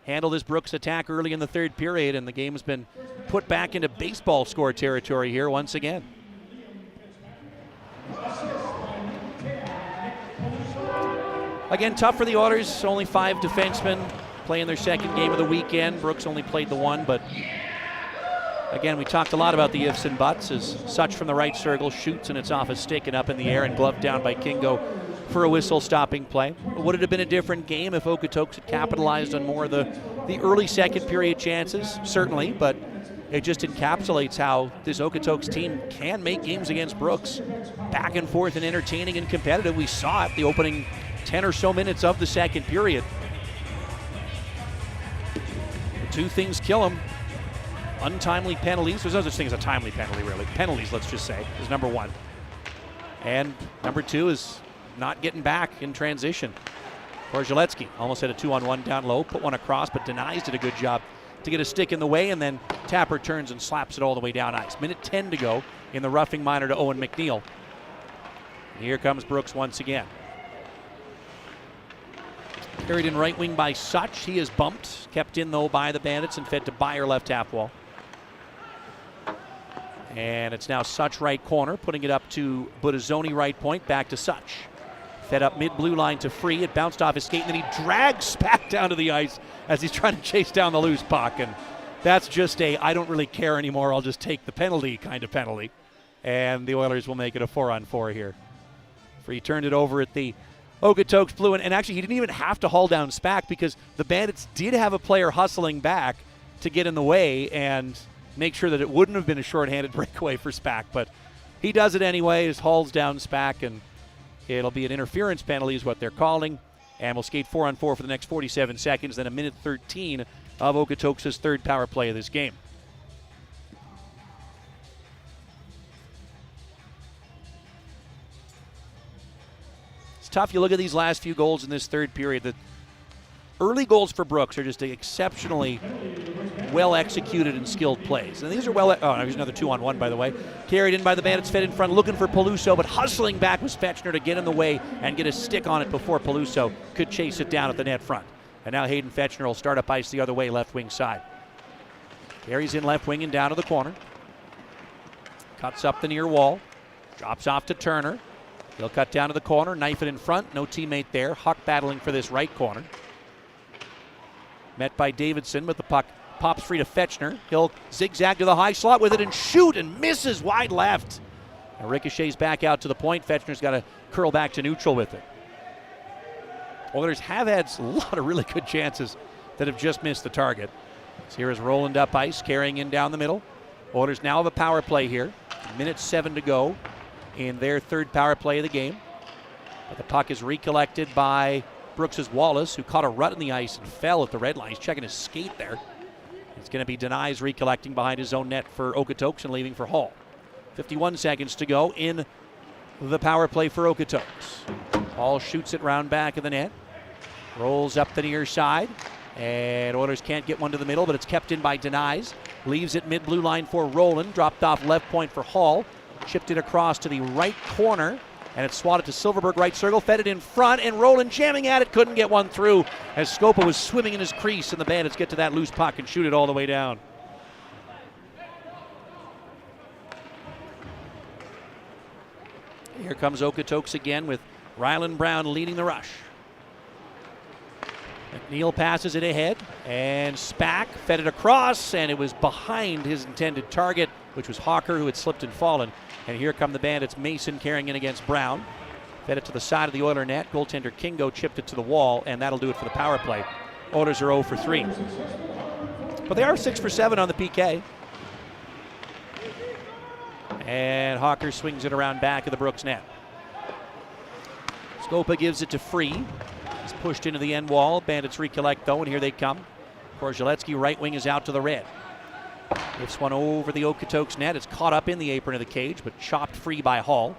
handle this Brooks attack early in the third period, and the game has been put back into baseball score territory here once again. Again, tough for the Oilers. Only 5 defensemen playing their second game of the weekend. Brooks only played the one, but again, we talked a lot about the ifs and buts as Such from the right circle shoots and it's off a stick and up in the air and gloved down by Kingo for a whistle-stopping play. Would it have been a different game if Okotoks had capitalized on more of the early second period chances? Certainly, but it just encapsulates how this Okotoks team can make games against Brooks back and forth and entertaining and competitive. We saw it the opening 10 or so minutes of the second period. Two things kill them. Untimely penalties. There's no such thing as a timely penalty, really. Penalties, let's just say, is number one. And number two is not getting back in transition. Korzaletsky almost had a 2-on-1 down low, put one across, but Denies did a good job to get a stick in the way, and then Tapper turns and slaps it all the way down ice. Minute 10 to go in the roughing minor to Owen McNeil. And here comes Brooks once again. Carried in right wing by Such. He is bumped, kept in though by the Bandits and fed to Byer left half wall. And it's now Such right corner, putting it up to Budazzoni right point, back to Such. Fed up mid-blue line to Free. It bounced off his skate, and then he drags back down to the ice as he's trying to chase down the loose puck. And that's just a I don't really care anymore, I'll just take the penalty kind of penalty. And the Oilers will make it a 4-on-4 here. Free turned it over at the Okotoks blue, and actually he didn't even have to haul down Spack because the Bandits did have a player hustling back to get in the way and make sure that it wouldn't have been a shorthanded breakaway for Spack, but he does it anyways, hauls down Spack, and it'll be an interference penalty is what they're calling, and we'll skate 4-on-4 for the next 47 seconds, then a minute 13 of Okotoks' third power play of this game. Tough. You look at these last few goals in this third period. The early goals for Brooks are just exceptionally well executed and skilled plays. And these are here's another 2-on-1, by the way. Carried in by the Bandits, fed in front, looking for Peluso, but hustling back was Fetchner to get in the way and get a stick on it before Peluso could chase it down at the net front. And now Hayden Fetchner will start up ice the other way, left wing side. Carries in left wing and down to the corner. Cuts up the near wall. Drops off to Turner. He'll cut down to the corner, knife it in front, no teammate there. Huck battling for this right corner. Met by Davidson, but the puck pops free to Fetchner. He'll zigzag to the high slot with it and shoot and misses wide left. And ricochets back out to the point. Fetchner's got to curl back to neutral with it. Oilers have had a lot of really good chances that have just missed the target. So here is Roland up ice, carrying in down the middle. Oilers now have a power play here. Minute 7 to go in their third power play of the game. But the puck is recollected by Brooks' Wallace, who caught a rut in the ice and fell at the red line. He's checking his skate there. It's going to be Denies recollecting behind his own net for Okotoks and leaving for Hall. 51 seconds to go in the power play for Okotoks. Hall shoots it round back of the net. Rolls up the near side. And Oilers can't get one to the middle, but it's kept in by Denies. Leaves it mid-blue line for Roland. Dropped off left point for Hall. Chipped it across to the right corner and it's swatted to Silverberg right circle, fed it in front, and Roland jamming at it, couldn't get one through as Scopa was swimming in his crease, and the Bandits get to that loose puck and shoot it all the way down. Here comes Okotoks again with Rylan Brown leading the rush. McNeil passes it ahead, and Spack fed it across, and it was behind his intended target, which was Hawker, who had slipped and fallen. And here come the Bandits. Mason carrying in against Brown. Fed it to the side of the Oiler net. Goaltender Kingo chipped it to the wall, and that'll do it for the power play. Oilers are 0 for 3. But they are 6 for 7 on the PK. And Hawker swings it around back of the Brooks net. Scopa gives it to Free. He's pushed into the end wall. Bandits recollect though, and here they come. Korzaletsky, right wing, is out to the red. Lifts one over the Okotoks net. It's caught up in the apron of the cage, but chopped free by Hall.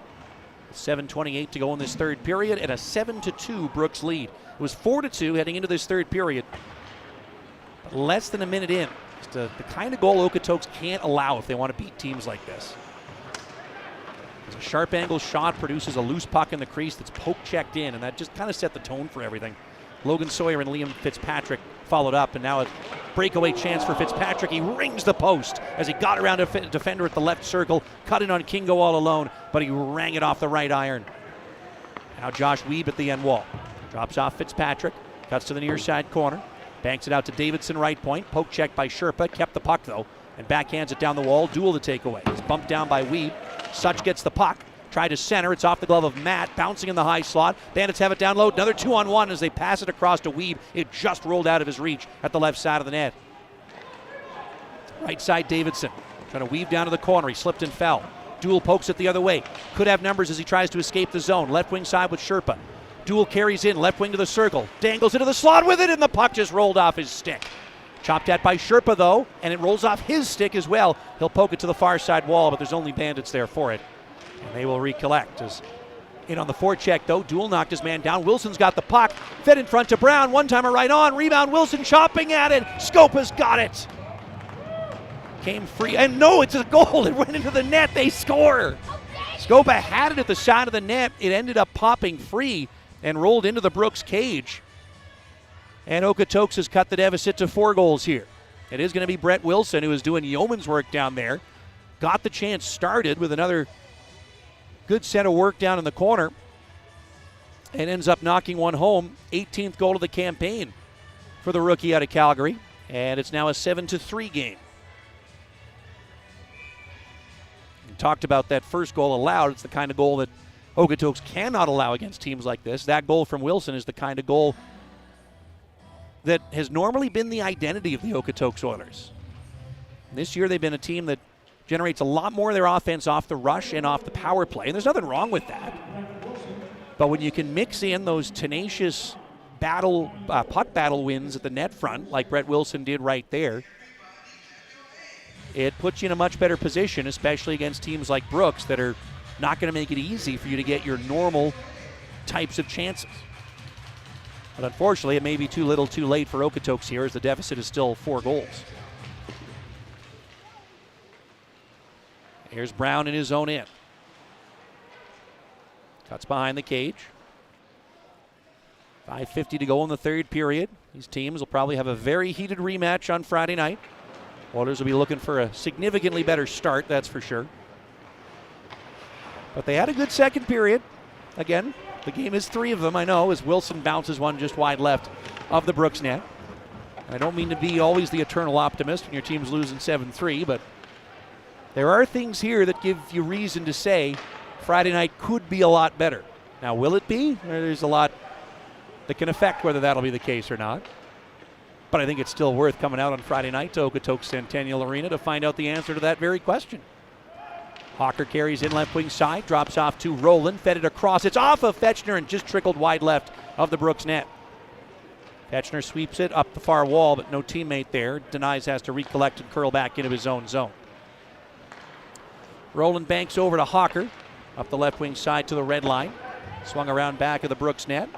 7:28 to go in this third period, and a 7-2 Brooks lead. It was 4-2 heading into this third period. But less than a minute in. It's the kind of goal Okotoks can't allow if they want to beat teams like this. It's a sharp angle shot, produces a loose puck in the crease that's poke checked in, and that just kind of set the tone for everything. Logan Sawyer and Liam Fitzpatrick followed up, and now a breakaway chance for Fitzpatrick. He rings the post as he got around a defender at the left circle, cut in on Kingo all alone, but he rang it off the right iron. Now Josh Wiebe at the end wall. Drops off Fitzpatrick, cuts to the near side corner, banks it out to Davidson right point, poke check by Sherpa, kept the puck though, and backhands it down the wall. Duel the takeaway. It's bumped down by Wiebe. Such gets the puck. Tried to center. It's off the glove of Matt. Bouncing in the high slot. Bandits have it down low. Another 2-on-1 as they pass it across to Wiebe. It just rolled out of his reach at the left side of the net. Right side Davidson. Trying to weave down to the corner. He slipped and fell. Duel pokes it the other way. Could have numbers as he tries to escape the zone. Left wing side with Sherpa. Duel carries in. Left wing to the circle. Dangles into the slot with it, and the puck just rolled off his stick. Chopped at by Sherpa though, and it rolls off his stick as well. He'll poke it to the far side wall, but there's only Bandits there for it. And they will recollect. As in on the forecheck though, Duel knocked his man down. Wilson's got the puck. Fed in front to Brown. One-timer right on. Rebound Wilson chopping at it. Scopa's got it. Came free. And no, it's a goal. It went into the net. They score. Scopa had it at the side of the net. It ended up popping free and rolled into the Brooks cage. And Okotoks has cut the deficit to 4 goals here. It is going to be Brett Wilson, who is doing yeoman's work down there. Got the chance started with another good set of work down in the corner and ends up knocking one home. 18th goal of the campaign for the rookie out of Calgary. And it's now a 7-3 game. We talked about that first goal allowed. It's the kind of goal that Okotoks cannot allow against teams like this. That goal from Wilson is the kind of goal that has normally been the identity of the Okotoks Oilers. This year they've been a team that generates a lot more of their offense off the rush and off the power play, and there's nothing wrong with that. But when you can mix in those tenacious puck battle wins at the net front, like Brett Wilson did right there, it puts you in a much better position, especially against teams like Brooks that are not going to make it easy for you to get your normal types of chances. But unfortunately, it may be too little too late for Okotoks here as the deficit is still 4 goals. Here's Brown in his own end. Cuts behind the cage. 5:50 to go in the third period. These teams will probably have a very heated rematch on Friday night. Oilers will be looking for a significantly better start, that's for sure. But they had a good second period. Again, the game is 3 of them, I know, as Wilson bounces one just wide left of the Brooks net. I don't mean to be always the eternal optimist when your team's losing 7-3, but there are things here that give you reason to say Friday night could be a lot better. Now, will it be? There's a lot that can affect whether that'll be the case or not. But I think it's still worth coming out on Friday night to Okotoks Centennial Arena to find out the answer to that very question. Hawker carries in left wing side, drops off to Roland, fed it across. It's off of Fetchner and just trickled wide left of the Brooks net. Fetchner sweeps it up the far wall, but no teammate there. Denies has to recollect and curl back into his own zone. Roland banks over to Hawker, up the left wing side to the red line. Swung around back of the Brooks net.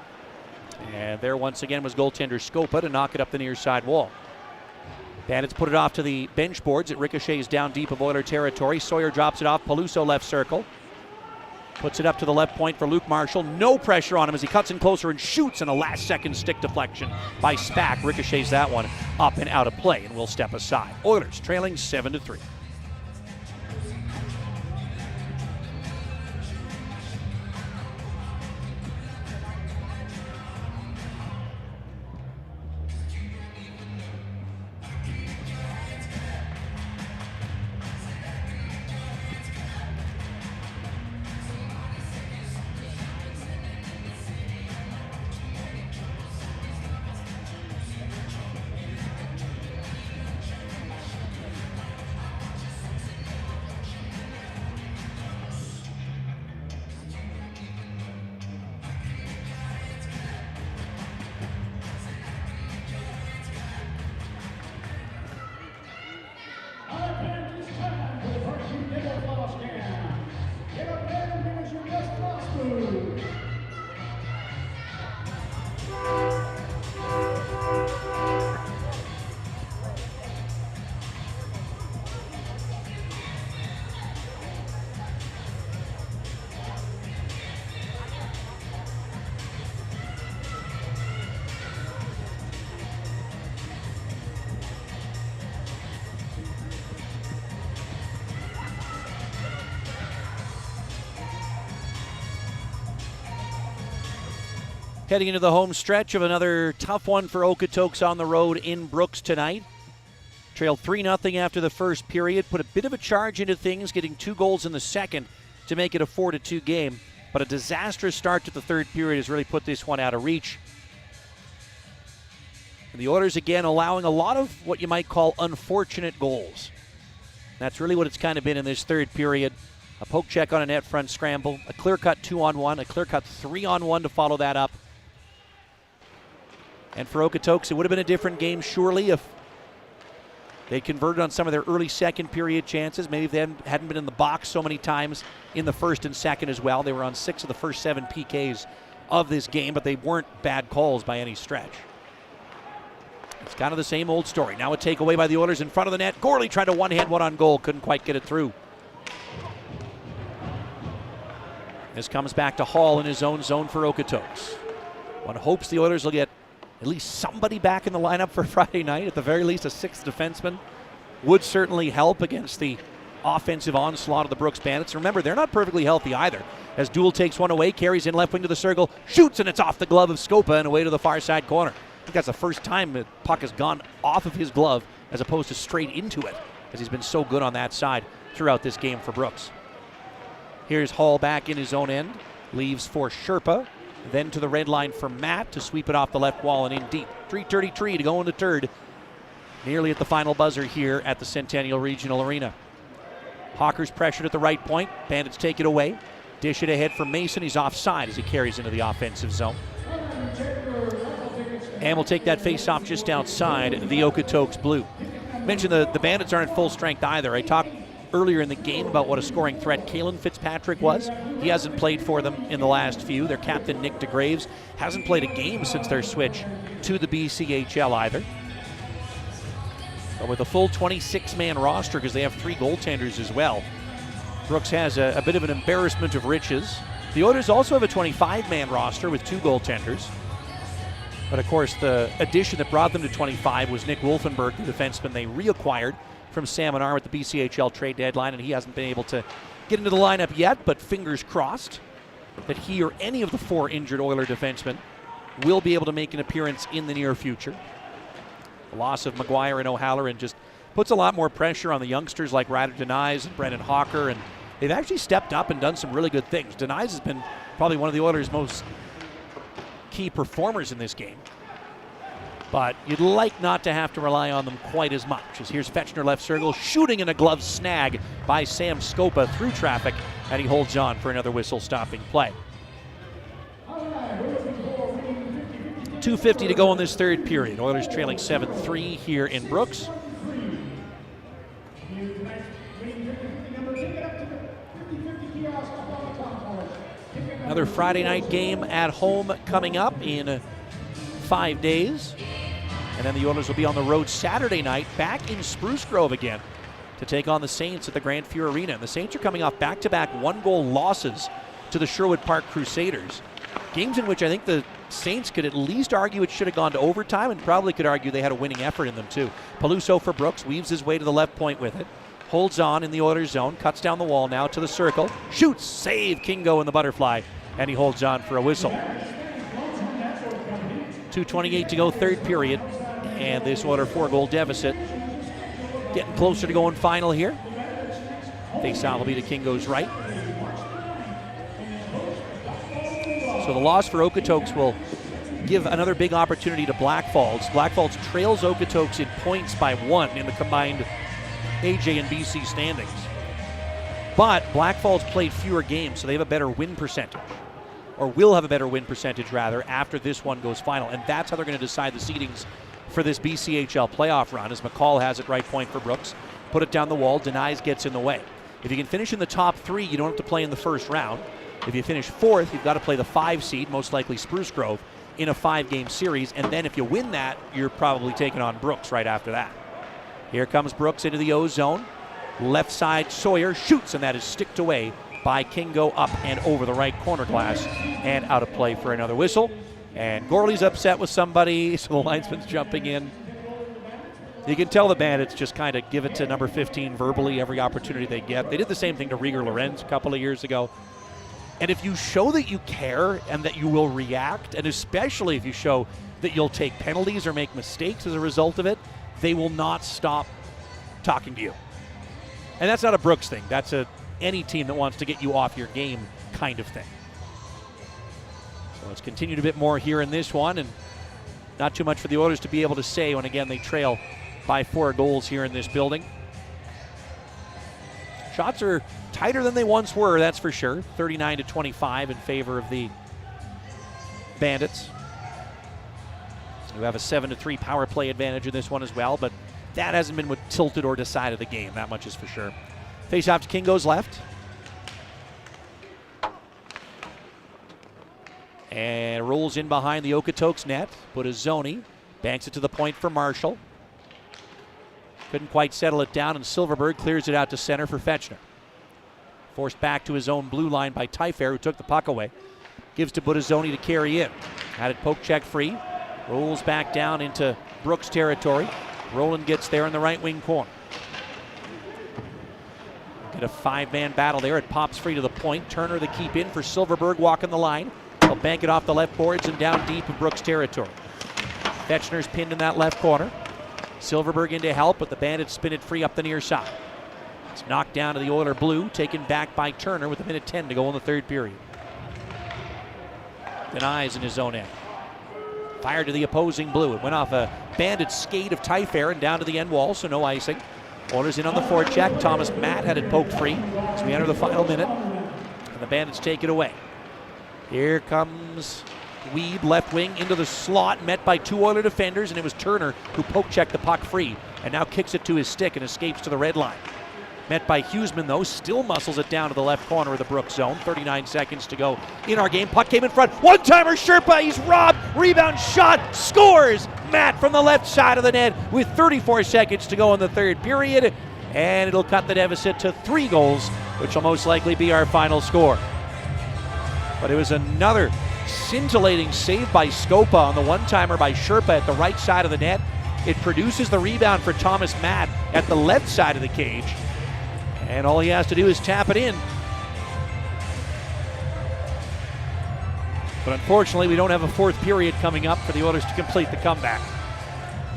And there once again was goaltender Scopa to knock it up the near side wall. Bandits put it off to the bench boards. It ricochets down deep of Oiler territory. Sawyer drops it off. Peluso left circle. Puts it up to the left point for Luke Marshall. No pressure on him as he cuts in closer and shoots, and a last-second stick deflection by Spack ricochets that one up and out of play and will step aside. Oilers trailing 7-3. Heading into the home stretch of another tough one for Okotoks on the road in Brooks tonight. Trailed 3-0 after the first period. Put a bit of a charge into things, getting 2 goals in the second to make it a 4-2 game. But a disastrous start to the third period has really put this one out of reach. And the Oilers again allowing a lot of what you might call unfortunate goals. That's really what it's kind of been in this third period. A poke check on a net front scramble, a clear-cut 2-on-1, a clear-cut 3-on-1 to follow that up. And for Okotoks, it would have been a different game, surely, if they converted on some of their early second period chances. Maybe if they hadn't been in the box so many times in the first and second as well. They were on 6 of the first 7 PKs of this game, but they weren't bad calls by any stretch. It's kind of the same old story. Now a takeaway by the Oilers in front of the net. Gorley tried to one-hand one on goal, couldn't quite get it through. This comes back to Hall in his own zone for Okotoks. One hopes the Oilers will get at least somebody back in the lineup for Friday night. At the very least, a 6th defenseman would certainly help against the offensive onslaught of the Brooks Bandits. Remember, they're not perfectly healthy either. As Duel takes one away, carries in left wing to the circle, shoots, and it's off the glove of Scopa and away to the far side corner. I think that's the first time the puck has gone off of his glove as opposed to straight into it, as he's been so good on that side throughout this game for Brooks. Here's Hall back in his own end, leaves for Sherpa. Then to the red line for Matt to sweep it off the left wall and in deep. 3:33 to go in the third. Nearly at the final buzzer here at the Centennial Regional Arena. Hawker's pressured at the right point. Bandits take it away. Dish it ahead for Mason. He's offside as he carries into the offensive zone. And we'll take that face-off just outside the Okotoks blue. Mentioned the Bandits aren't at full strength either. I talked earlier in the game about what a scoring threat Kalen Fitzpatrick was. He hasn't played for them in the last few. Their captain, Nick DeGraves, hasn't played a game since their switch to the BCHL either. But with a full 26-man roster, because they have 3 goaltenders as well, Brooks has a bit of an embarrassment of riches. The Oilers also have a 25-man roster with 2 goaltenders. But of course, the addition that brought them to 25 was Nick Wolfenberg, the defenseman they reacquired from Salmon Arm at the BCHL trade deadline, and he hasn't been able to get into the lineup yet, but fingers crossed that he or any of the 4 injured Oiler defensemen will be able to make an appearance in the near future. The loss of McGuire and O'Halloran just puts a lot more pressure on the youngsters like Ryder Denies and Brendan Hawker, and they've actually stepped up and done some really good things. Denies has been probably one of the Oilers' most key performers in this game. But you'd like not to have to rely on them quite as much. As here's Fetchner left circle, shooting in a glove snag by Sam Scopa through traffic, and he holds on for another whistle-stopping play. 2:50 to go in this third period. Oilers trailing 7-3 here in Brooks. Another Friday night game at home coming up in 5 days. And then the Oilers will be on the road Saturday night back in Spruce Grove again to take on the Saints at the Grand Few Arena. And the Saints are coming off back-to-back 1-goal losses to the Sherwood Park Crusaders. Games in which I think the Saints could at least argue it should have gone to overtime, and probably could argue they had a winning effort in them too. Peluso for Brooks, weaves his way to the left point with it. Holds on in the Oilers zone, cuts down the wall now to the circle. Shoots, save Kingo in the butterfly, and he holds on for a whistle. 2:28 to go, third period, and this Oiler 4-goal deficit getting closer to going final here. Face-off will be to Kingo's right. So the loss for Okotoks will give another big opportunity to Black Falls. Black Falls trails Okotoks in points by 1 in the combined AJ and BC standings. But Black Falls played fewer games, so they have a better win percentage. Or will have a better win percentage, rather, after this one goes final. And that's how they're going to decide the seedings for this BCHL playoff run, as McCall has it right point for Brooks. Put it down the wall, denies, gets in the way. If you can finish in the top 3, you don't have to play in the first round. If you finish 4th, you've got to play the 5 seed, most likely Spruce Grove, in a 5-game series. And then if you win that, you're probably taking on Brooks right after that. Here comes Brooks into the O zone. Left side, Sawyer shoots, and that is sticked away by Kingo, up and over the right corner glass, and out of play for another whistle. And Gorley's upset with somebody, so the linesman's jumping in. You can tell the Bandits just kind of give it to number 15 verbally every opportunity they get. They did the same thing to Rieger Lorenz a couple of years ago. And if you show that you care and that you will react, and especially if you show that you'll take penalties or make mistakes as a result of it, they will not stop talking to you. And that's not a Brooks thing. That's any team that wants to get you off your game kind of thing. So it's continued a bit more here in this one, and not too much for the Oilers to be able to say when, again, they trail by 4 goals here in this building. Shots are tighter than they once were, that's for sure. 39-25 in favor of the Bandits, who have a 7-3 power play advantage in this one as well, but that hasn't been what tilted or decided the game, that much is for sure. Face off to Kingo's left. And rolls in behind the Okotoks net. Buttazzoni banks it to the point for Marshall. Couldn't quite settle it down, and Silverberg clears it out to center for Fetchner. Forced back to his own blue line by Tyfair, who took the puck away. Gives to Buttazzoni to carry in. Had it poke check free. Rolls back down into Brooks territory. Roland gets there in the right wing corner. Get a 5-man battle there. It pops free to the point. Turner the keep in for Silverberg walking the line. He'll bank it off the left boards and down deep in Brooks territory. Fetchner's pinned in that left corner. Silverberg in to help, but the Bandits spin it free up the near side. It's knocked down to the Oiler blue, taken back by Turner with 1:10 to go in the third period. Denies in his own end. Fired to the opposing blue. It went off a Bandit skate of Tyfair and down to the end wall, so no icing. Oilers in on the forecheck. Thomas Matt had it poked free as we enter the final minute, and the Bandits take it away. Here comes Weed, left wing, into the slot, met by 2 Oiler defenders, and it was Turner who poke-checked the puck free and now kicks it to his stick and escapes to the red line. Met by Huseman, though, still muscles it down to the left corner of the Brooks zone. 39 seconds to go in our game. Puck came in front. One-timer, Sherpa, he's robbed. Rebound shot, scores! Matt from the left side of the net with 34 seconds to go in the third period, and it'll cut the deficit to 3 goals, which will most likely be our final score. But it was another scintillating save by Scopa on the one-timer by Sherpa at the right side of the net. It produces the rebound for Thomas Matt at the left side of the cage, and all he has to do is tap it in. But unfortunately, we don't have a 4th period coming up for the Oilers to complete the comeback.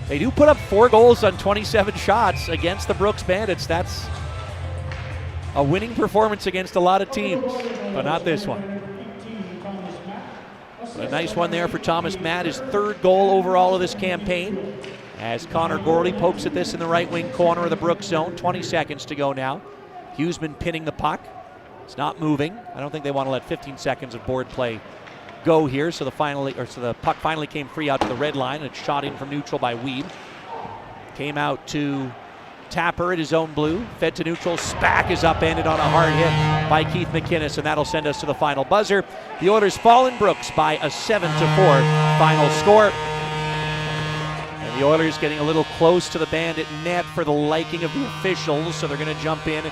They do put up 4 goals on 27 shots against the Brooks Bandits. That's a winning performance against a lot of teams, but not this one. But a nice one there for Thomas Matt, his 3rd goal overall of this campaign, as Connor Gorley pokes at this in the right wing corner of the Brooks zone. 20 seconds to go now. Huseman pinning the puck. It's not moving. I don't think they want to let 15 seconds of board play go here, so the puck finally came free out to the red line, and it's shot in from neutral by Weed. Came out to Tapper at his own blue, fed to neutral. Spack is upended on a hard hit by Keith McInnes, and that'll send us to the final buzzer. The Oilers fall in Brooks by a 7-4 final score. And the Oilers getting a little close to the Bandit net for the liking of the officials, so they're going to jump in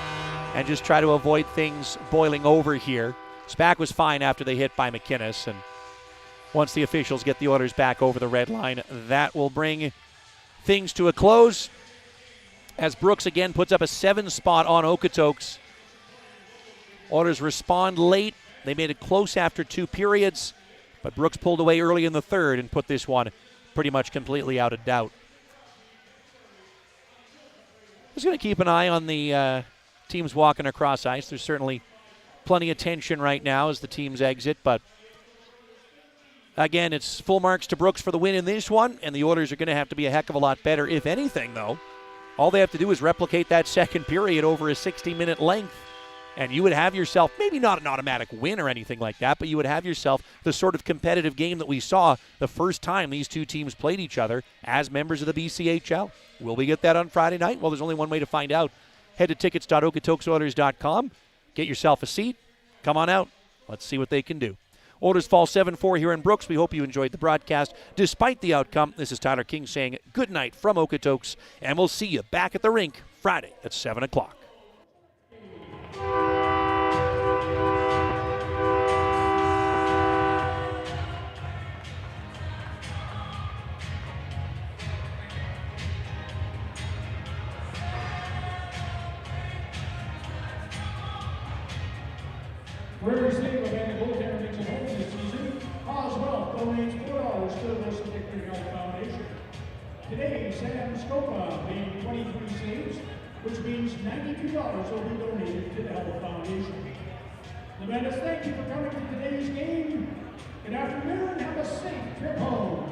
and just try to avoid things boiling over here. SPAC was fine after they hit by McInnes, and once the officials get the Oilers back over the red line, that will bring things to a close as Brooks again puts up a 7 spot on Okotoks. Oilers respond late. They made it close after 2 periods, but Brooks pulled away early in the third and put this one pretty much completely out of doubt. Just going to keep an eye on the teams walking across ice. There's certainly plenty of tension right now as the teams exit, but again, it's full marks to Brooks for the win in this one, and the Oilers are going to have to be a heck of a lot better. If anything, though, all they have to do is replicate that second period over a 60-minute length, and you would have yourself, maybe not an automatic win or anything like that, but you would have yourself the sort of competitive game that we saw the first time these two teams played each other as members of the BCHL. Will we get that on Friday night? Well, there's only one way to find out. Head to tickets.okotoksoilers.com. Get yourself a seat. Come on out. Let's see what they can do. Oilers fall 7-4 here in Brooks. We hope you enjoyed the broadcast. Despite the outcome, this is Tyler King saying good night from Okotoks, and we'll see you back at the rink Friday at 7 o'clock. Prairie State will hand the goaltender makes it home this season. Oswald donates $4 to the Wilson Victory Health Foundation. Today, Sam Scopa made 23 saves, which means $92 will be donated to the Health Foundation. Levantis, thank you for coming to today's game. Good afternoon, have a safe trip home.